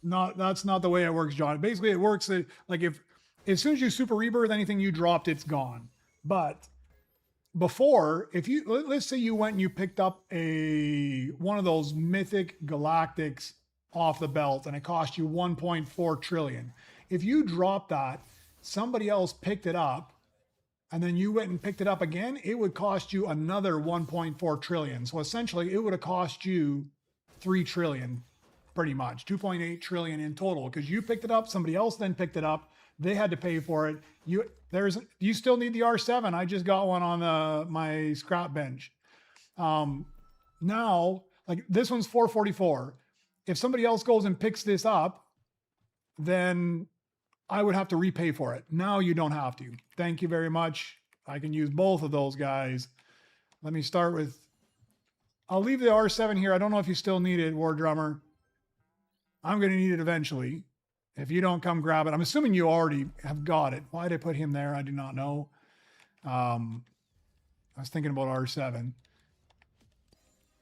not the way it works, John. Basically, it works like if as soon as you super rebirth anything you dropped, it's gone. But before, if you let's say you went and you picked up one of those mythic galactics off the belt and it cost you 1.4 trillion. If you dropped that, somebody else picked it up, and then you went and picked it up again, it would cost you another 1.4 trillion. So essentially, it would have cost you 3 trillion, pretty much 2.8 trillion in total, because you picked it up, somebody else then picked it up, they had to pay for it. You still need the R7. I just got one on my scrap bench. Now, like this one's 444. If somebody else goes and picks this up, then I would have to repay for it. Now you don't have to. Thank you very much. I can use both of those guys. Let me start with, I'll leave the R7 here. I don't know if you still need it, War Drummer. I'm going to need it eventually. If you don't come grab it, I'm assuming you already have got it. Why did I put him there? I do not know. I was thinking about R7.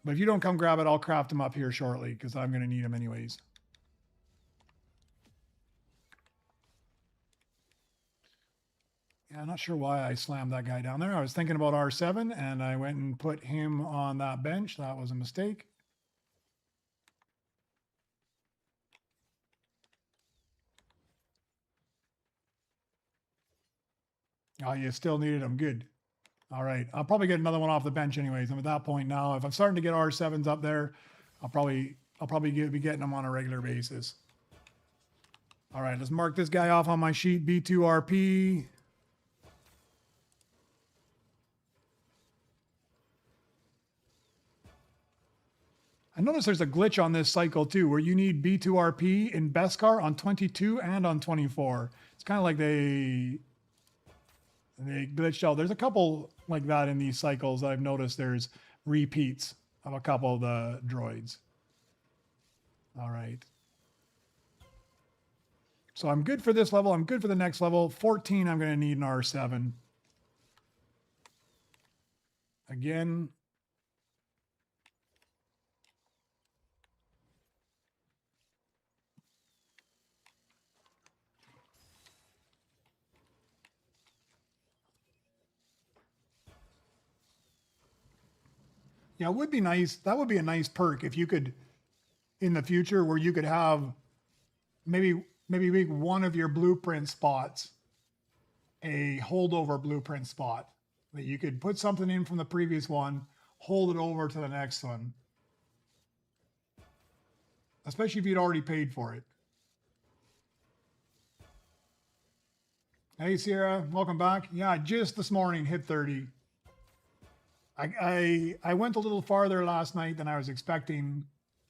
But if you don't come grab it, I'll craft him up here shortly because I'm going to need him anyways. Yeah, I'm not sure why I slammed that guy down there. I was thinking about R7 and I went and put him on that bench. That was a mistake. Oh, you still needed him. Good. All right. I'll probably get another one off the bench anyways. I'm at that point now. If I'm starting to get R7s up there, I'll probably be getting them on a regular basis. All right. Let's mark this guy off on my sheet. B2RP. I noticed there's a glitch on this cycle too, where you need B2RP in Beskar on 22 and on 24. It's kind of like they glitched out. There's a couple like that in these cycles that I've noticed there's repeats of a couple of the droids. All right. So I'm good for this level. I'm good for the next level. 14, I'm going to need an R7. Again. Yeah, it would be nice. That would be a nice perk if you could, in the future, where you could have maybe maybe make one of your blueprint spots a holdover blueprint spot that you could put something in from the previous one, hold it over to the next one. Especially if you'd already paid for it. Hey Sierra, welcome back. Yeah, just this morning hit 30. I went a little farther last night than I was expecting.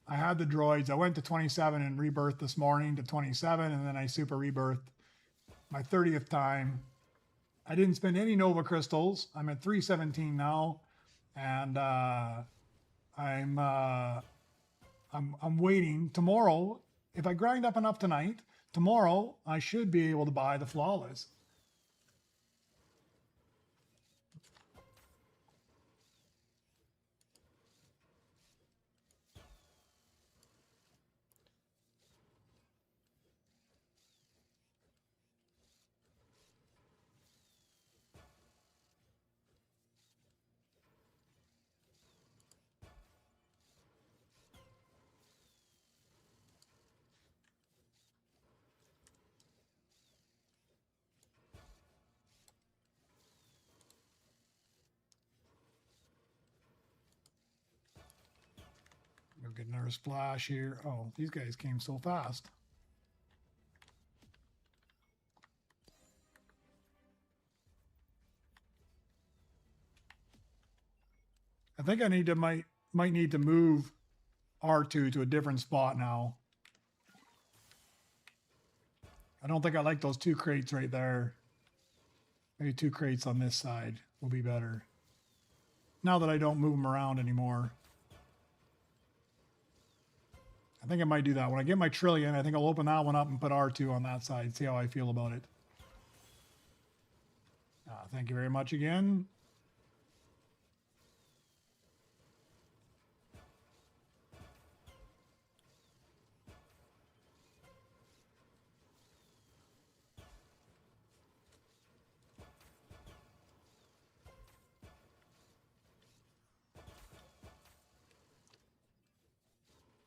I had the droids. I went to 27 and rebirthed this morning to 27, and then I super rebirthed my 30th time. I didn't spend any Nova crystals. I'm at 317 now, and I'm waiting. Tomorrow, if I grind up enough tonight, tomorrow I should be able to buy the flawless. We'll get another splash here. Oh, these guys came so fast. I think I need to might need to move R2 to a different spot now. I don't think I like those 2 crates right there. Maybe 2 crates on this side will be better. Now that I don't move them around anymore. I think I might do that. When I get my trillion, I think I'll open that one up and put R2 on that side. See how I feel about it. Thank you very much again.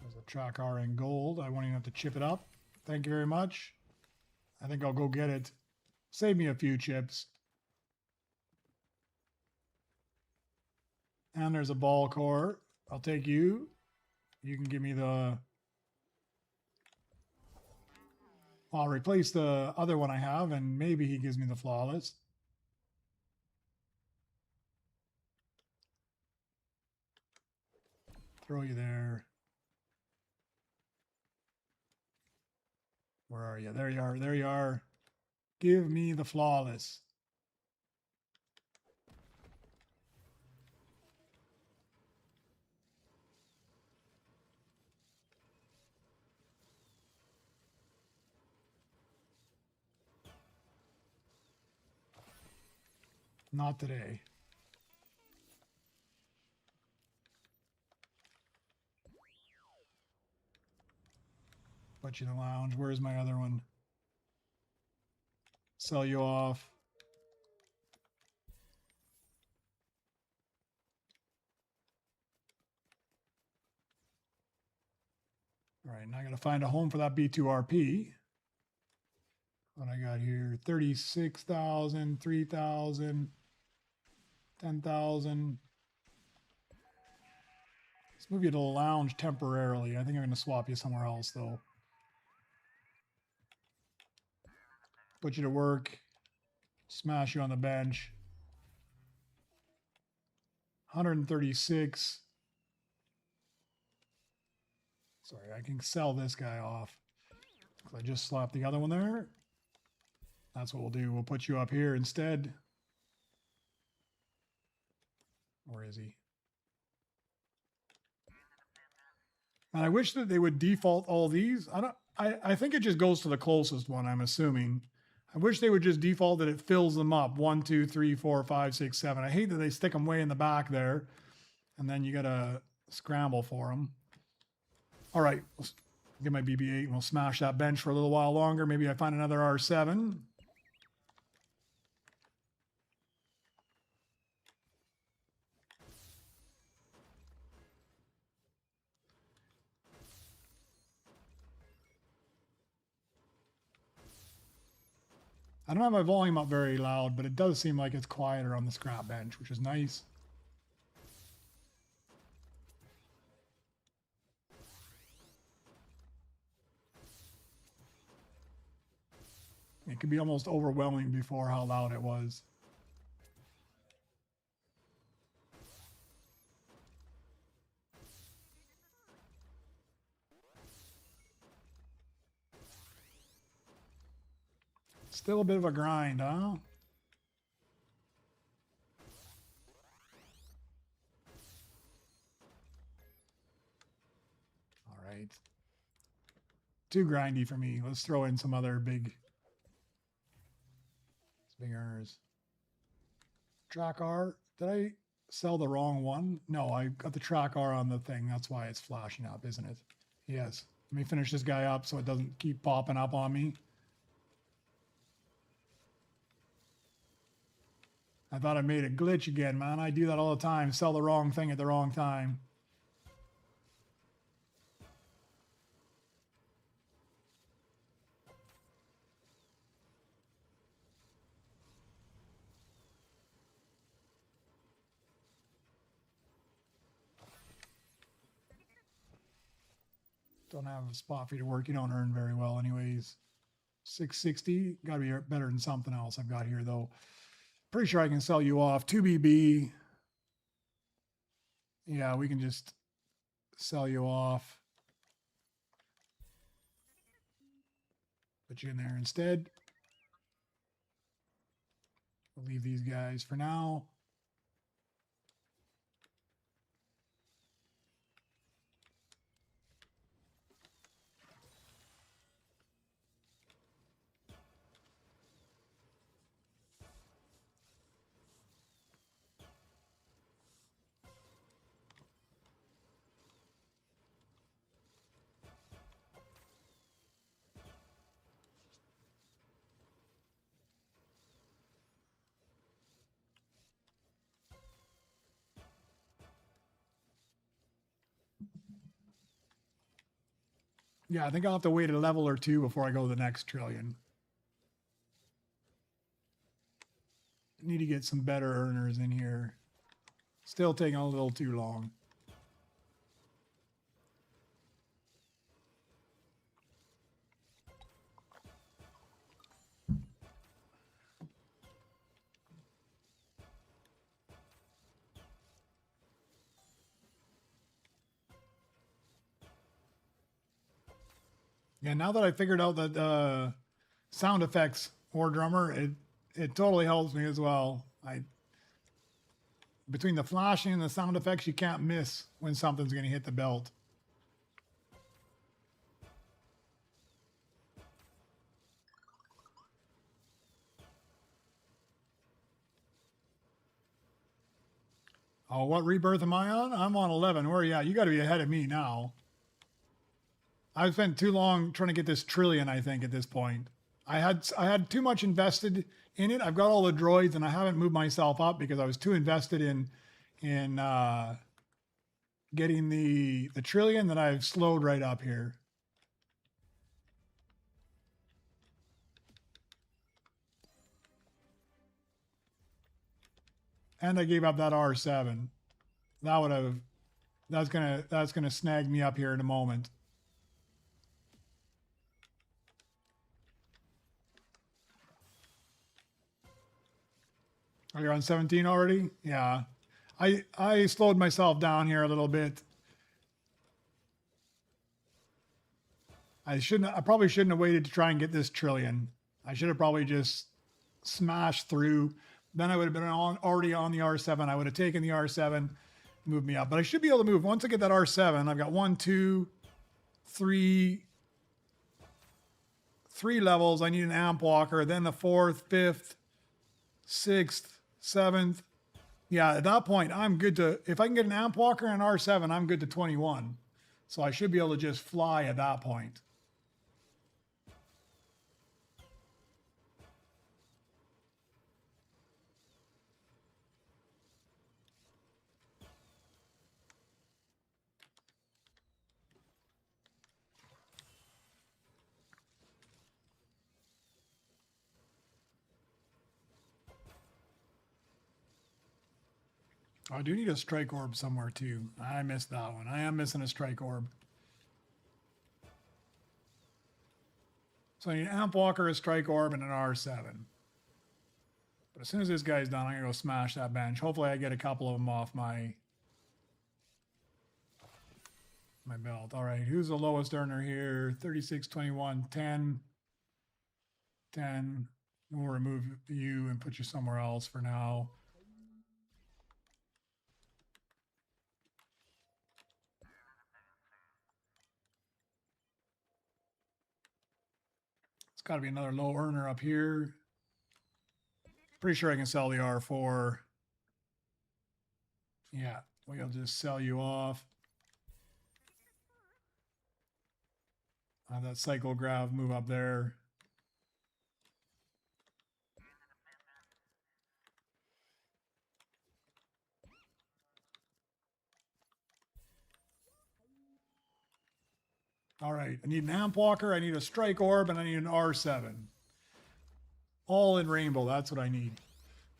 There's a track R in gold. I won't even have to chip it up. Thank you very much. I think I'll go get it. Save me a few chips. And there's a ball core. I'll take you. You can give me the... I'll replace the other one I have, and maybe he gives me the flawless. Throw you there. Where are you? There you are. There you are. Give me the flawless. Not today. Put you in the lounge. Where's my other one? Sell you off. All right, now I got to find a home for that B2RP. What I got here, 36,000, 3,000, 10,000. Let's move you to the lounge temporarily. I think I'm going to swap you somewhere else, though. Put you to work. Smash you on the bench. 136. Sorry, I can sell this guy off. I just slapped the other one there. That's what we'll do. We'll put you up here instead. Where is he? And I wish that they would default all these. I think it just goes to the closest one, I'm assuming. I wish they would just default that it fills them up. 1, 2, 3, 4, 5, 6, 7. I hate that they stick them way in the back there. And then you got to scramble for them. All right. Let's get my BB-8 and we'll smash that bench for a little while longer. Maybe I find another R7. I don't have my volume up very loud, but it does seem like it's quieter on the scrap bench, which is nice. It could be almost overwhelming before how loud it was. Still a bit of a grind, huh? All right. Too grindy for me. Let's throw in some other big earners. Track R. Did I sell the wrong one? No, I got the track R on the thing. That's why it's flashing up, isn't it? Yes. Let me finish this guy up so it doesn't keep popping up on me. I thought I made a glitch again, man. I do that all the time. Sell the wrong thing at the wrong time. Don't have a spot for you to work. You don't earn very well anyways. 660. Got to be better than something else I've got here, though. Pretty sure I can sell you off. 2BB. Yeah, we can just sell you off. Put you in there instead. We'll leave these guys for now. Yeah, I think I'll have to wait a level or two before I go to the next trillion. Need to get some better earners in here. Still taking a little too long. Yeah, now that I figured out that sound effects or drummer, it totally helps me as well. Between the flashing and the sound effects, you can't miss when something's going to hit the belt. Oh, what rebirth am I on? I'm on 11. Where are you at? You got to be ahead of me now. I've spent too long trying to get this trillion, I think, at this point. I had too much invested in it. I've got all the droids and I haven't moved myself up because I was too invested in getting the trillion that I've slowed right up here. And I gave up that R7. That's gonna snag me up here in a moment. Oh, you're on 17 already? Yeah. I slowed myself down here a little bit. I probably shouldn't have waited to try and get this trillion. I should have probably just smashed through. Then I would have been already on the R7. I would have taken the R7, moved me up. But I should be able to move. Once I get that R7, I've got 1, 2, 3 levels. I need an amp walker. Then the 4th, 5th, 6th, 7th. Yeah, at that point, I'm good to, if I can get an amp walker and an R7, I'm good to 21. So I should be able to just fly at that point. I do need a strike orb somewhere too. I missed that one. I am missing a strike orb. So I need an Amp Walker, a strike orb, and an R7. But as soon as this guy's done, I'm going to go smash that bench. Hopefully I get a couple of them off my belt. All right, who's the lowest earner here? 36, 21, 10. 10. We'll remove you and put you somewhere else for now. It's got to be another low earner up here. Pretty sure I can sell the R4. Yeah, we'll just sell you off. That cycle grav move up there. All right, I need an Amp Walker, I need a Strike Orb, and I need an R7. All in rainbow, that's what I need.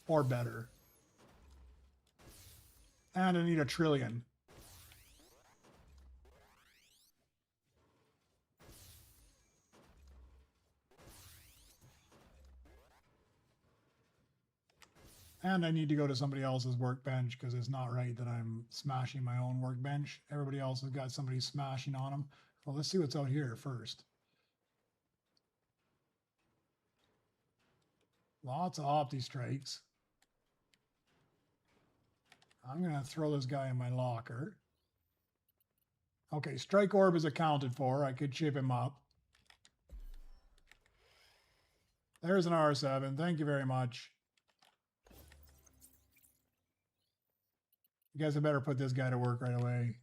Or better. And I need a trillion. And I need to go to somebody else's workbench because it's not right that I'm smashing my own workbench. Everybody else has got somebody smashing on them. Well, let's see what's out here first. Lots of Opti Strikes. I'm going to throw this guy in my locker. Okay, Strike Orb is accounted for. I could chip him up. There's an R7. Thank you very much. You guys had better put this guy to work right away.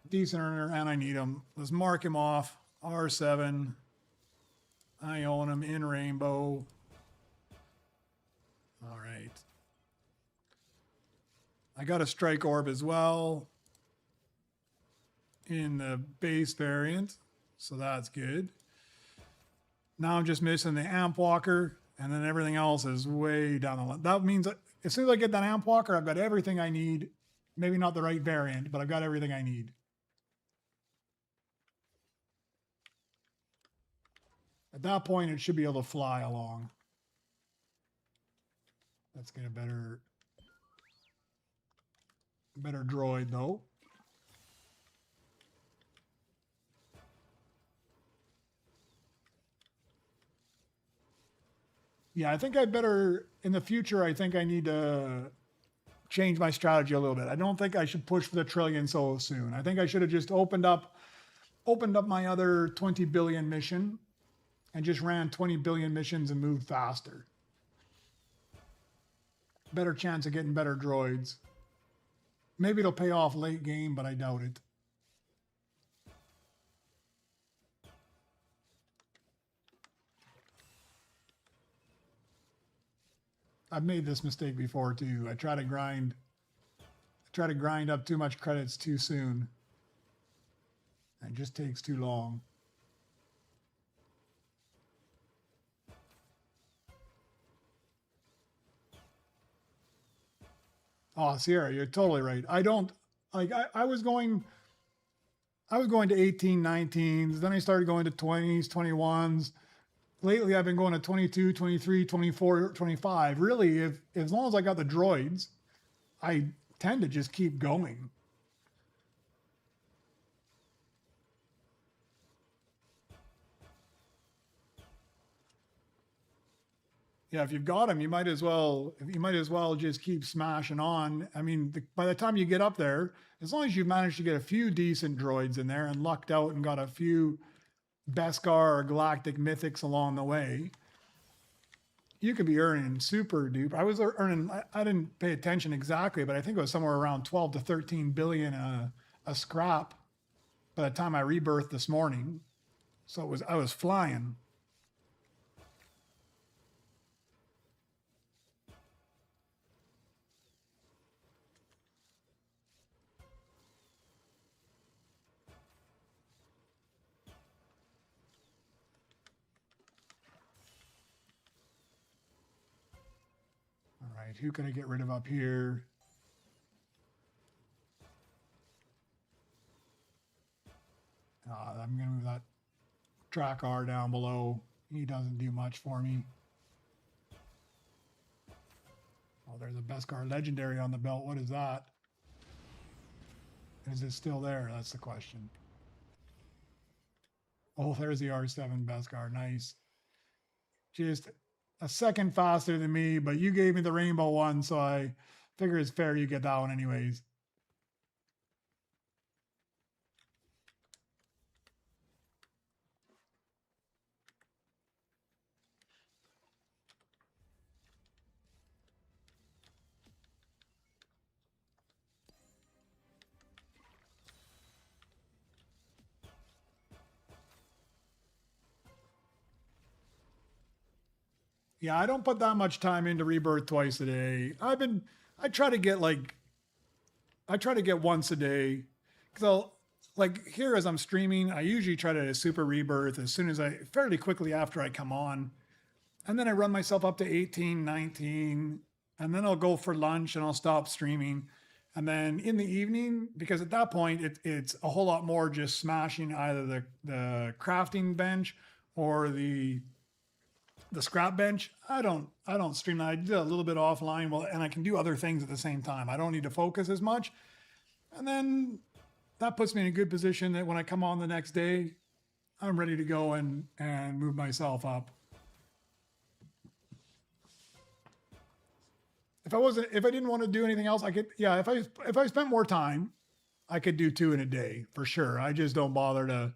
Decent earner, and I need him. Let's mark him off. R7. I own him in rainbow. All right. I got a Strike Orb as well in the base variant, so that's good. Now I'm just missing the Amp Walker, and then everything else is way down the line. That means that as soon as I get that Amp Walker, I've got everything I need. Maybe not the right variant, but I've got everything I need. At that point, it should be able to fly along. Let's get a better droid, though. Yeah, I think I better, in the future, I think I need to change my strategy a little bit. I don't think I should push for the trillion so soon. I think I should have just opened up my other 20 billion mission and just ran 20 billion missions and moved faster. Better chance of getting better droids. Maybe it'll pay off late game, but I doubt it. I've made this mistake before too. I try to grind up too much credits too soon. It just takes too long. Oh, Sierra, you're totally right. I don't like I was going to 18, 19s, then I started going to 20s, 21s. Lately I've been going to 22, 23, 24, 25. Really, if as long as I got the droids, I tend to just keep going. Yeah, if you've got them, you might as well just keep smashing on. I mean, by the time you get up there, as long as you've managed to get a few decent droids in there and lucked out and got a few Beskar or Galactic Mythics along the way, you could be earning super duper. I was earning, I didn't pay attention exactly, but I think it was somewhere around 12 to 13 billion a scrap by the time I rebirthed this morning. So I was flying. right, who can I get rid of up here? I'm going to move that track R down below. He doesn't do much for me. Oh, there's a Beskar Legendary on the belt. What is that? Is it still there? That's the question. Oh, there's the R7 Beskar. Nice. Just a second faster than me, but you gave me the rainbow one, so I figure it's fair you get that one anyways. Yeah, I don't put that much time into Rebirth twice a day. I try to get once a day. Because like here as I'm streaming, I usually try to Super Rebirth as soon as fairly quickly after I come on. And then I run myself up to 18, 19, and then I'll go for lunch and I'll stop streaming. And then in the evening, because at that point it's a whole lot more just smashing either the crafting bench or the scrap bench. I don't stream that. I do a little bit offline, and I can do other things at the same time. I don't need to focus as much. And then that puts me in a good position that when I come on the next day, I'm ready to go and move myself up. If I didn't want to do anything else, I could, yeah, if I spent more time, I could do 2 in a day for sure. I just don't bother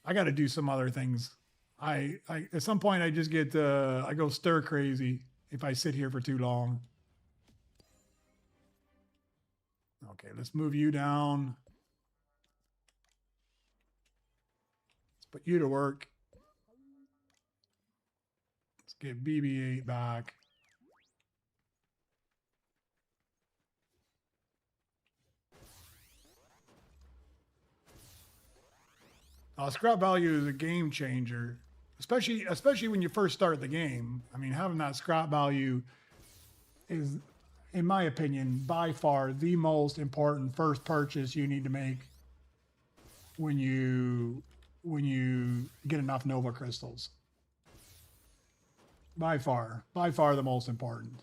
I got to do some other things. I at some point I just get I go stir crazy if I sit here for too long. Okay, let's move you down. Let's put you to work. Let's get BB-8 back. Scrap value is a game changer, especially when you first start the game. I mean, having that scrap value is, in my opinion, by far the most important first purchase you need to make when you get enough Nova crystals. By far the most important.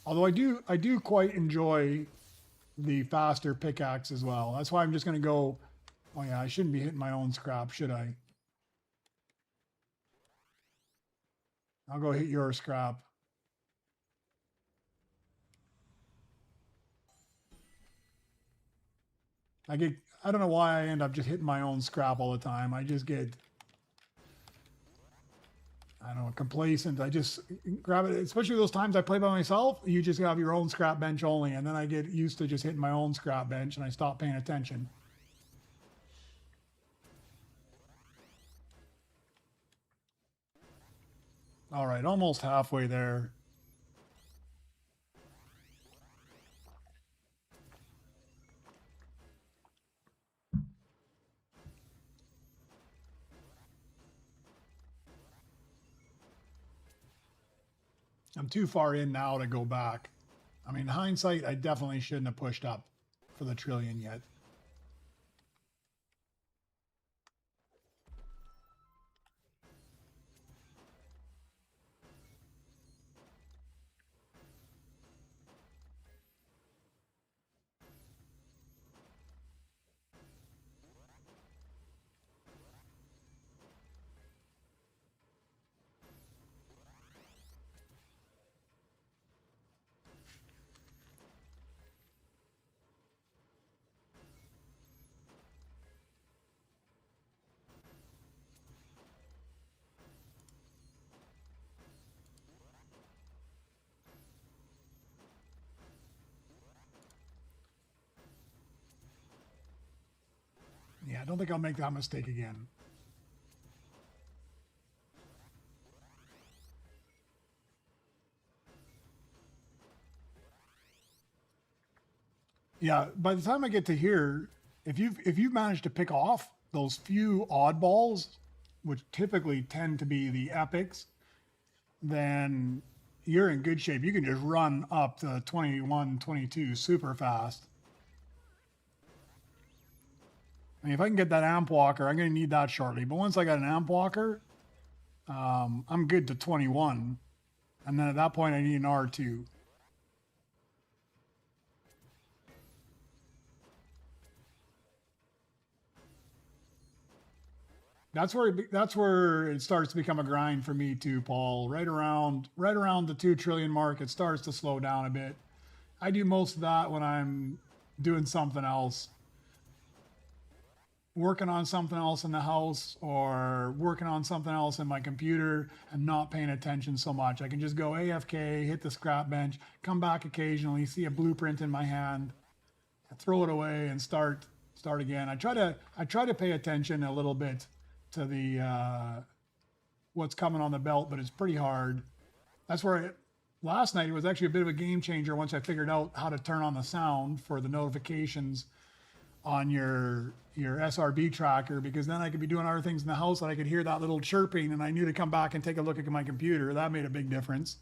Although I do quite enjoy the faster pickaxe as well. That's why I'm just going to go. Oh yeah, I shouldn't be hitting my own scrap, should I? I'll go hit your scrap. I don't know why I end up just hitting my own scrap all the time. I just get, I don't know, complacent. I just grab it, especially those times I play by myself, you just have your own scrap bench only, and then I get used to just hitting my own scrap bench and I stop paying attention. All right, almost halfway there. I'm too far in now to go back. I mean, hindsight, I definitely shouldn't have pushed up for the trillion yet. Yeah, I don't think I'll make that mistake again. Yeah, by the time I get to here, if you've managed to pick off those few oddballs, which typically tend to be the epics, then you're in good shape. You can just run up to 21, 22 super fast. I mean, if I can get that amp walker, I'm going to need that shortly. But once I got an amp walker, I'm good to 21. And then at that point, I need an R2. That's where it starts to become a grind for me too, Paul. Right around the 2 trillion mark, it starts to slow down a bit. I do most of that when I'm doing something else, working on something else in the house or working on something else in my computer and not paying attention so much. I can just go AFK, hit the scrap bench, come back occasionally, see a blueprint in my hand, throw it away and start again. I try to pay attention a little bit to the what's coming on the belt, but it's pretty hard. That's where last night it was actually a bit of a game changer once I figured out how to turn on the sound for the notifications on your SRB tracker, because then I could be doing other things in the house and I could hear that little chirping and I knew to come back and take a look at my computer. That made a big difference.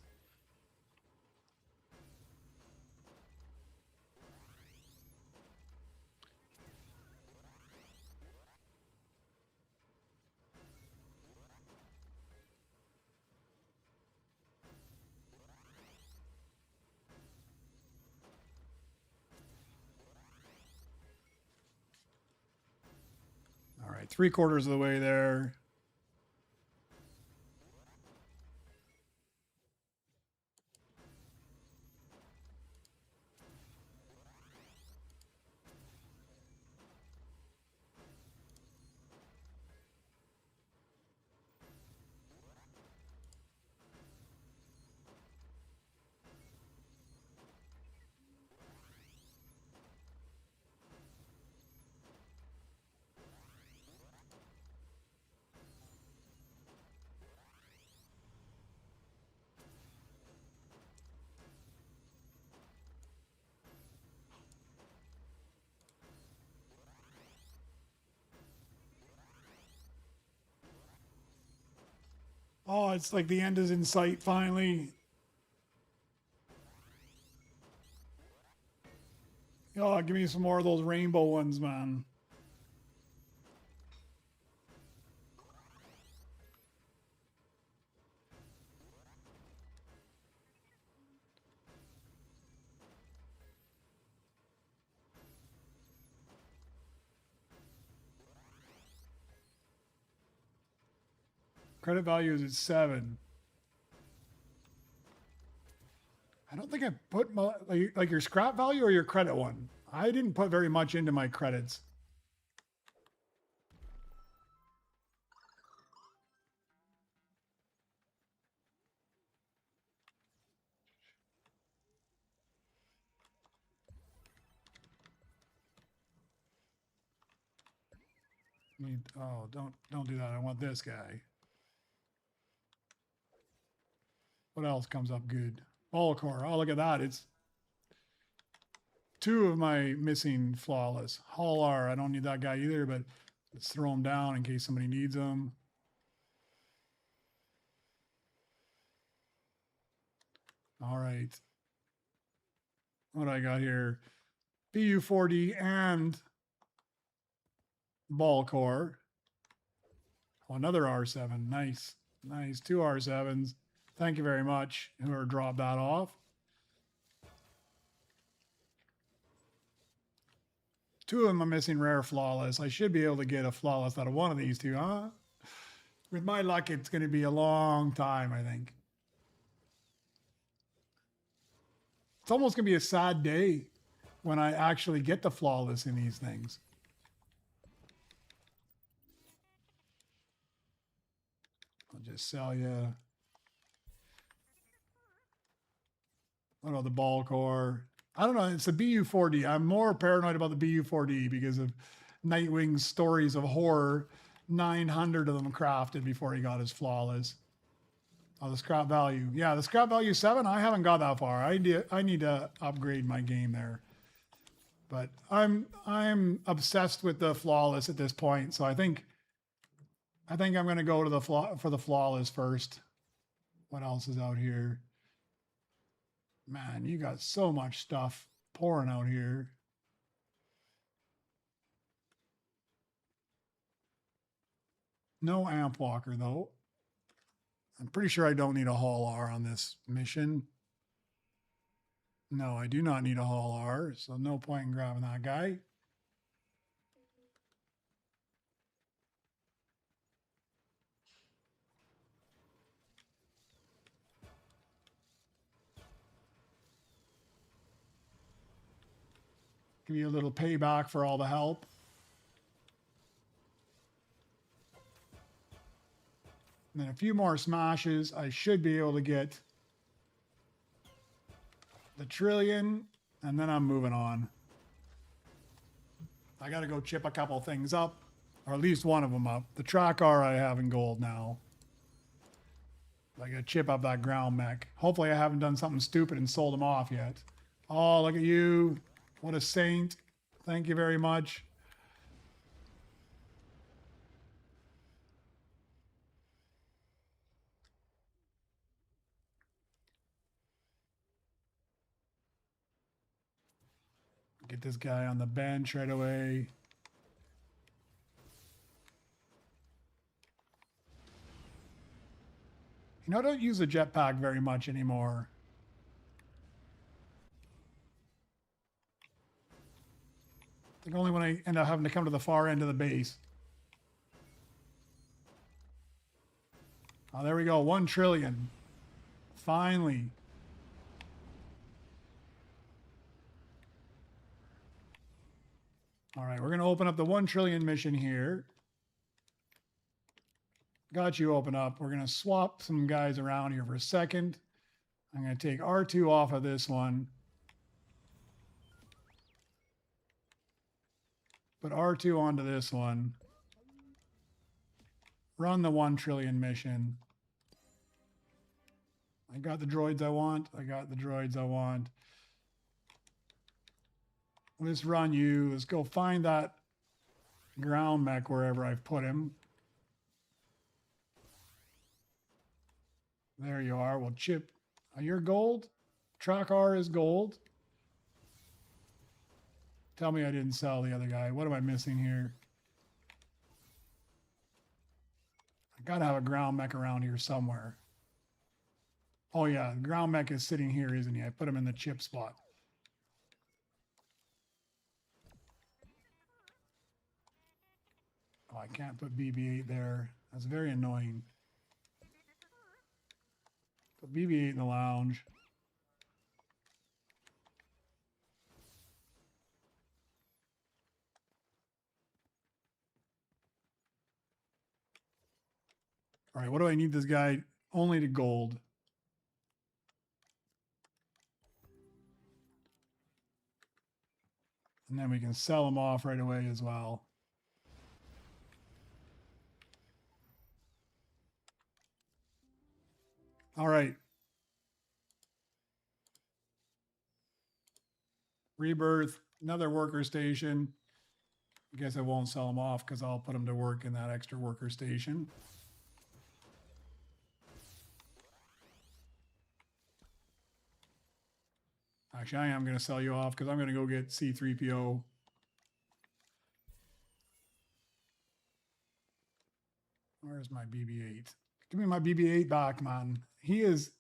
All right, 3/4 of the way there. Oh, it's like the end is in sight finally. Oh, give me some more of those rainbow ones, man. Credit value is at 7. I don't think I put my, like your scrap value or your credit one. I didn't put very much into my credits. Oh, don't do that. I want this guy. What else comes up good? Ball core. Oh, look at that. It's 2 of my missing flawless. Hall R. I don't need that guy either, but let's throw him down in case somebody needs him. All right. What do I got here? BU40 and ball core. Oh, another R7. Nice. Nice. 2 R7s. Thank you very much, whoever dropped that off. 2 of them are missing rare flawless. I should be able to get a flawless out of one of these 2, huh? With my luck, it's going to be a long time, I think. It's almost going to be a sad day when I actually get the flawless in these things. I'll just sell you. What about the ball core? I don't know. It's the BU4D. I'm more paranoid about the BU4D because of Nightwing's stories of horror. 900 of them crafted before he got his flawless. Oh, the scrap value. Yeah, the scrap value 7. I haven't got that far. I need to upgrade my game there. But I'm obsessed with the flawless at this point. So I think I'm going to go to the flawless first. What else is out here? Man, you got so much stuff pouring out here. No amp walker, though. I'm pretty sure I don't need a Hall R on this mission. No, I do not need a Hall R, so no point in grabbing that guy. Give you a little payback for all the help. And then a few more smashes. I should be able to get the trillion, and then I'm moving on. I got to go chip a couple things up, or at least one of them up. The track R I have in gold now. I got to chip up that ground mech. Hopefully I haven't done something stupid and sold them off yet. Oh, look at you. What a saint. Thank you very much. Get this guy on the bench right away. You know, I don't use the jetpack very much anymore. I think only when I end up having to come to the far end of the base. Oh, there we go. 1 trillion. Finally. All right, we're going to open up the 1 trillion mission here. Got you open up. We're going to swap some guys around here for a second. I'm going to take R2 off of this one. Put R2 onto this one. Run the 1 trillion mission. I got the droids I want. I got the droids I want. Let's run you. Let's go find that ground mech wherever I've put him. There you are. We'll chip. You're gold. Track R is gold. Tell me I didn't sell the other guy. What am I missing here? I gotta have a ground mech around here somewhere. Oh yeah, the ground mech is sitting here, isn't he? I put him in the chip spot. Oh, I can't put BB-8 there. That's very annoying. Put BB-8 in the lounge. All right, what do I need this guy only to gold? And then we can sell him off right away as well. All right. Rebirth, another worker station. I guess I won't sell them off because I'll put them to work in that extra worker station. Actually, I am going to sell you off because I'm going to go get C-3PO. Where's my BB-8? Give me my BB-8 back, man. He is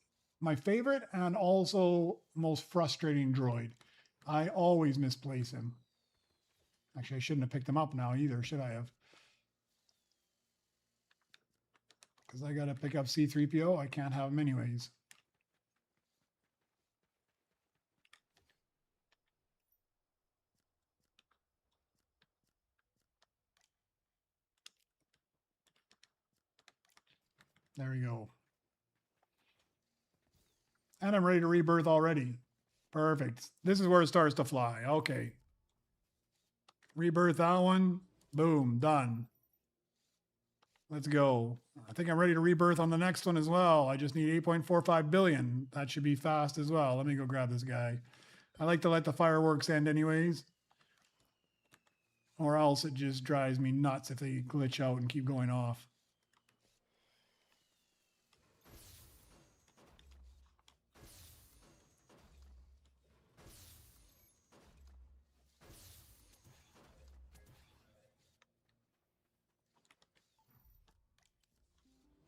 my favorite and also most frustrating droid. I always misplace him. Actually, I shouldn't have picked him up now either, should I have? Because I got to pick up C-3PO. I can't have him anyways. There we go. And I'm ready to rebirth already. Perfect. This is where it starts to fly. Okay. Rebirth that one. Boom. Done. Let's go. I think I'm ready to rebirth on the next one as well. I just need 8.45 billion. That should be fast as well. Let me go grab this guy. I like to let the fireworks end anyways. Or else it just drives me nuts if they glitch out and keep going off.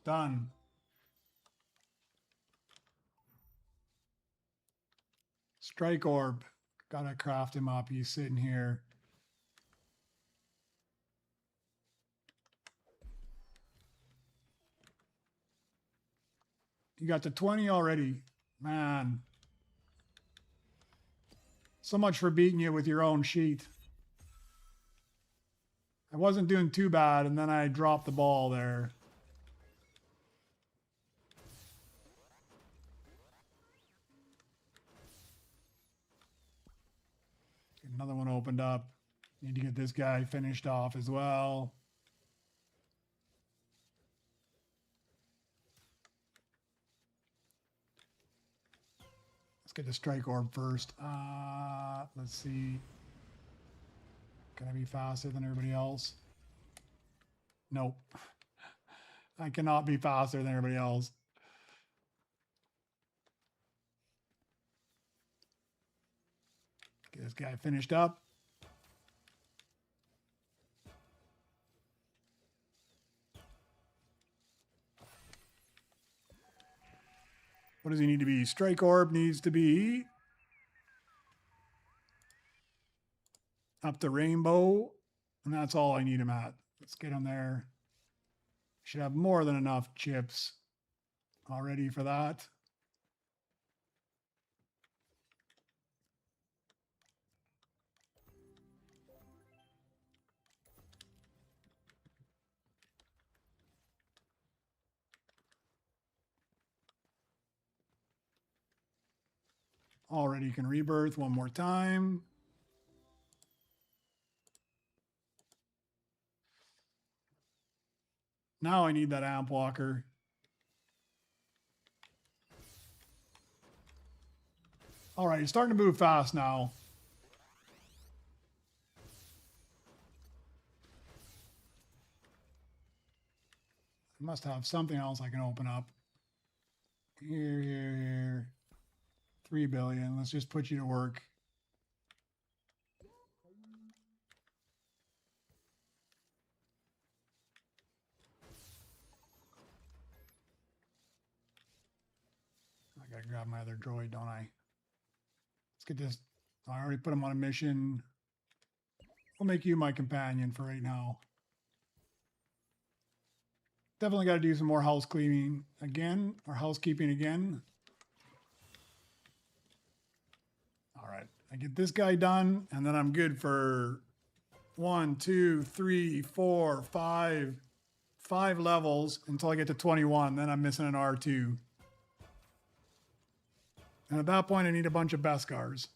Done. Strike orb. Gotta craft him up. He's sitting here. You got to 20 already. Man. So much for beating you with your own sheet. I wasn't doing too bad, and then I dropped the ball there. Another one opened up. Need to get this guy finished off as well. Let's get the strike orb first. Let's see. Can I be faster than everybody else? Nope. I cannot be faster than everybody else. Get this guy finished up. What does he need to be? Strike orb needs to be up to rainbow, and that's all I need him at. Let's get him there. Should have more than enough chips already for that. Already can rebirth one more time. Now I need that amp walker. All right, he's starting to move fast now. I must have something else I can open up. Here. 3 billion. Let's just put you to work. I gotta grab my other droid, don't I? Let's get this. I already put him on a mission. I'll make you my companion for right now. Definitely got to do some more house cleaning again, or housekeeping again. All right, I get this guy done, and then I'm good for 1, 2, 3, 4, 5 levels until I get to 21. Then I'm missing an R2. And at that point, I need a bunch of Beskars.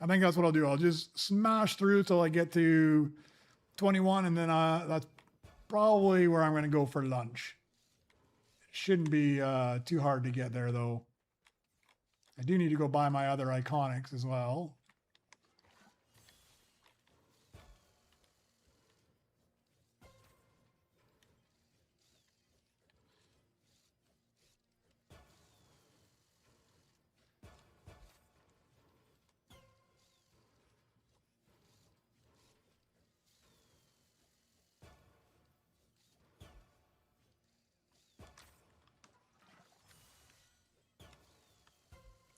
I think that's what I'll do. I'll just smash through till I get to 21, and then that's probably where I'm going to go for lunch. It shouldn't be too hard to get there, though. I do need to go buy my other iconics as well.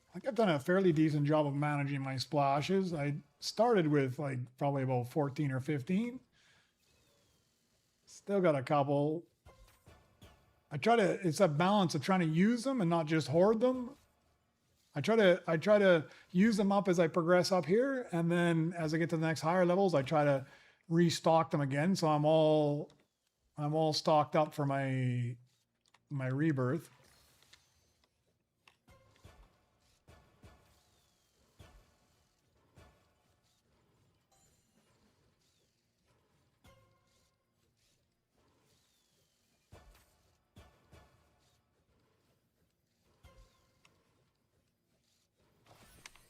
I think I've done a fairly decent job of managing my splashes. I started with like probably about 14 or 15. Still got a couple. It's a balance of trying to use them and not just hoard them. I try to use them up as I progress up here, and then as I get to the next higher levels, I try to restock them again. So I'm all stocked up for my rebirth.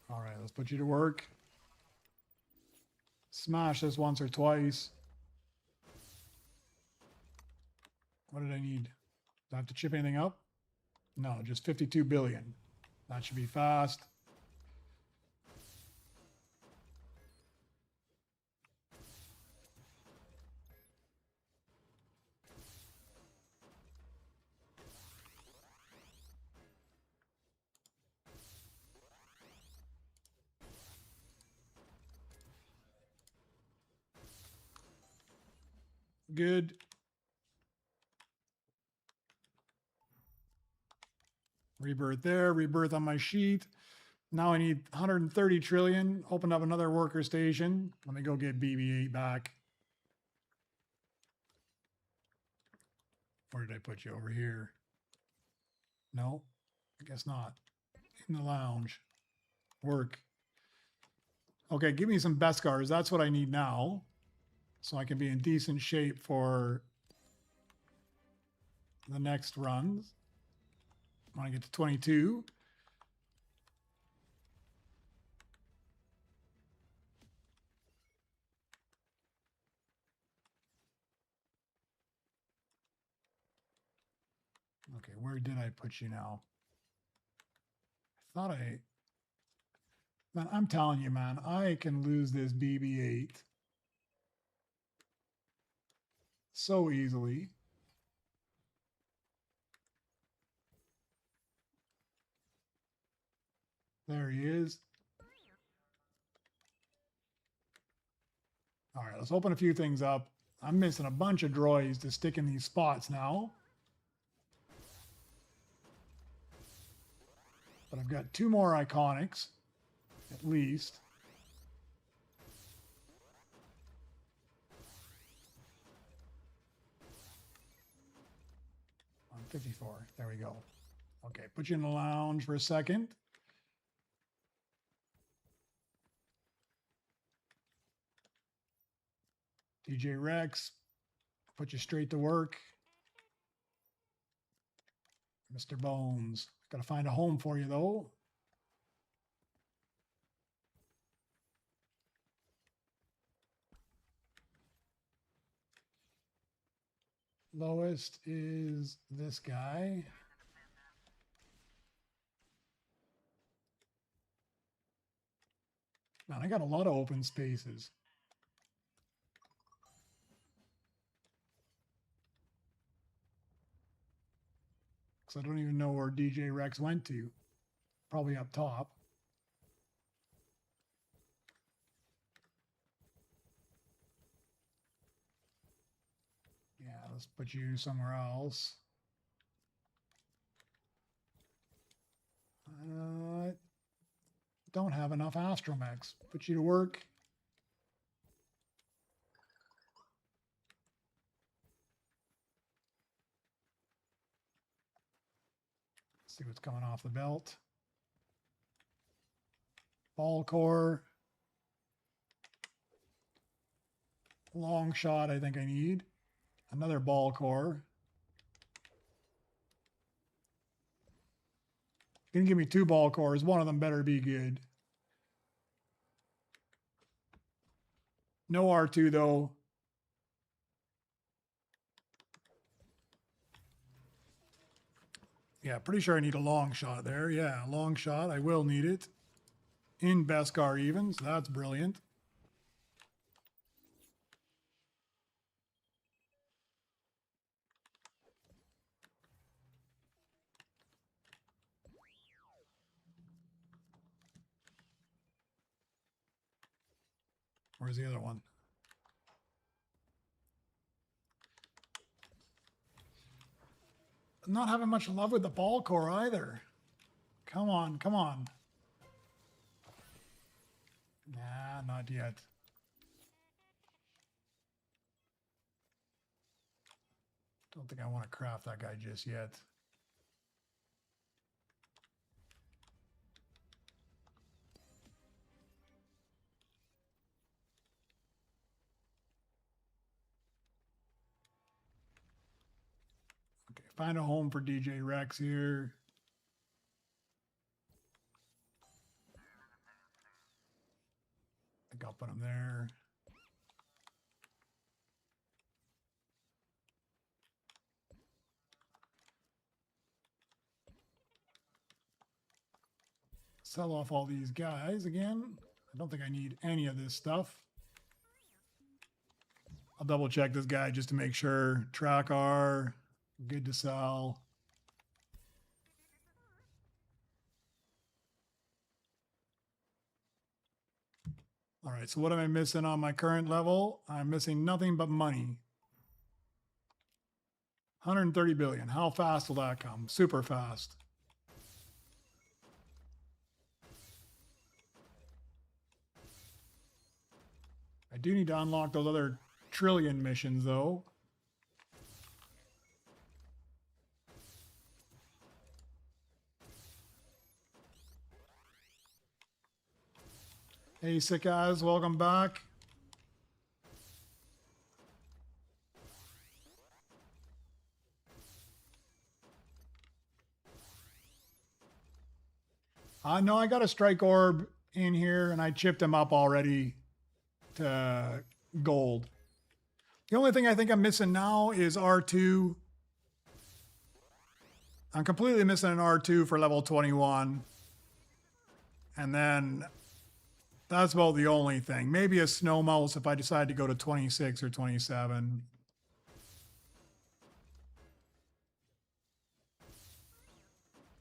All right, let's put you to work. Smash this once or twice. What did I need? Do I have to chip anything up? No, just 52 billion. That should be fast. good. Rebirth there, rebirth on my sheet. Now I need 130 trillion. Open up another worker station. Let me go get BB-8 back. Where did I put you? Over here. No, I guess not. In the lounge. Work. Okay, give me some Beskars. That's what I need now. So I can be in decent shape for the next runs. I want to get to 22. Okay, where did I put you now? I thought I... Man, I'm telling you, man, I can lose this BB-8 so easily. There he is. All right, let's open a few things up. I'm missing a bunch of droids to stick in these spots now. But I've got 2 more iconics, at least. On 54. There we go. Okay, put you in the lounge for a second. DJ Rex, put you straight to work. Mr. Bones, got to find a home for you though. Lowest is this guy. Man, I got a lot of open spaces. Because I don't even know where DJ Rex went to. Probably up top. Yeah, let's put you somewhere else. Don't have enough astromechs. Put you to work. See what's coming off the belt. Ball core. Long shot, I think I need. Another ball core. You can give me 2 ball cores. One of them better be good. No R2 though. Yeah, pretty sure I need a long shot there. Yeah, long shot. I will need it. In Beskar even, so that's brilliant. Where's the other one? Not having much love with the ball core either. Come on, come on. Nah, not yet. Don't think I want to craft that guy just yet. Okay, find a home for DJ Rex here. I think I'll put him there. Sell off all these guys again. I don't think I need any of this stuff. I'll double check this guy just to make sure. Track R, good to sell. All right, so what am I missing on my current level? I'm missing nothing but money. 130 billion. How fast will that come? Super fast. I do need to unlock those other trillion missions, though. Hey, sick guys, welcome back. No, I got a strike orb in here, and I chipped him up already to gold. The only thing I think I'm missing now is R2. I'm completely missing an R2 for level 21. And then that's about the only thing. Maybe a snow mouse if I decide to go to 26 or 27.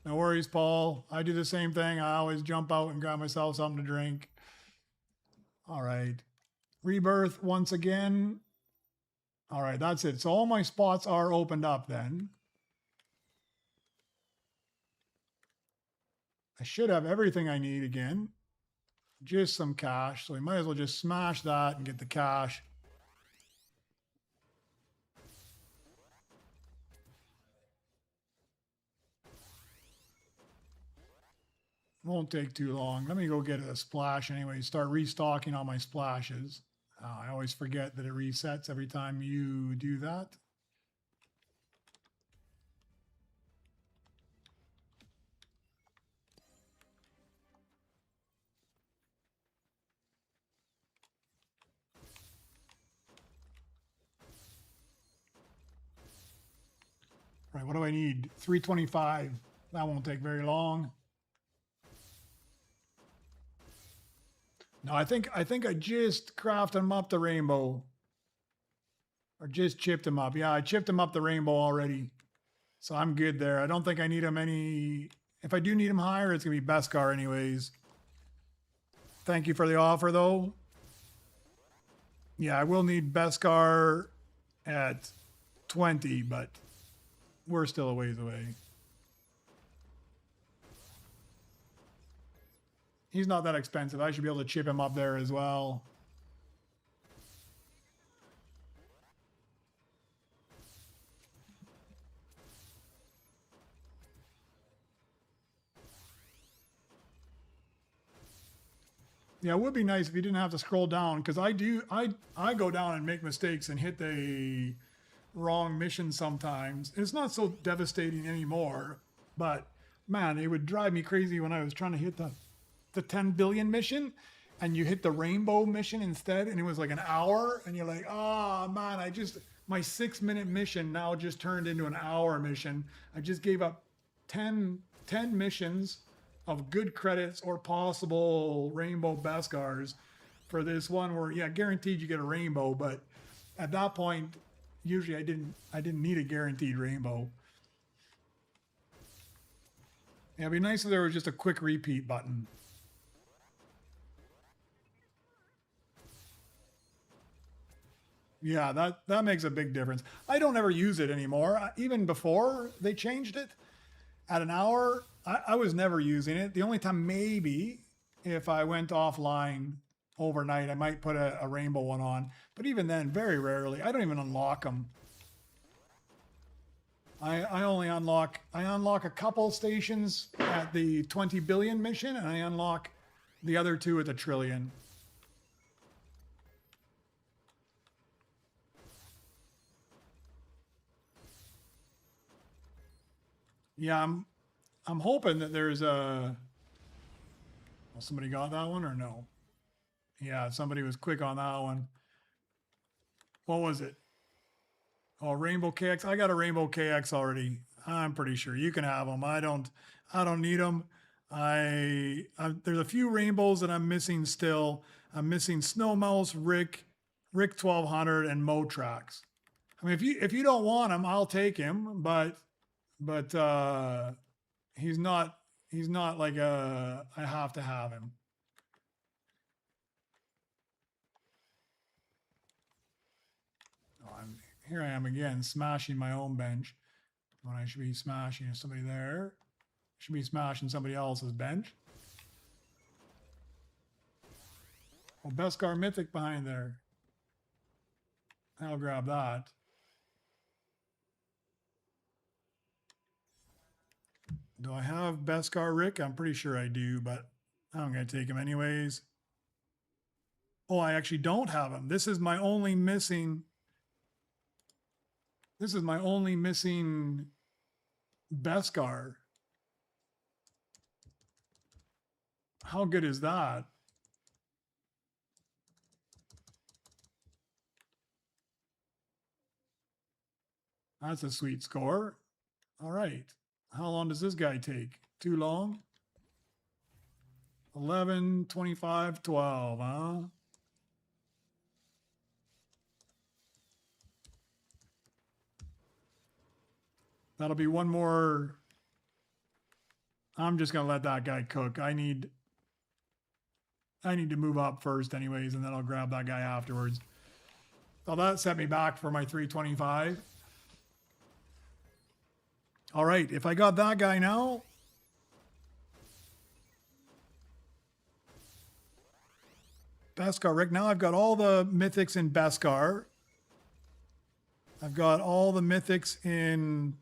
No worries, Paul. I do the same thing. I always jump out and grab myself something to drink. All right. Rebirth once again. All right, that's it. So all my spots are opened up then. I should have everything I need again. Just some cash. So we might as well just smash that and get the cash. Won't take too long. Let me go get a splash anyway. Start restocking all my splashes. I always forget that it resets every time you do that. Right, what do I need? 325. That won't take very long. No, I think I just crafted him up the rainbow. Or just chipped him up. Yeah, I chipped him up the rainbow already. So I'm good there. I don't think I need him any. If I do need him higher, it's going to be Beskar anyways. Thank you for the offer, though. Yeah, I will need Beskar at 20, but we're still a ways away. He's not that expensive. I should be able to chip him up there as well. Yeah, it would be nice if you didn't have to scroll down, because I go down and make mistakes and hit the wrong mission sometimes. It's not so devastating anymore, but man, it would drive me crazy when I was trying to hit the 10 billion mission and you hit the rainbow mission instead, and it was like an hour, and you're like, oh man, my 6-minute mission now just turned into an hour mission. I just gave up 10 missions of good credits or possible rainbow Beskars for this one where, yeah, guaranteed you get a rainbow, but at that point, usually I didn't need a guaranteed rainbow. Yeah, it'd be nice if there was just a quick repeat button. Yeah, that makes a big difference. I don't ever use it anymore. Even before they changed it, at an hour, I was never using it. The only time maybe if I went offline overnight, I might put a rainbow one on. But even then, very rarely. I don't even unlock them. I only unlock a couple stations at the 20 billion mission, and I unlock the other 2 at the trillion. Yeah, I'm hoping that there's a. Well, somebody got that one or no? Yeah, somebody was quick on that one. What was it? Oh, Rainbow KX. I got a Rainbow KX already. I'm pretty sure you can have them. I don't need them. There's a few rainbows that I'm missing still. I'm missing Snow Mouse, Rick 1200, and Motrax. I mean, if you don't want him, I'll take him, but he's not like I have to have him. Oh, Here I am again, smashing my own bench when I should be smashing somebody there. Should be smashing somebody else's bench. Well, Beskar Mythic behind there. I'll grab that. Do I have Beskar Rick? I'm pretty sure I do, but I'm going to take him anyways. Oh, I actually don't have him. This is my only missing. This is my only missing Beskar. How good is that? That's a sweet score. All right. How long does this guy take? Too long? 11, 25, 12, huh? That'll be one more. I'm just going to let that guy cook. I need to move up first anyways, and then I'll grab that guy afterwards. So that set me back for my 325. All right, if I got that guy now, Beskar Rick. Now I've got all the mythics in Beskar. I've got all the mythics in.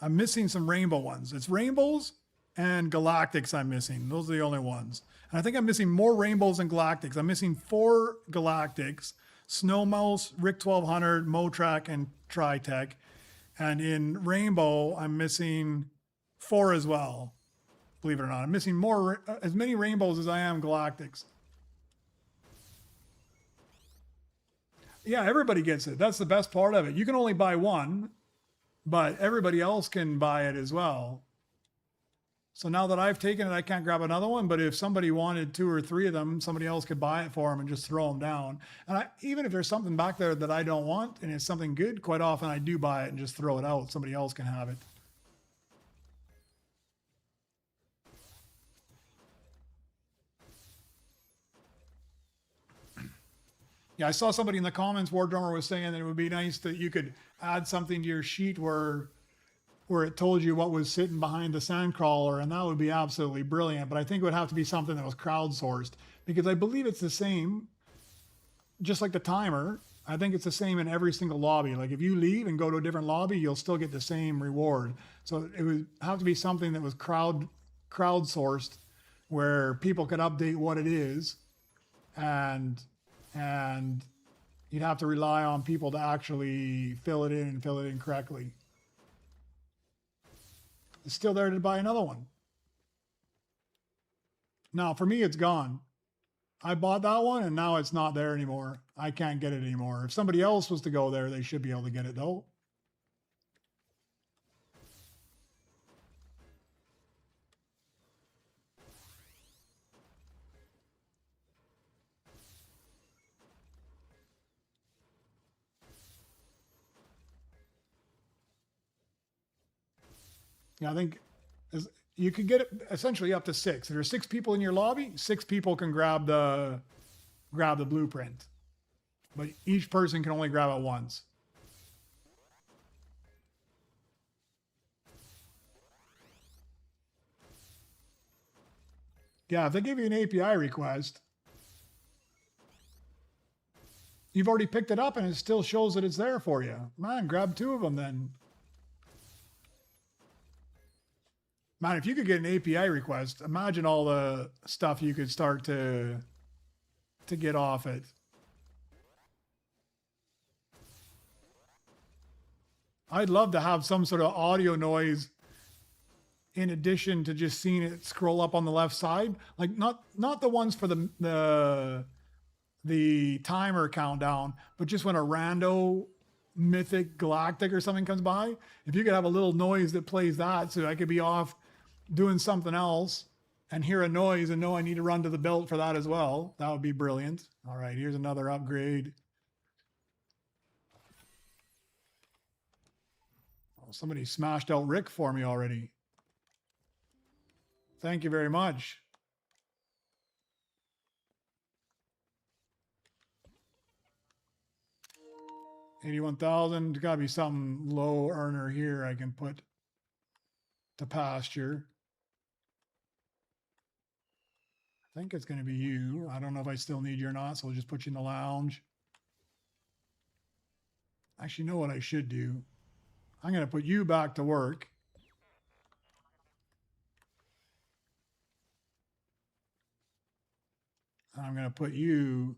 I'm missing some rainbow ones. It's rainbows and galactics I'm missing. Those are the only ones. And I think I'm missing more rainbows than galactics. I'm missing 4 galactics, Snow Mouse, Rick 1200, Motrak, and Tritech. And in rainbow, I'm missing 4 as well. Believe it or not, I'm missing more, as many rainbows as I am galactics. Yeah, everybody gets it. That's the best part of it. You can only buy one, but everybody else can buy it as well. So now that I've taken it, I can't grab another one. But if somebody wanted 2 or 3 of them, somebody else could buy it for them and just throw them down. And even if there's something back there that I don't want and it's something good, quite often I do buy it and just throw it out. Somebody else can have it. Yeah, I saw somebody in the comments, War Drummer was saying that it would be nice that you could add something to your sheet where it told you what was sitting behind the sandcrawler, and that would be absolutely brilliant. But I think it would have to be something that was crowdsourced, because I believe it's the same, just like the timer. I think it's the same in every single lobby. Like if you leave and go to a different lobby, you'll still get the same reward. So it would have to be something that was crowdsourced, where people could update what it is, and you'd have to rely on people to actually fill it in correctly. It's still there to buy another one. Now, for me, it's gone. I bought that one, and now it's not there anymore. I can't get it anymore. If somebody else was to go there, they should be able to get it, though. Yeah, I think you could get it essentially up to 6. If there's 6 people in your lobby, 6 people can grab the blueprint, but each person can only grab it once. Yeah, if they give you an API request, you've already picked it up and it still shows that it's there for you. Man, grab 2 of them then. Man, if you could get an API request, imagine all the stuff you could start to get off it. I'd love to have some sort of audio noise in addition to just seeing it scroll up on the left side. Like not the ones for the timer countdown, but just when a rando mythic galactic or something comes by, if you could have a little noise that plays that, so I could be off doing something else and hear a noise and know I need to run to the belt for that as well. That would be brilliant. All right, here's another upgrade. Oh, somebody smashed out Rick for me already. Thank you very much. 81,000. Got to be some low earner here I can put to pasture. I think it's going to be you. I don't know if I still need you or not, so I'll just put you in the lounge. Actually, you know what I should do? I'm going to put you back to work. And I'm going to put you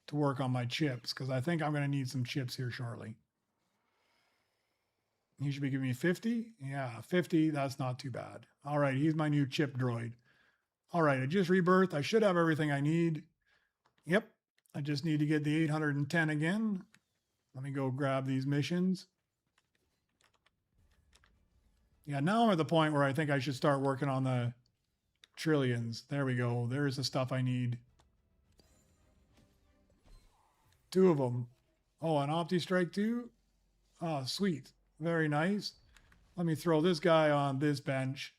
to work on my chips because I think I'm going to need some chips here shortly. He should be giving me 50. Yeah, 50. That's not too bad. All right, he's my new chip droid. All right, I just rebirthed. I should have everything I need. Yep, I just need to get the 810 again. Let me go grab these missions. Yeah, now I'm at the point where I think I should start working on the trillions. There we go. There's the stuff I need. 2 of them. Oh, an Opti Strike 2? Oh, sweet. Very nice. Let me throw this guy on this bench.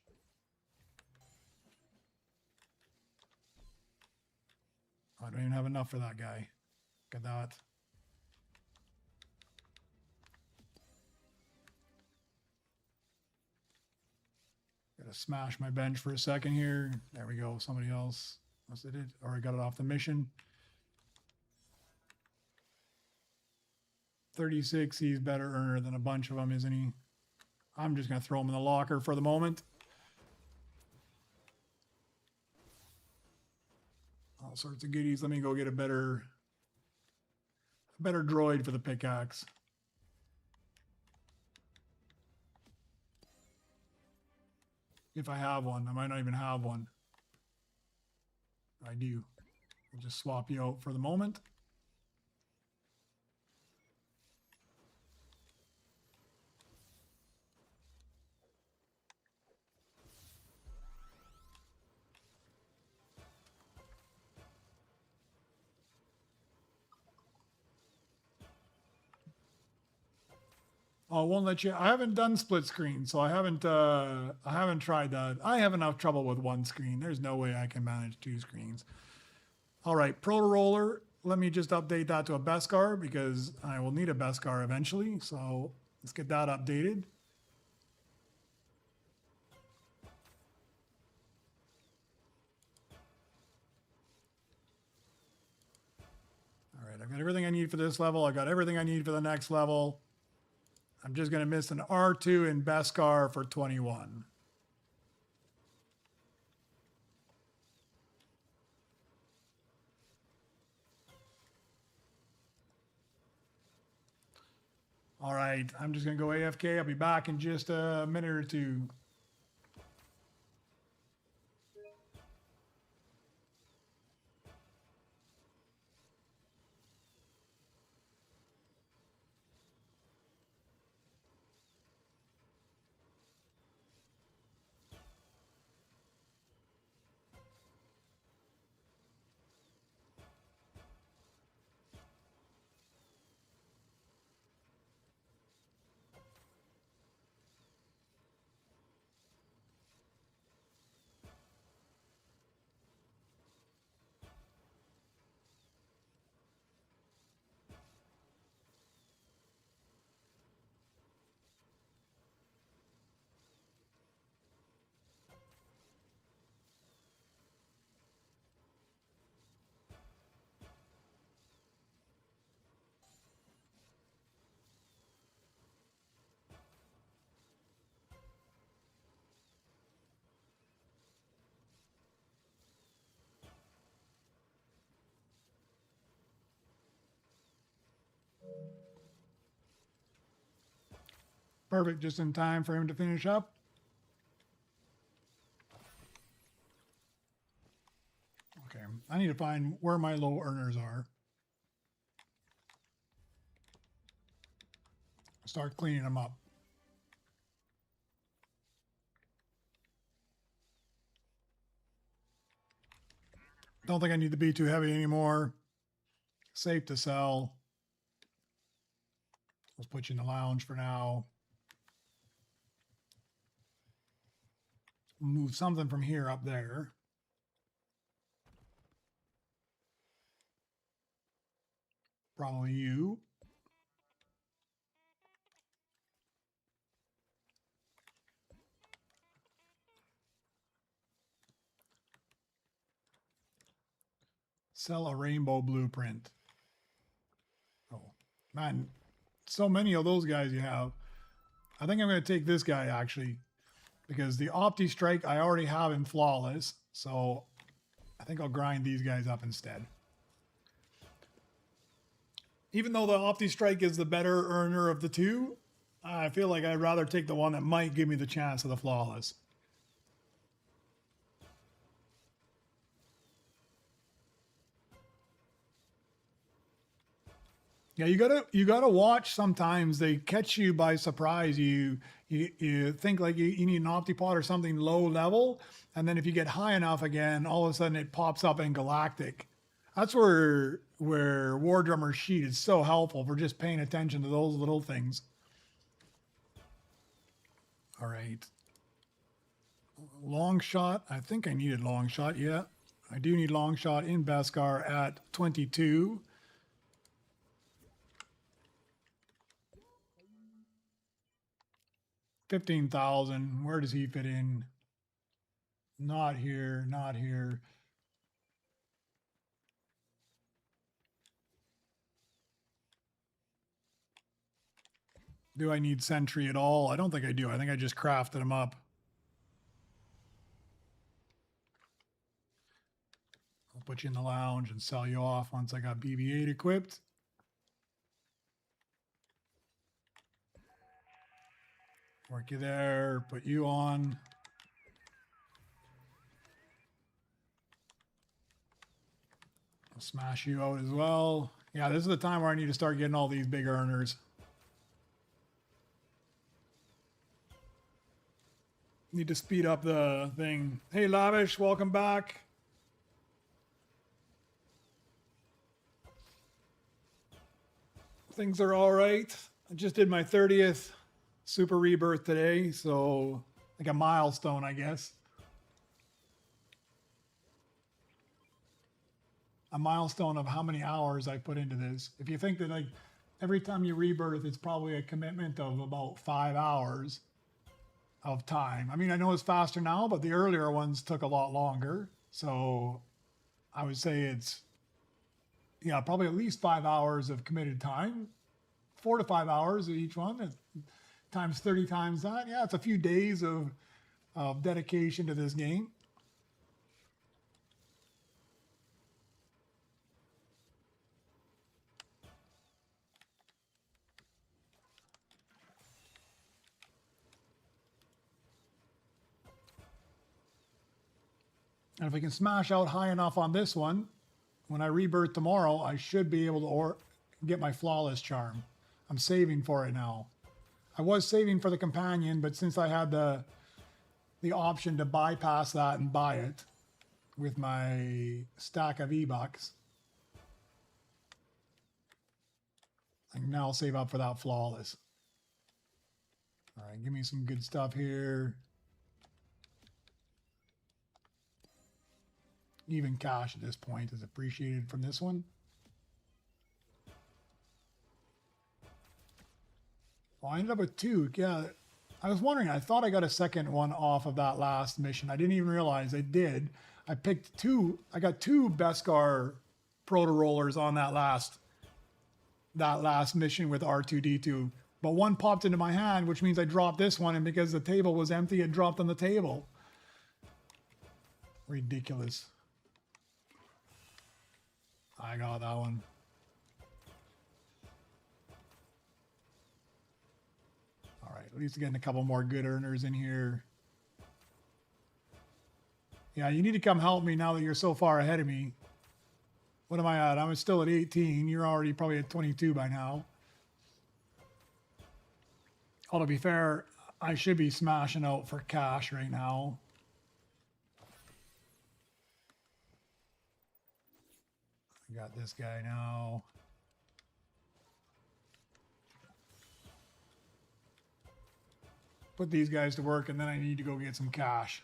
I don't even have enough for that guy. Look at that. Gotta smash my bench for a second here. There we go. Somebody else. Was it? Or I got it off the mission. 36. He's better earner than a bunch of them, isn't he? I'm just going to throw him in the locker for the moment. All sorts of goodies. Let me go get a better droid for the pickaxe. If I have one. I might not even have one. I do. I'll just swap you out for the moment. Oh, it won't let you. I haven't done split screen, so I haven't tried that. I have enough trouble with one screen. There's no way I can manage 2 screens. All right, Proto Roller. Let me just update that to a Beskar because I will need a Beskar eventually. So let's get that updated. All right, I've got everything I need for this level. I got everything I need for the next level. I'm just going to miss an R2 in Beskar for 21. All right, I'm just going to go AFK. I'll be back in just a minute or two. Perfect, just in time for him to finish up. Okay, I need to find where my low earners are. Start cleaning them up. Don't think I need to be too heavy anymore. Safe to sell. Let's put you in the lounge for now. Move something from here up there. Probably you. Sell a rainbow blueprint. Oh, man. So many of those guys you have. I think I'm going to take this guy, actually. Because the Opti Strike I already have in Flawless. So I think I'll grind these guys up instead. Even though the Opti Strike is the better earner of the two, I feel like I'd rather take the one that might give me the chance of the Flawless. Yeah, you gotta watch. Sometimes they catch you by surprise. You think like you need an Optipod or something low level, and then if you get high enough again, all of a sudden it pops up in Galactic. That's where War Drummer's Sheet is so helpful for just paying attention to those little things. All right, long shot. I think I needed long shot. Yeah, I do need long shot in Beskar at 22. 15,000. Where does he fit in? Not here, not here. Do I need Sentry at all? I don't think I do. I think I just crafted him up. I'll put you in the lounge and sell you off once I got BB-8 equipped. Work you there, put you on. I'll smash you out as well. Yeah, this is the time where I need to start getting all these big earners. Need to speed up the thing. Hey, Lavish, welcome back. Things are all right. I just did my 30th Super Rebirth today, so like a milestone, I guess. A milestone of how many hours I put into this. If you think that like every time you rebirth, it's probably a commitment of about 5 hours of time. I mean, I know it's faster now, but the earlier ones took a lot longer. So I would say it's, yeah, probably at least 5 hours of committed time, 4 to 5 hours of each one, times 30 times that. Yeah, it's a few days of dedication to this game. And if I can smash out high enough on this one, when I rebirth tomorrow, I should be able to get my Flawless Charm. I'm saving for it now. I was saving for the companion, but since I had the option to bypass that and buy it with my stack of E-Bucks, I can now save up for that Flawless. All right, give me some good stuff here. Even cash at this point is appreciated from this one. Well, I ended up with 2. Yeah, I was wondering. I thought I got a second one off of that last mission. I didn't even realize I did. I picked 2. I got 2 Beskar proto rollers on that last mission with R2D2. But one popped into my hand, which means I dropped this one, and because the table was empty, it dropped on the table. Ridiculous. I got that one. All right, at least getting a couple more good earners in here. Yeah, you need to come help me now that you're so far ahead of me. What am I at? I'm still at 18. You're already probably at 22 by now. Oh, to be fair, I should be smashing out for cash right now. I got this guy now. Put these guys to work, and then I need to go get some cash.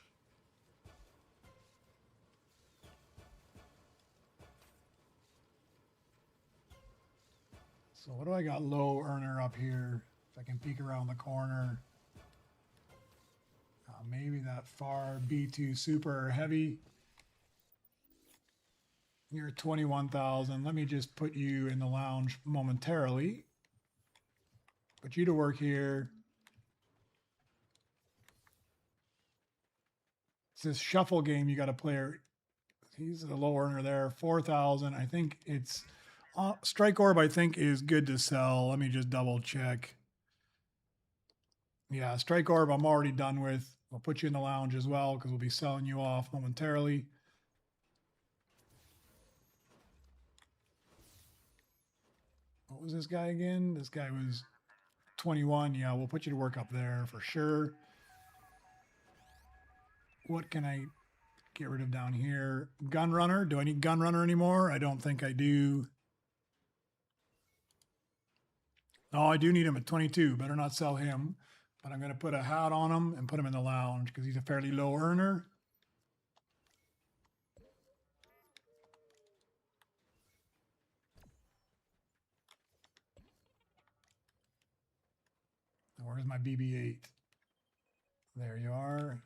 So what do I got low earner up here? If I can peek around the corner. Maybe that far B2 super heavy. You're 21,000. Let me just put you in the lounge momentarily. Put you to work here. It's this shuffle game you got to play. He's the low earner there. 4,000. I think it's Strike Orb. I think is good to sell. Let me just double check. Yeah, Strike Orb I'm already done with. We'll put you in the lounge as well because we'll be selling you off momentarily. What was this guy again? This guy was 21. Yeah, we'll put you to work up there for sure. What can I get rid of down here? Gunrunner. Do I need Gunrunner anymore? I don't think I do. Oh, I do need him at 22. Better not sell him. But I'm going to put a hat on him and put him in the lounge because he's a fairly low earner. Where's my BB-8? There you are.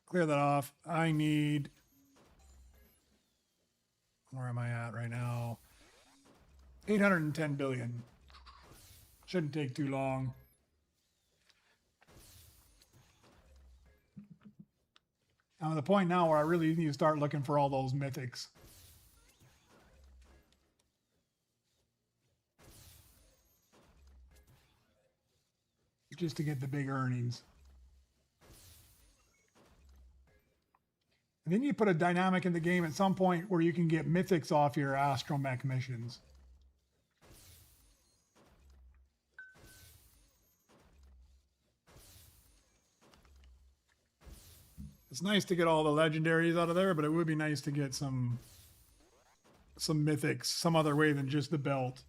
Clear that off. I need... Where am I at right now? 810 billion. Shouldn't take too long. I'm at the point now where I really need to start looking for all those mythics. Just to get the big earnings. And then you put a dynamic in the game at some point where you can get mythics off your astromech missions. It's nice to get all the legendaries out of there, but it would be nice to get some mythics some other way than just the belt.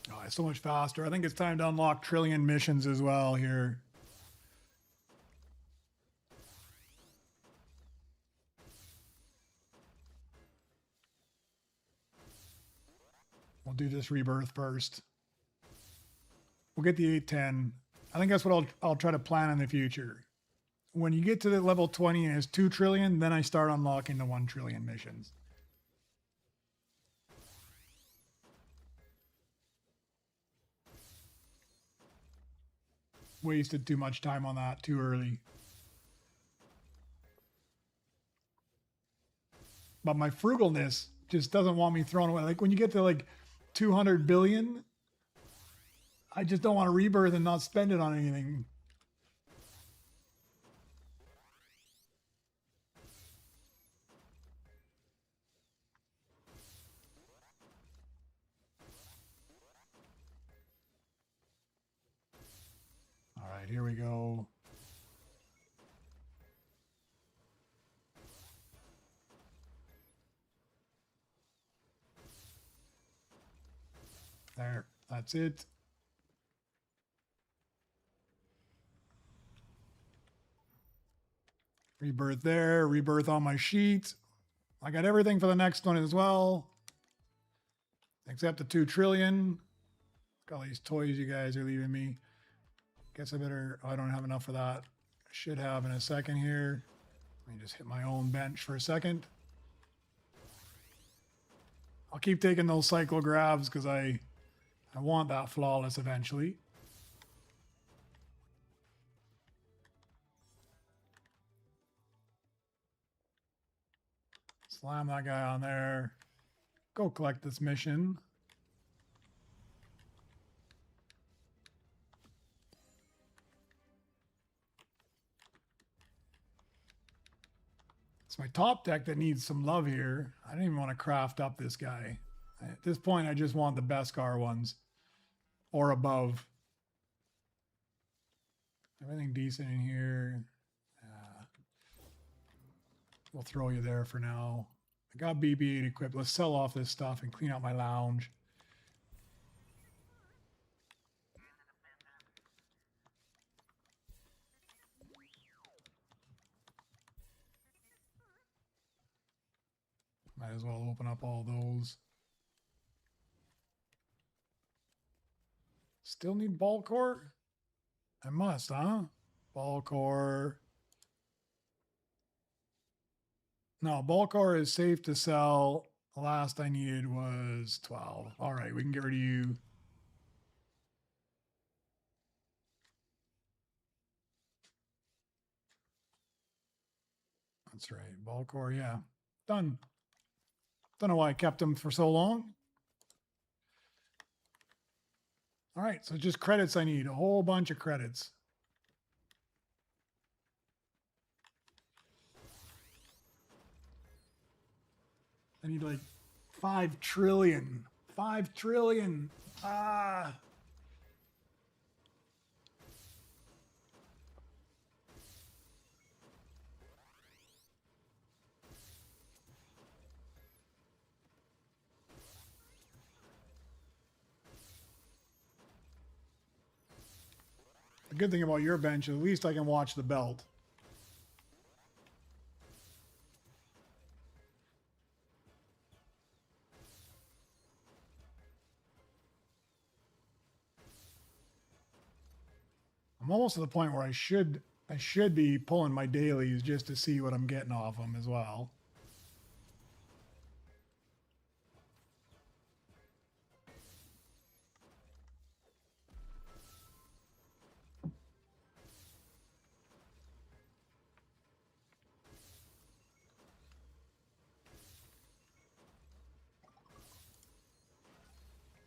Oh, it's so much faster. I think it's time to unlock trillion missions as well here. We'll do this rebirth first. We'll get the 810. I think that's what I'll try to plan in the future. When you get to the level 20 and it's 2 trillion, then I start unlocking the 1 trillion missions. Wasted too much time on that too early. But my frugalness just doesn't want me thrown away. Like when you get to like 200 billion, I just don't want to rebirth and not spend it on anything. All right, here we go. There, that's it. Rebirth there, rebirth on my sheet. I got everything for the next one as well. Except the 2 trillion. Look at all these toys you guys are leaving me. Guess I better, oh, I don't have enough for that. I should have in a second here. Let me just hit my own bench for a second. I'll keep taking those cycle grabs because I want that flawless eventually. Slam that guy on there. Go collect this mission. It's my top deck that needs some love here. I didn't even want to craft up this guy. At this point, I just want the Beskar ones or above. Everything decent in here. We'll throw you there for now. I got BB-8 equipped. Let's sell off this stuff and clean out my lounge. Might as well open up all those. Still need ball core? I must, huh? Ball core. No, ball core is safe to sell. The last I needed was 12. All right, we can get rid of you. That's right. Ball core, yeah. Done. Don't know why I kept them for so long. All right, so just credits I need. A whole bunch of credits. I need like 5 trillion. 5 trillion. Ah. The good thing about your bench, at least I can watch the belt. I'm almost to the point where I should be pulling my dailies just to see what I'm getting off them as well.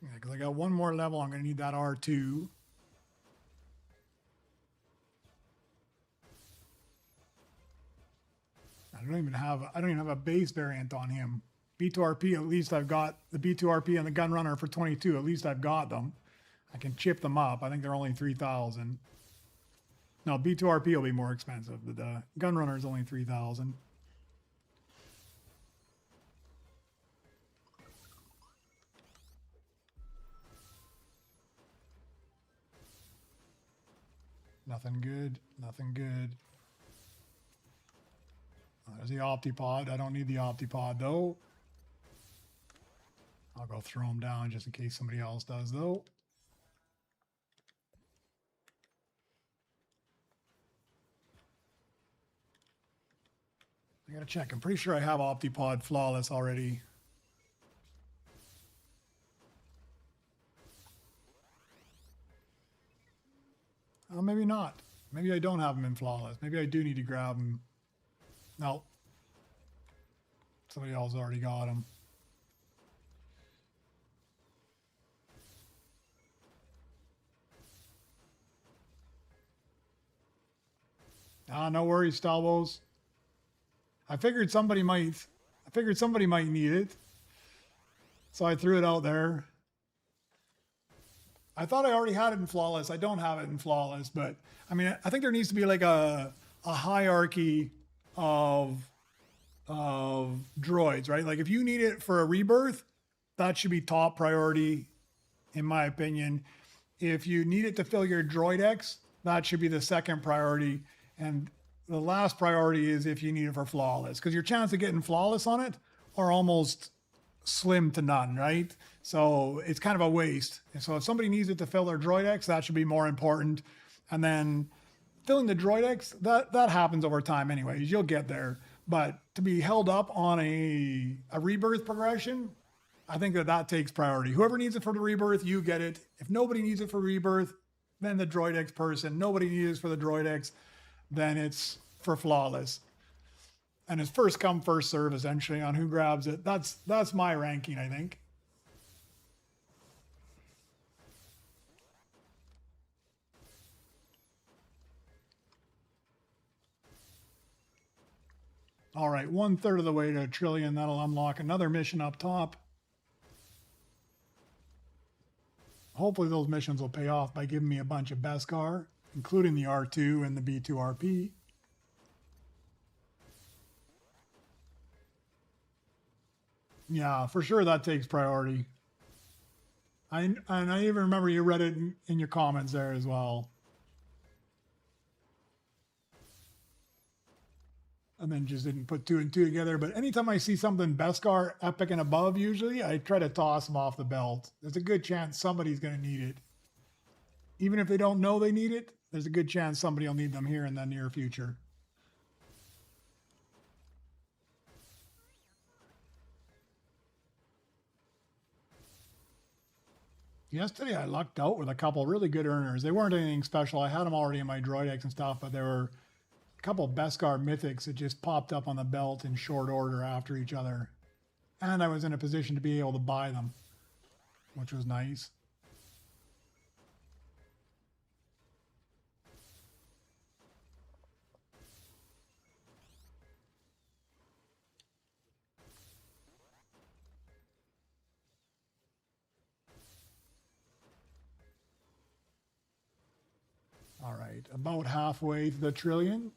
Yeah, because I got one more level. I'm going to need that R2. I don't even have a base variant on him. B2RP, at least I've got the B2RP and the gun runner for 22. At least I've got them. I can chip them up. I think they're only 3,000. No, B2RP will be more expensive. The gun runner is only 3,000. Nothing good. Nothing good. There's the Optipod. I don't need the Optipod though. I'll go throw them down just in case somebody else does though. I gotta check. I'm pretty sure I have Optipod flawless already. Oh, maybe not. Maybe I don't have them in flawless. Maybe I do need to grab them. No. Somebody else already got them. Ah, no worries, Stalbos. I figured somebody might need it. So I threw it out there. I thought I already had it in flawless. I don't have it in flawless, but I mean, I think there needs to be like a hierarchy of droids, right? Like if you need it for a rebirth, that should be top priority, in my opinion. If you need it to fill your droid X, that should be the second priority. And the last priority is if you need it for flawless, because your chance of getting flawless on it are almost slim to none, right? So it's kind of a waste. And so if somebody needs it to fill their droid X, that should be more important. And then filling the droid X, that happens over time anyways. You'll get there. But to be held up on a rebirth progression, I think that takes priority. Whoever needs it for the rebirth, you get it. If nobody needs it for rebirth, then the droid X person. Nobody needs it for the droid X, then it's for flawless. And it's first come, first serve essentially on who grabs it. That's my ranking, I think. All right, 1/3 of the way to a trillion. That'll unlock another mission up top. hopefully those missions will pay off by giving me a bunch of Beskar, including the R2 and the B2RP. Yeah, for sure that takes priority. And I even remember you read it in your comments there as well. And then just didn't put 2 and 2 together. But anytime I see something Beskar epic and above, usually I try to toss them off the belt. There's a good chance somebody's going to need it. Even if they don't know they need it, there's a good chance somebody will need them here in the near future. Yesterday I lucked out with a couple really good earners. They weren't anything special. I had them already in my Droid X and stuff, but there were a couple of Beskar Mythics that just popped up on the belt in short order after each other. And I was in a position to be able to buy them, which was nice. All right, about halfway to the trillion.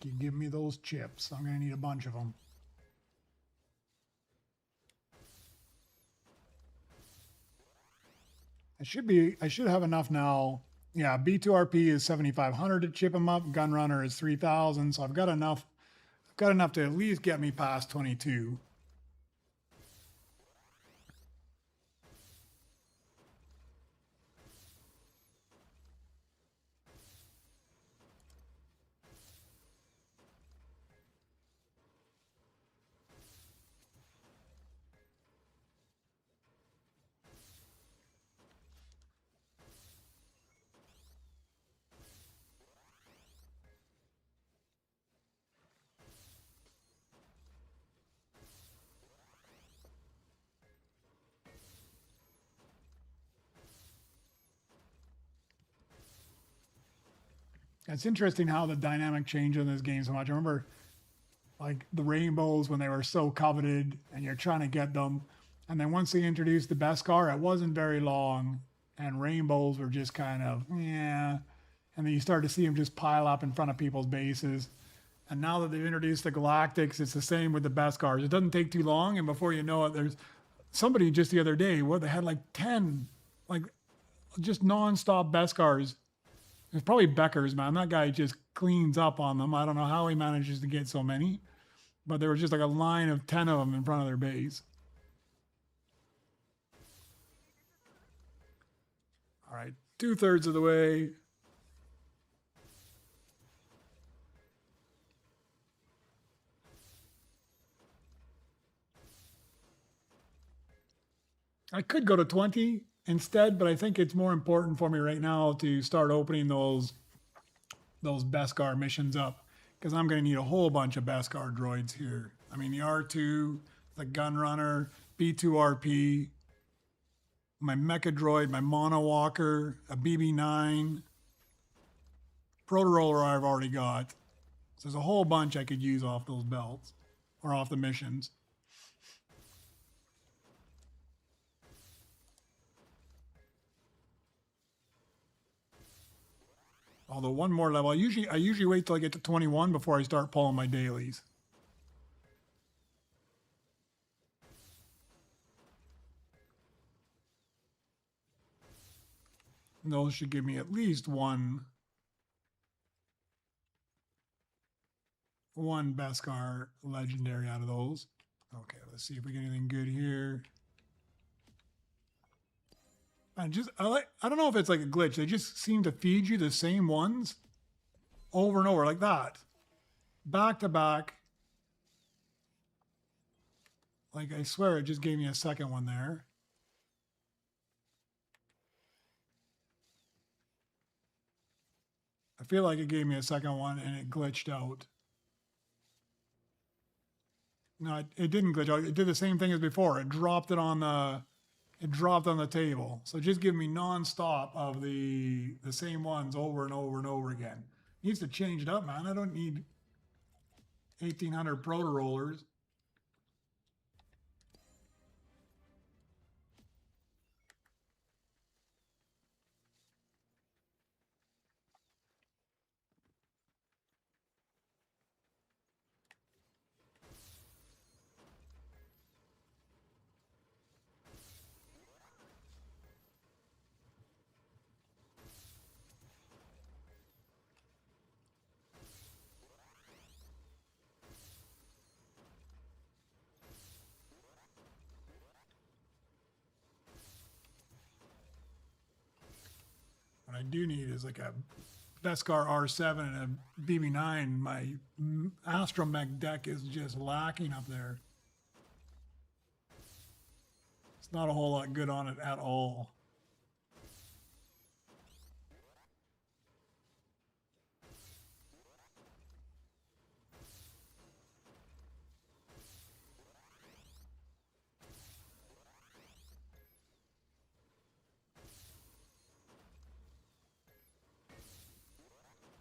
Keep giving me those chips. I'm going to need a bunch of them. I should have enough now. Yeah, B2RP is 7,500 to chip them up. Gunrunner is 3,000. So I've got enough. I've got enough to at least get me past 22. It's interesting how the dynamic changed in this game so much. I remember like the rainbows when they were so coveted and you're trying to get them. And then once they introduced the Beskar, it wasn't very long and rainbows were just kind of, yeah. And then you start to see them just pile up in front of people's bases. And now that they've introduced the Galactics, it's the same with the Beskars. It doesn't take too long. And before you know it, there's somebody just the other day where they had like 10, like just nonstop Beskars. It's probably Becker's, man. That guy just cleans up on them. I don't know how he manages to get so many, but there was just like a line of 10 of them in front of their base. All right, 2/3 of the way. I could go to 20 instead, but I think it's more important for me right now to start opening those Beskar missions up because I'm going to need a whole bunch of Beskar droids here. I mean, the R2, the Gunrunner, B2RP, my Mecha Droid, my Mono Walker, a BB9, Proto Roller I've already got. So there's a whole bunch I could use off those belts or off the missions. Although one more level, I usually wait till I get to 21 before I start pulling my dailies. And those should give me at least one Beskar legendary out of those. Okay, let's see if we get anything good here. I don't know if it's like a glitch. They just seem to feed you the same ones over and over like that. Back to back. Like I swear it just gave me a second one there. I feel like it gave me a second one and it glitched out. No, it didn't glitch out. It did the same thing as before. It dropped it on the it dropped on the table. So just give me non-stop of the same ones over and over and over again. Needs to change it up, man. I don't need 1,800 proto rollers. What I do need is like a Beskar R7 and a BB9. My Astromech deck is just lacking up there. It's not a whole lot good on it at all.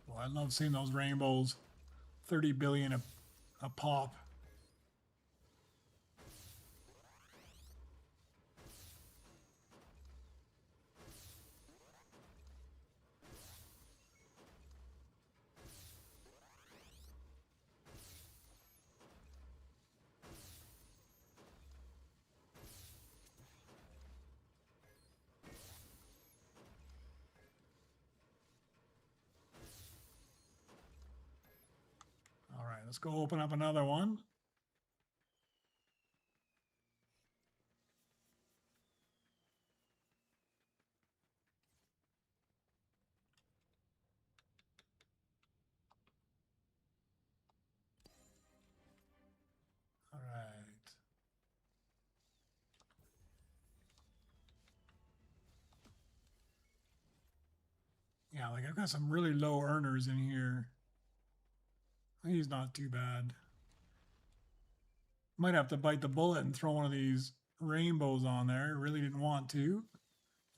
Well, I love seeing those rainbows. 30 billion a pop. All right, let's go open up another one. All right. Yeah, like I've got some really low earners in here. He's not too bad. Might have to bite the bullet and throw one of these rainbows on there. Really didn't want to.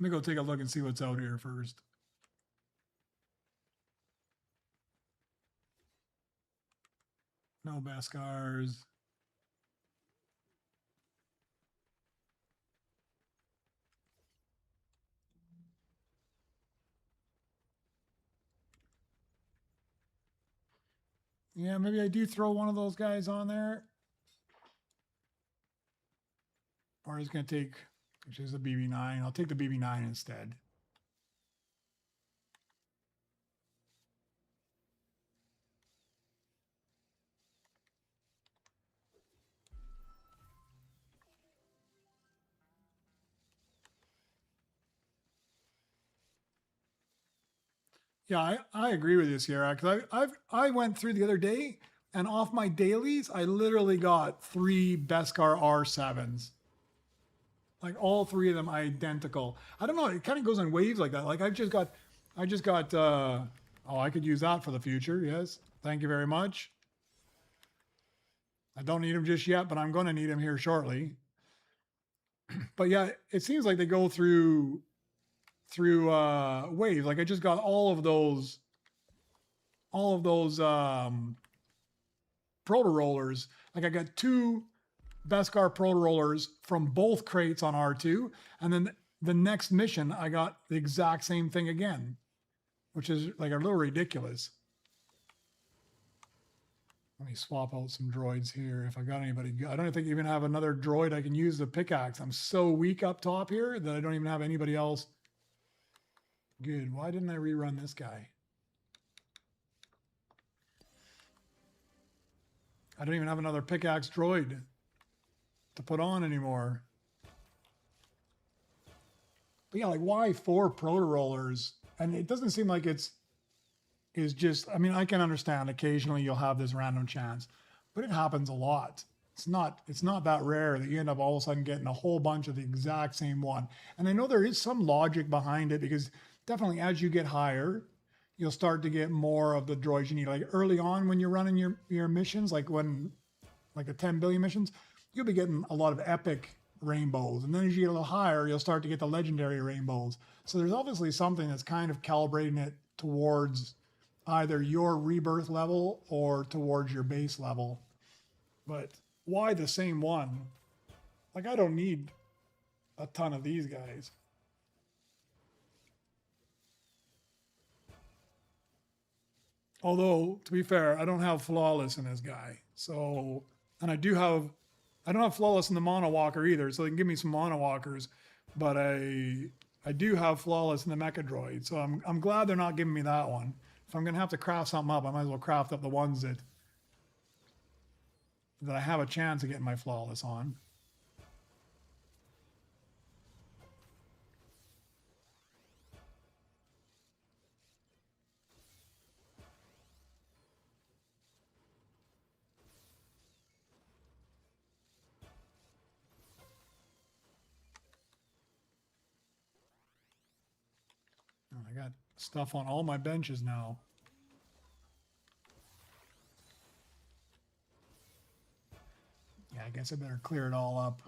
Let me go take a look and see what's out here first. No Beskars. Yeah, maybe I do throw one of those guys on there. Or he's going to take, which is a BB9. I'll take the BB9 instead. Yeah, I agree with you, Sierra, because I went through the other day, and off my dailies, I literally got 3 Beskar R7s. Like all 3 of them identical. I don't know, it kind of goes in waves like that. Like I just got, oh, I could use that for the future, yes. Thank you very much. I don't need them just yet, but I'm going to need them here shortly. But yeah, it seems like they go through waves. Like I just got all of those proto rollers. Like I got 2 Beskar proto rollers from both crates on R2, and then the next mission I got the exact same thing again, which is like a little ridiculous. Let me swap out some droids here if I got anybody. I don't think I even have another droid I can use the pickaxe. I'm so weak up top here that I don't even have anybody else. Good. Why didn't I rerun this guy? I don't even have another pickaxe droid to put on anymore. But yeah, like why 4 proto rollers? And it doesn't seem like is just, I mean, I can understand occasionally you'll have this random chance, but it happens a lot. It's not that rare that you end up all of a sudden getting a whole bunch of the exact same one. And I know there is some logic behind it, because definitely as you get higher, you'll start to get more of the droids you need. Like early on when you're running your missions, like the 10 billion missions, you'll be getting a lot of epic rainbows. And then as you get a little higher, you'll start to get the legendary rainbows. So there's obviously something that's kind of calibrating it towards either your rebirth level or towards your base level. But why the same one? Like, I don't need a ton of these guys. Although, to be fair, I don't have flawless in this guy. So, and I don't have flawless in the mono walker either. So they can give me some mono walkers, but I do have flawless in the mecha droid. So I'm glad they're not giving me that one. If I'm gonna have to craft something up, I might as well craft up the ones that I have a chance of getting my flawless on. I got stuff on all my benches now. Yeah, I guess I better clear it all up.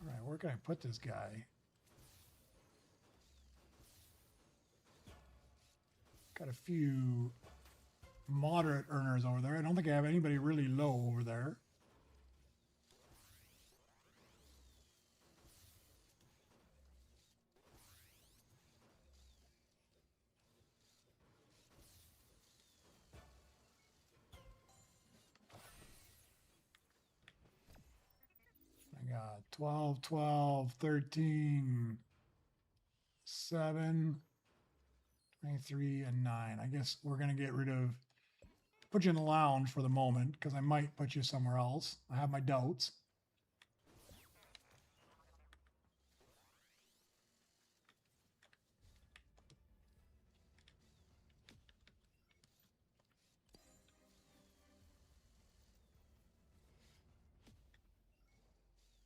All right, where can I put this guy? Got a few moderate earners over there. I don't think I have anybody really low over there. I got 12, 12, 13, 7, 23, and 9. I guess we're going to get rid of, put you in the lounge for the moment because I might put you somewhere else. I have my doubts.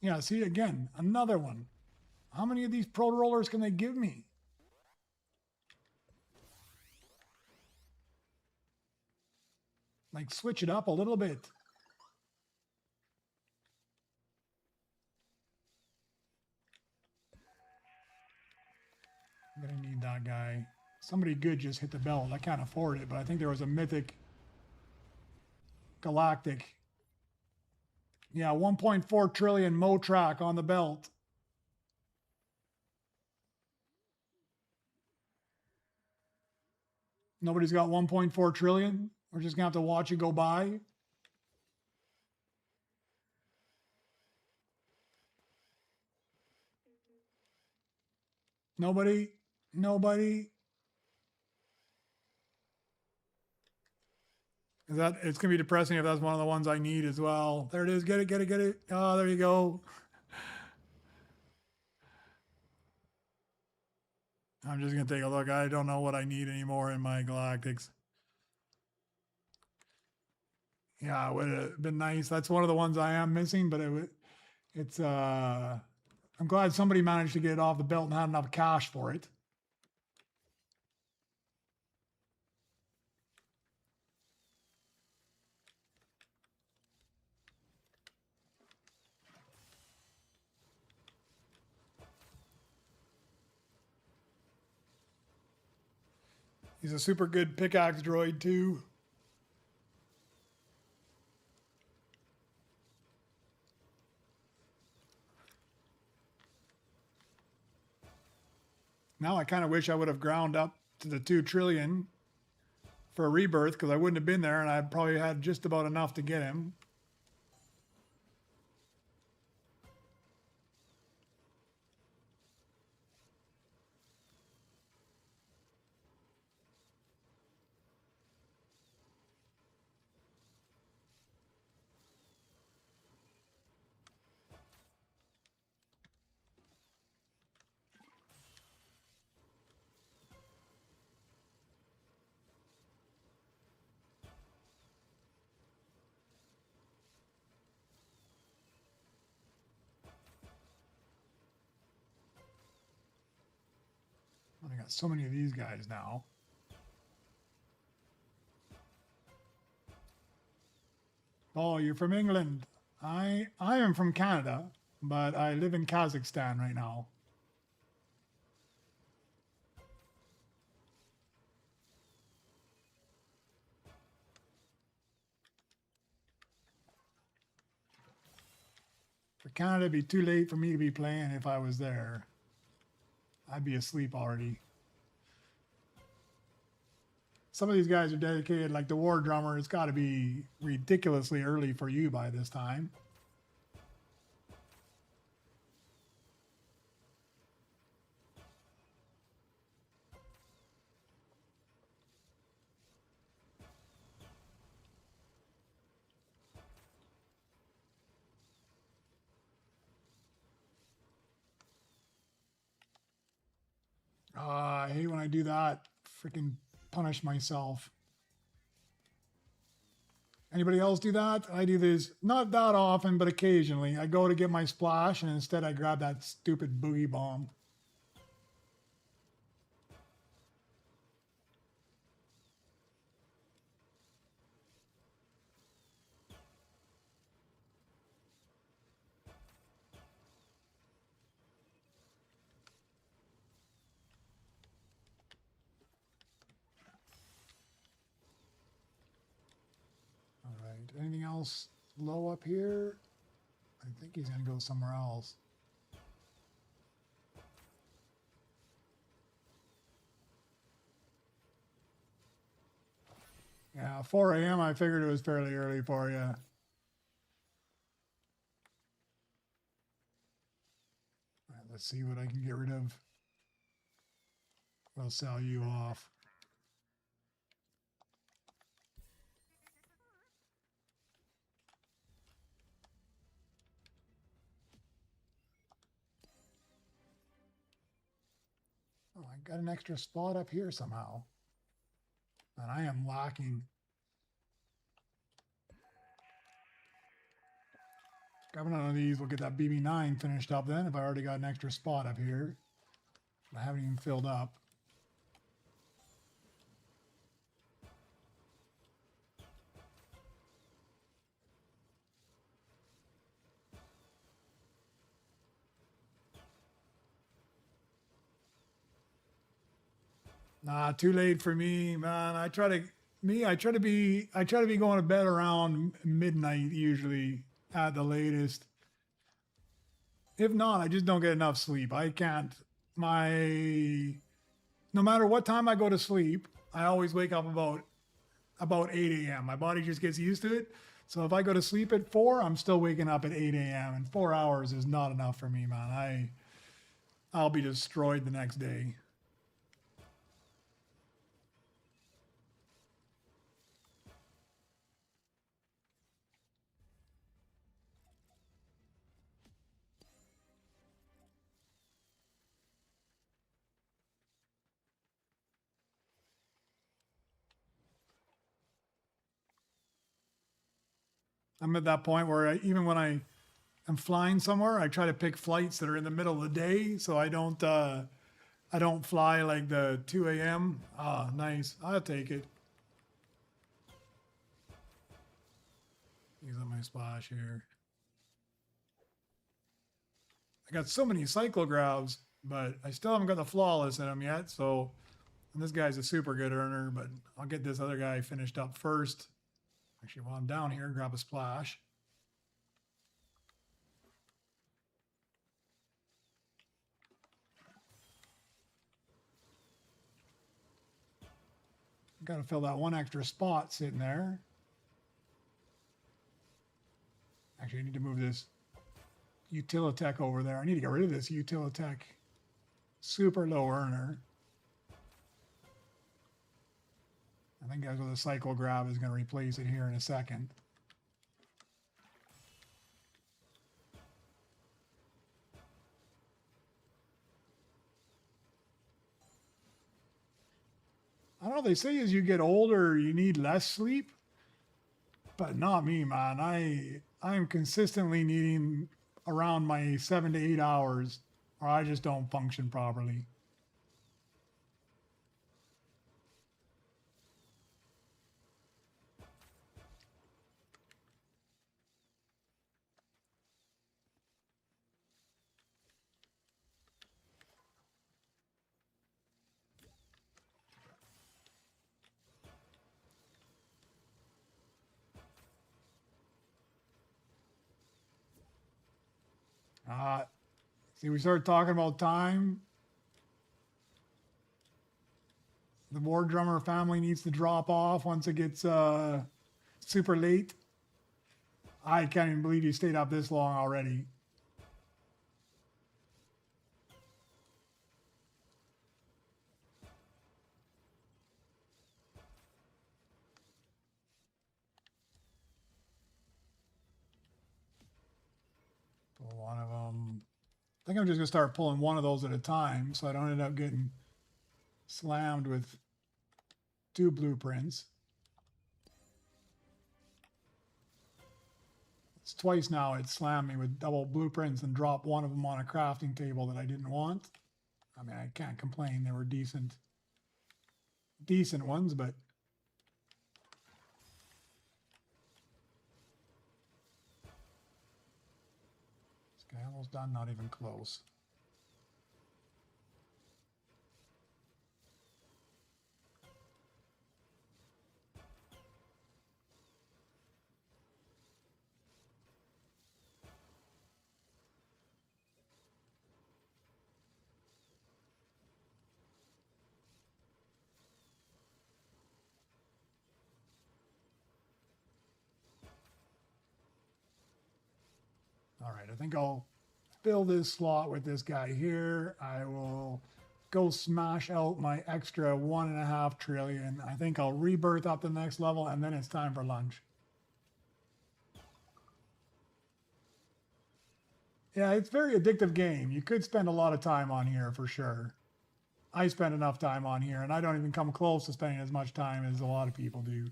Yeah, see, again, another one. How many of these pro rollers can they give me? Like, switch it up a little bit. I'm going to need that guy. Somebody good just hit the belt. I can't afford it, but I think there was a Mythic Galactic. Yeah, 1.4 trillion Motrak on the belt. Nobody's got 1.4 trillion. We're just going to have to watch it go by. Nobody. Is that, it's going to be depressing if that's one of the ones I need as well. There it is. Get it. Oh, there you go. I'm just going to take a look. I don't know what I need anymore in my Galactics. Yeah, it would have been nice. That's one of the ones I am missing, but I'm glad somebody managed to get it off the belt and had enough cash for it. He's a super good pickaxe droid too. Now I kind of wish I would have ground up to the 2 trillion for a rebirth because I wouldn't have been there and I probably had just about enough to get him. got so many of these guys now. Oh, you're from England. I am from Canada, but I live in Kazakhstan right now. For Canada, it'd be too late for me to be playing if I was there. I'd be asleep already. Some of these guys are dedicated, like the War Drummer. It's got to be ridiculously early for you by this time. I hate when I do that. Freaking punish myself. Anybody else do that? I do this not that often, but occasionally. I go to get my splash, and instead I grab that stupid boogie bomb. All right. Anything else low up here? I think he's going to go somewhere else. Yeah, 4 a.m. I figured it was fairly early for you. All right, let's see what I can get rid of. We'll sell you off. Oh, I got an extra spot up here somehow. And I am lacking. Grabbing one of these, we'll get that BB9 finished up then if I already got an extra spot up here. I haven't even filled up. Nah, too late for me, man. I try to be going to bed around midnight usually at the latest. If not, I just don't get enough sleep. I can't. No matter what time I go to sleep, I always wake up about 8 a.m. My body just gets used to it. So if I go to sleep at 4, I'm still waking up at 8 a.m. and 4 hours is not enough for me, man. I'll be destroyed the next day. I'm at that point where even when I'm flying somewhere, I try to pick flights that are in the middle of the day, so I don't fly like the 2 a.m. Ah, nice. I'll take it. Use up my splash here. I got so many cyclographs, but I still haven't got the flawless in them yet. So, and this guy's a super good earner, but I'll get this other guy finished up first. Actually, while I'm down here, grab a splash. Got to fill that one extra spot sitting there. Actually, I need to move this Utilitech over there. I need to get rid of this Utilitech super low earner. I think guys with a cycle grab is going to replace it here in a second. I don't know, they say as you get older, you need less sleep, but not me, man. I'm consistently needing around my 7 to 8 hours, or I just don't function properly. See, we started talking about time. The War Drummer family needs to drop off once it gets super late. I can't even believe you stayed up this long already. Pull one of them. I think I'm just going to start pulling one of those at a time so I don't end up getting slammed with 2 blueprints. It's twice now it slammed me with double blueprints and dropped one of them on a crafting table that I didn't want. I mean, I can't complain. They were decent ones, but this guy almost done, not even close. All right, I think I'll fill this slot with this guy here. I will go smash out my extra 1.5 trillion. I think I'll rebirth up the next level, and then it's time for lunch. Yeah, it's a very addictive game. You could spend a lot of time on here for sure. I spend enough time on here, and I don't even come close to spending as much time as a lot of people do.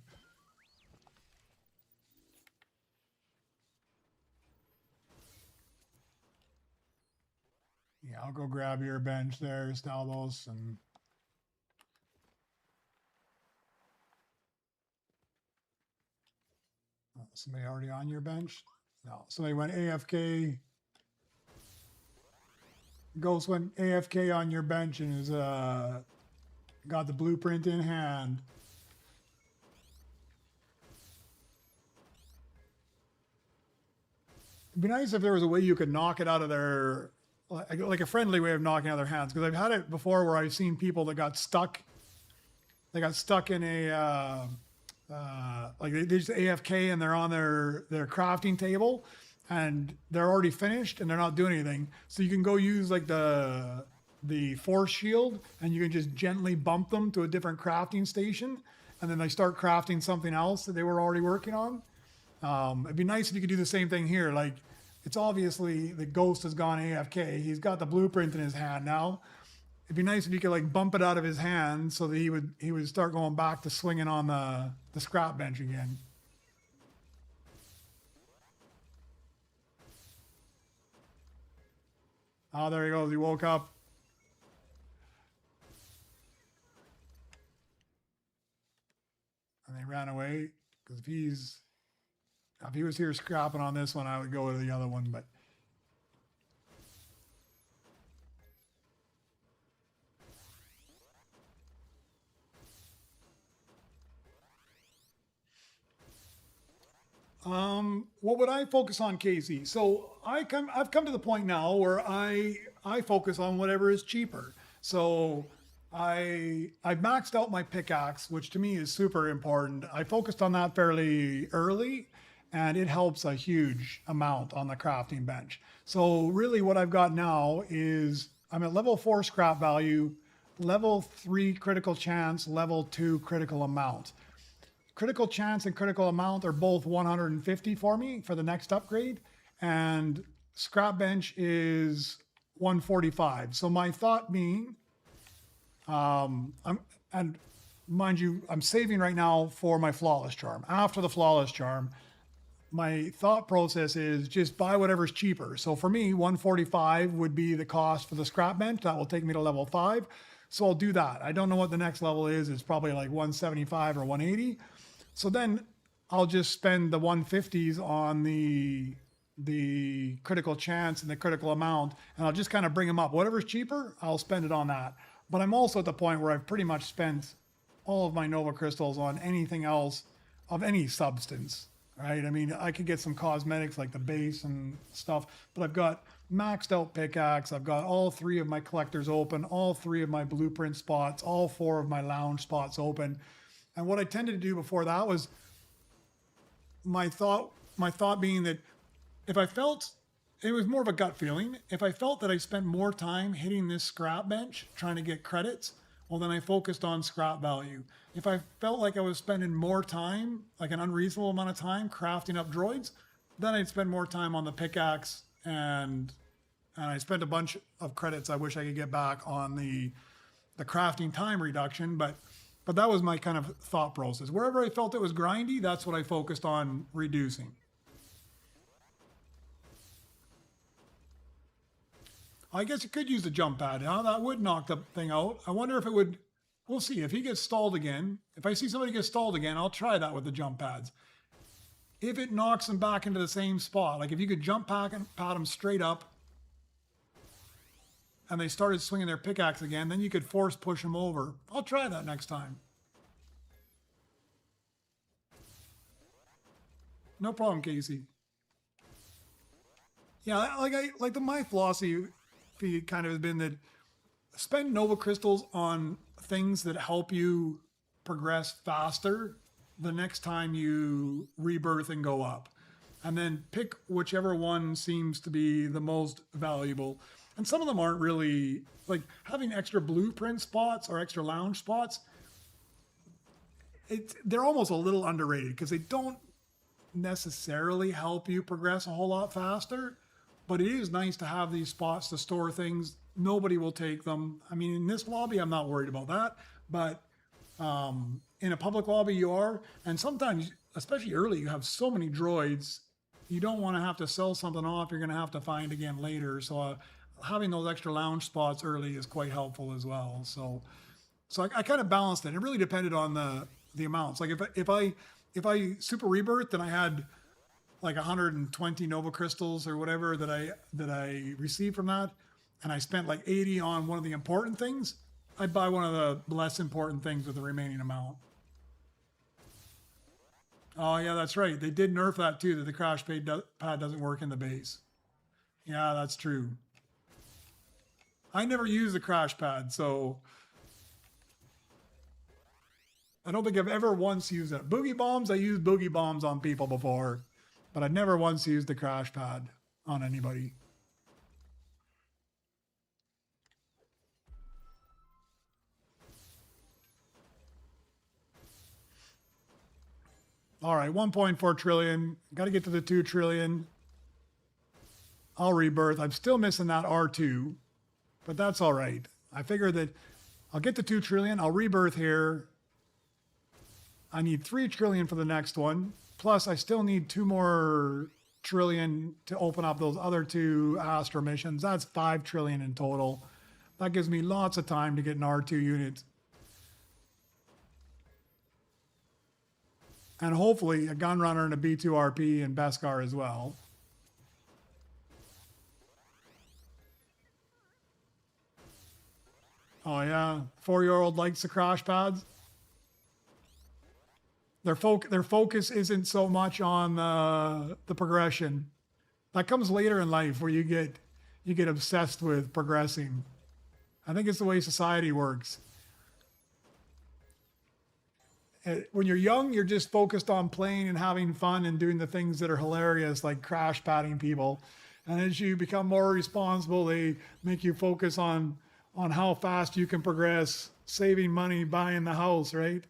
Yeah, I'll go grab your bench there, Stalbos, and somebody already on your bench? No, somebody went AFK. Ghost went AFK on your bench and is got the blueprint in hand. It'd be nice if there was a way you could knock it out of their, like a friendly way of knocking out their hands. Because I've had it before where I've seen people that got stuck. They got stuck in a, like they just AFK and they're on their crafting table and they're already finished and they're not doing anything. So you can go use like the force shield and you can just gently bump them to a different crafting station. And then they start crafting something else that they were already working on. It'd be nice if you could do the same thing here. Like, it's obviously the ghost has gone AFK. He's got the blueprint in his hand now. It'd be nice if you could like bump it out of his hand so that he would start going back to swinging on the scrap bench again. Oh, there he goes. He woke up. And they ran away because if he was here scrapping on this one, I would go to the other one, but what would I focus on, Casey? So I've come to the point now where I focus on whatever is cheaper. So I've maxed out my pickaxe, which to me is super important. I focused on that fairly early, and it helps a huge amount on the crafting bench. So really what I've got now is I'm at level 4 scrap value, level 3 critical chance, level 2 critical amount. Critical chance and critical amount are both 150 for me for the next upgrade, and scrap bench is 145. So my thought being, and mind you, I'm saving right now for my flawless charm. After the flawless charm, my thought process is just buy whatever's cheaper. So for me, 145 would be the cost for the scrap bench. That will take me to level 5. So I'll do that. I don't know what the next level is. It's probably like 175 or 180. So then I'll just spend the 150s on the critical chance and the critical amount, and I'll just kind of bring them up. Whatever's cheaper, I'll spend it on that. But I'm also at the point where I've pretty much spent all of my Nova crystals on anything else of any substance, right? I mean, I could get some cosmetics like the base and stuff, but I've got maxed out pickaxe. I've got all 3 of my collectors open, all 3 of my blueprint spots, all 4 of my lounge spots open. And what I tended to do before that was my thought being that if I felt, it was more of a gut feeling, if I felt that I spent more time hitting this scrap bench trying to get credits, well, then I focused on scrap value. If I felt like I was spending more time, like an unreasonable amount of time crafting up droids, then I'd spend more time on the pickaxe, and I spent a bunch of credits I wish I could get back on the crafting time reduction, but that was my kind of thought process. Wherever I felt it was grindy, that's what I focused on reducing. I guess you could use the jump pad. Huh? That would knock the thing out. I wonder if it would. We'll see. If he gets stalled again, if I see somebody get stalled again, I'll try that with the jump pads. If it knocks them back into the same spot, like if you could jump pad them straight up and they started swinging their pickaxe again, then you could force push them over. I'll try that next time. No problem, Casey. Yeah, my philosophy kind of has been that spend Nova Crystals on things that help you progress faster the next time you rebirth and go up. And then pick whichever one seems to be the most valuable. And some of them aren't really, like having extra blueprint spots or extra lounge spots, they're almost a little underrated because they don't necessarily help you progress a whole lot faster. But it is nice to have these spots to store things. Nobody will take them. I mean, in this lobby, I'm not worried about that. But in a public lobby, you are. And sometimes, especially early, you have so many droids, you don't want to have to sell something off you're going to have to find again later. So having those extra lounge spots early is quite helpful as well. So I kind of balanced it. It really depended on the amounts. Like if I Super Rebirth, then I had like 120 Nova Crystals or whatever that I received from that, and I spent like 80 on one of the important things, I'd buy one of the less important things with the remaining amount. Oh yeah, that's right. They did nerf that too, that the crash pad doesn't work in the base. Yeah, that's true. I never use the crash pad, so I don't think I've ever once used it. Boogie bombs, I used boogie bombs on people before, but I've never once used the crash pad on anybody. All right, 1.4 trillion. Got to get to the 2 trillion. I'll rebirth. I'm still missing that R2, but that's all right. I figure that I'll get to 2 trillion. I'll rebirth here. I need 3 trillion for the next one. Plus, I still need 2 more trillion to open up those other 2 Astra missions. That's 5 trillion in total. That gives me lots of time to get an R2 unit. And hopefully a Gunrunner and a B2RP and Beskar as well. Oh yeah, 4-year-old likes the crash pads. Their focus isn't so much on the progression. That comes later in life where you get obsessed with progressing. I think it's the way society works. When you're young, you're just focused on playing and having fun and doing the things that are hilarious, like crash padding people. And as you become more responsible, they make you focus on how fast you can progress, saving money, buying the house, right?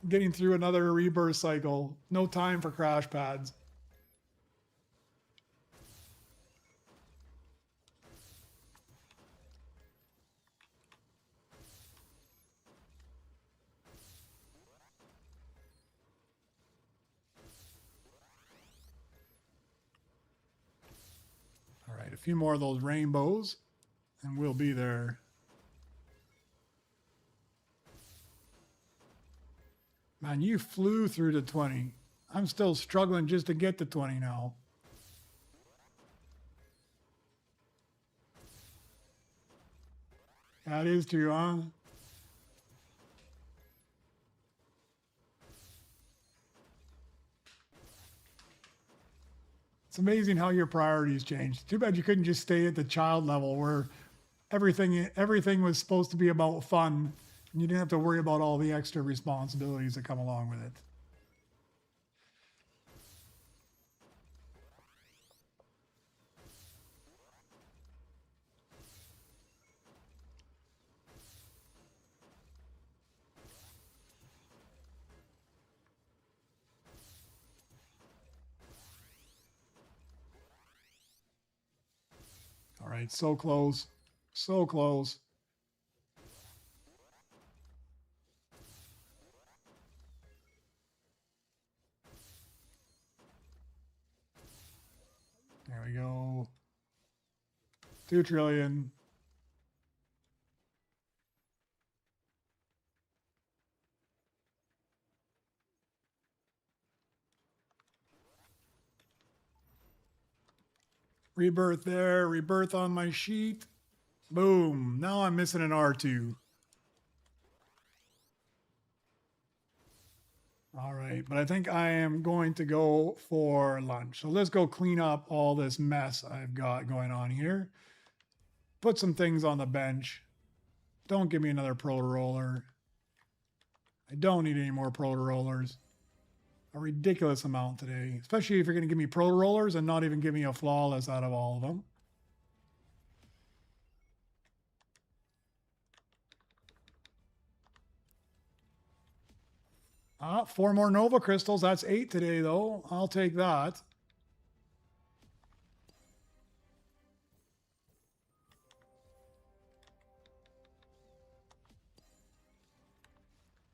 Getting through another rebirth cycle. No time for crash pads. All right, a few more of those rainbows, and we'll be there. Man, you flew through to 20. I'm still struggling just to get to 20 now. That is true, huh? It's amazing how your priorities changed. Too bad you couldn't just stay at the child level where everything was supposed to be about fun and you didn't have to worry about all the extra responsibilities that come along with it. All right, so close. So close. There we go. 2 trillion. Rebirth there, rebirth on my sheet. Boom. Now I'm missing an R2. All right, but I think I am going to go for lunch. So let's go clean up all this mess I've got going on here. Put some things on the bench. Don't give me another proto roller. I don't need any more proto rollers. A ridiculous amount today, especially if you're going to give me proto rollers and not even give me a flawless out of all of them. Ah, 4 more Nova crystals. That's 8 today, though. I'll take that.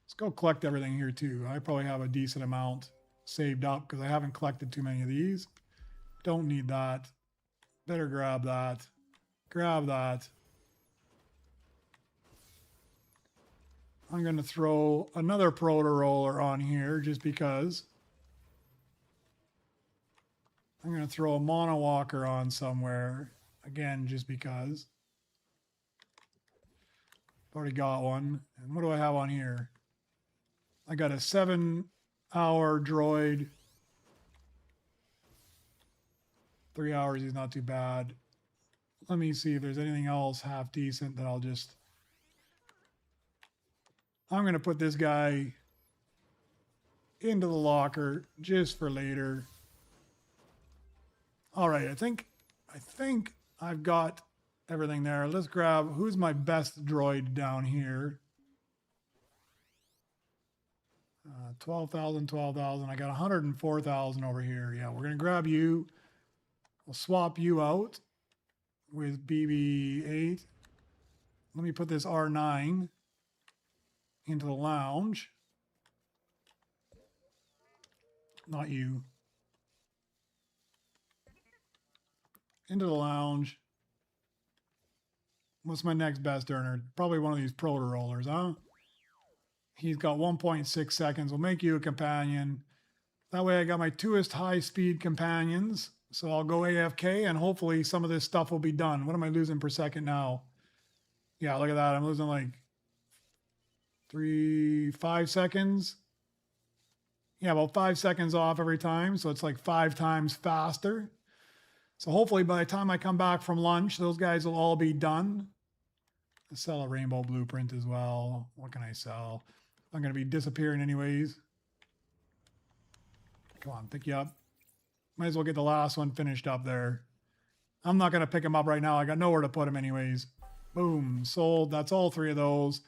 Let's go collect everything here, too. I probably have a decent amount saved up because I haven't collected too many of these. Don't need that. Better grab that. Grab that. I'm going to throw another proto roller on here just because. I'm going to throw a mono walker on somewhere again just because. Already got one. And what do I have on here? I got a 7-hour droid. 3 hours is not too bad. Let me see if there's anything else half decent that I'll just. I'm going to put this guy into the locker just for later. All right, I think I've got everything there. Let's grab, who's my best droid down here? 12,000, 12,000. I got 104,000 over here. Yeah, we're going to grab you. We'll swap you out with BB-8. Let me put this R9 into the lounge. Not you. Into the lounge. What's my next best earner? Probably one of these proto rollers, huh? He's got 1.6 seconds. We'll make you a companion. That way I got my 2est high-speed companions. So I'll go AFK and hopefully some of this stuff will be done. What am I losing per second now? Yeah, look at that. I'm losing like 5 seconds. Yeah, about 5 seconds off every time. So it's like 5 times faster. So hopefully by the time I come back from lunch, those guys will all be done. I'll sell a rainbow blueprint as well. What can I sell? I'm going to be disappearing anyways. Come on, pick you up. Might as well get the last one finished up there. I'm not going to pick him up right now. I got nowhere to put him anyways. Boom, sold. That's all 3 of those.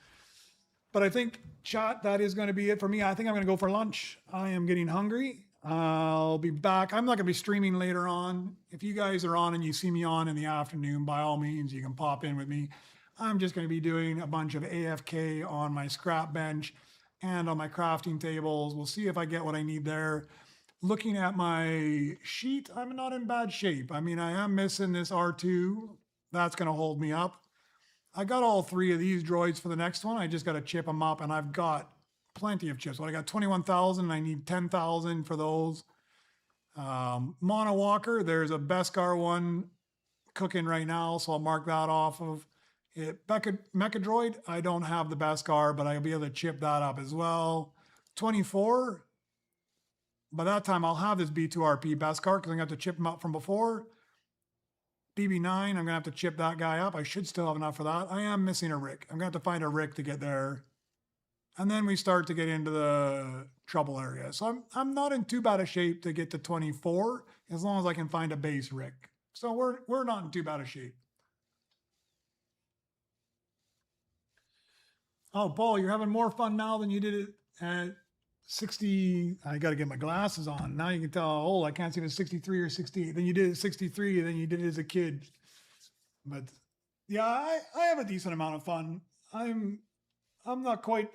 But I think, chat, that is going to be it for me. I think I'm going to go for lunch. I am getting hungry. I'll be back. I'm not going to be streaming later on. If you guys are on and you see me on in the afternoon, by all means, you can pop in with me. I'm just going to be doing a bunch of AFK on my scrap bench and on my crafting tables. We'll see if I get what I need there. Looking at my sheet, I'm not in bad shape. I mean, I am missing this R2. That's going to hold me up. I got all 3 of these droids for the next one. I just got to chip them up, and I've got plenty of chips. Well, I got 21,000, and I need 10,000 for those. Mono Walker, there's a Beskar one cooking right now, so I'll mark that off of it. Mecha Droid, I don't have the Beskar, but I'll be able to chip that up as well. 24, by that time I'll have this B2RP best card because I'm going to have to chip him up from before. BB9, I'm going to have to chip that guy up. I should still have enough for that. I am missing a Rick. I'm going to have to find a Rick to get there. And then we start to get into the trouble area. So I'm not in too bad a shape to get to 24 as long as I can find a base Rick. So we're not in too bad a shape. Oh, Paul, you're having more fun now than you did it at 60. I got to get my glasses on. Now you can tell how old. I can't see if it's 63 or 68. Then you did it at 63, and then you did it as a kid. But yeah, I have a decent amount of fun. I'm not quite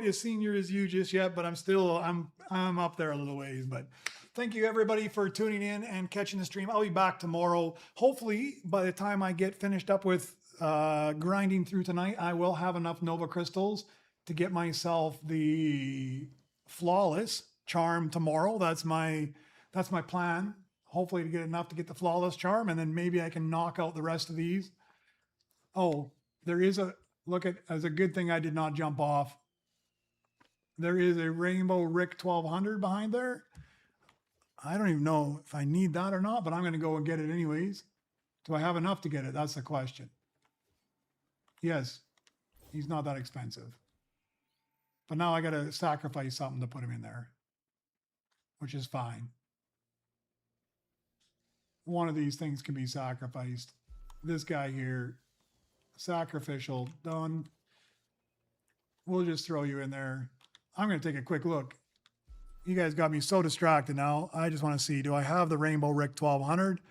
as senior as you just yet, but I'm up there a little ways. But thank you everybody for tuning in and catching the stream. I'll be back tomorrow. Hopefully by the time I get finished up with grinding through tonight, I will have enough Nova crystals to get myself the flawless charm tomorrow. That's my plan. Hopefully to get enough to get the flawless charm, and then maybe I can knock out the rest of these. Oh, there is a look at as a good thing I did not jump off. There is a Rainbow Rick 1200 behind there. I don't even know if I need that or not, but I'm going to go and get it anyways. Do I have enough to get it? That's the question. Yes, he's not that expensive. But now I got to sacrifice something to put him in there, which is fine. One of these things can be sacrificed. This guy here, sacrificial, done. We'll just throw you in there. I'm going to take a quick look. You guys got me so distracted now. I just want to see, do I have the Rainbow Rick 1200?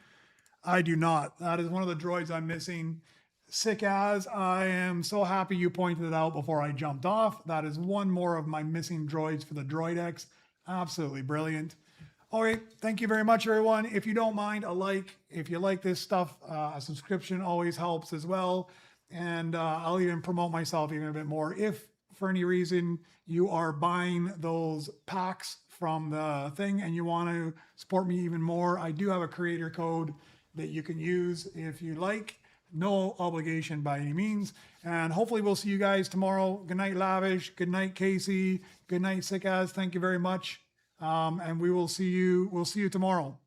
I do not. That is one of the droids I'm missing. Sick as, I am so happy you pointed it out before I jumped off. That is one more of my missing droids for the Droid X. Absolutely brilliant. All right, thank you very much, everyone. If you don't mind, a like. If you like this stuff, a subscription always helps as well. And I'll even promote myself even a bit more. If for any reason you are buying those packs from the thing and you want to support me even more, I do have a creator code that you can use if you like. No obligation by any means. And hopefully we'll see you guys tomorrow. Good night, Lavish. Good night, Casey. Good night, Sick As. Thank you very much. And we'll see you tomorrow.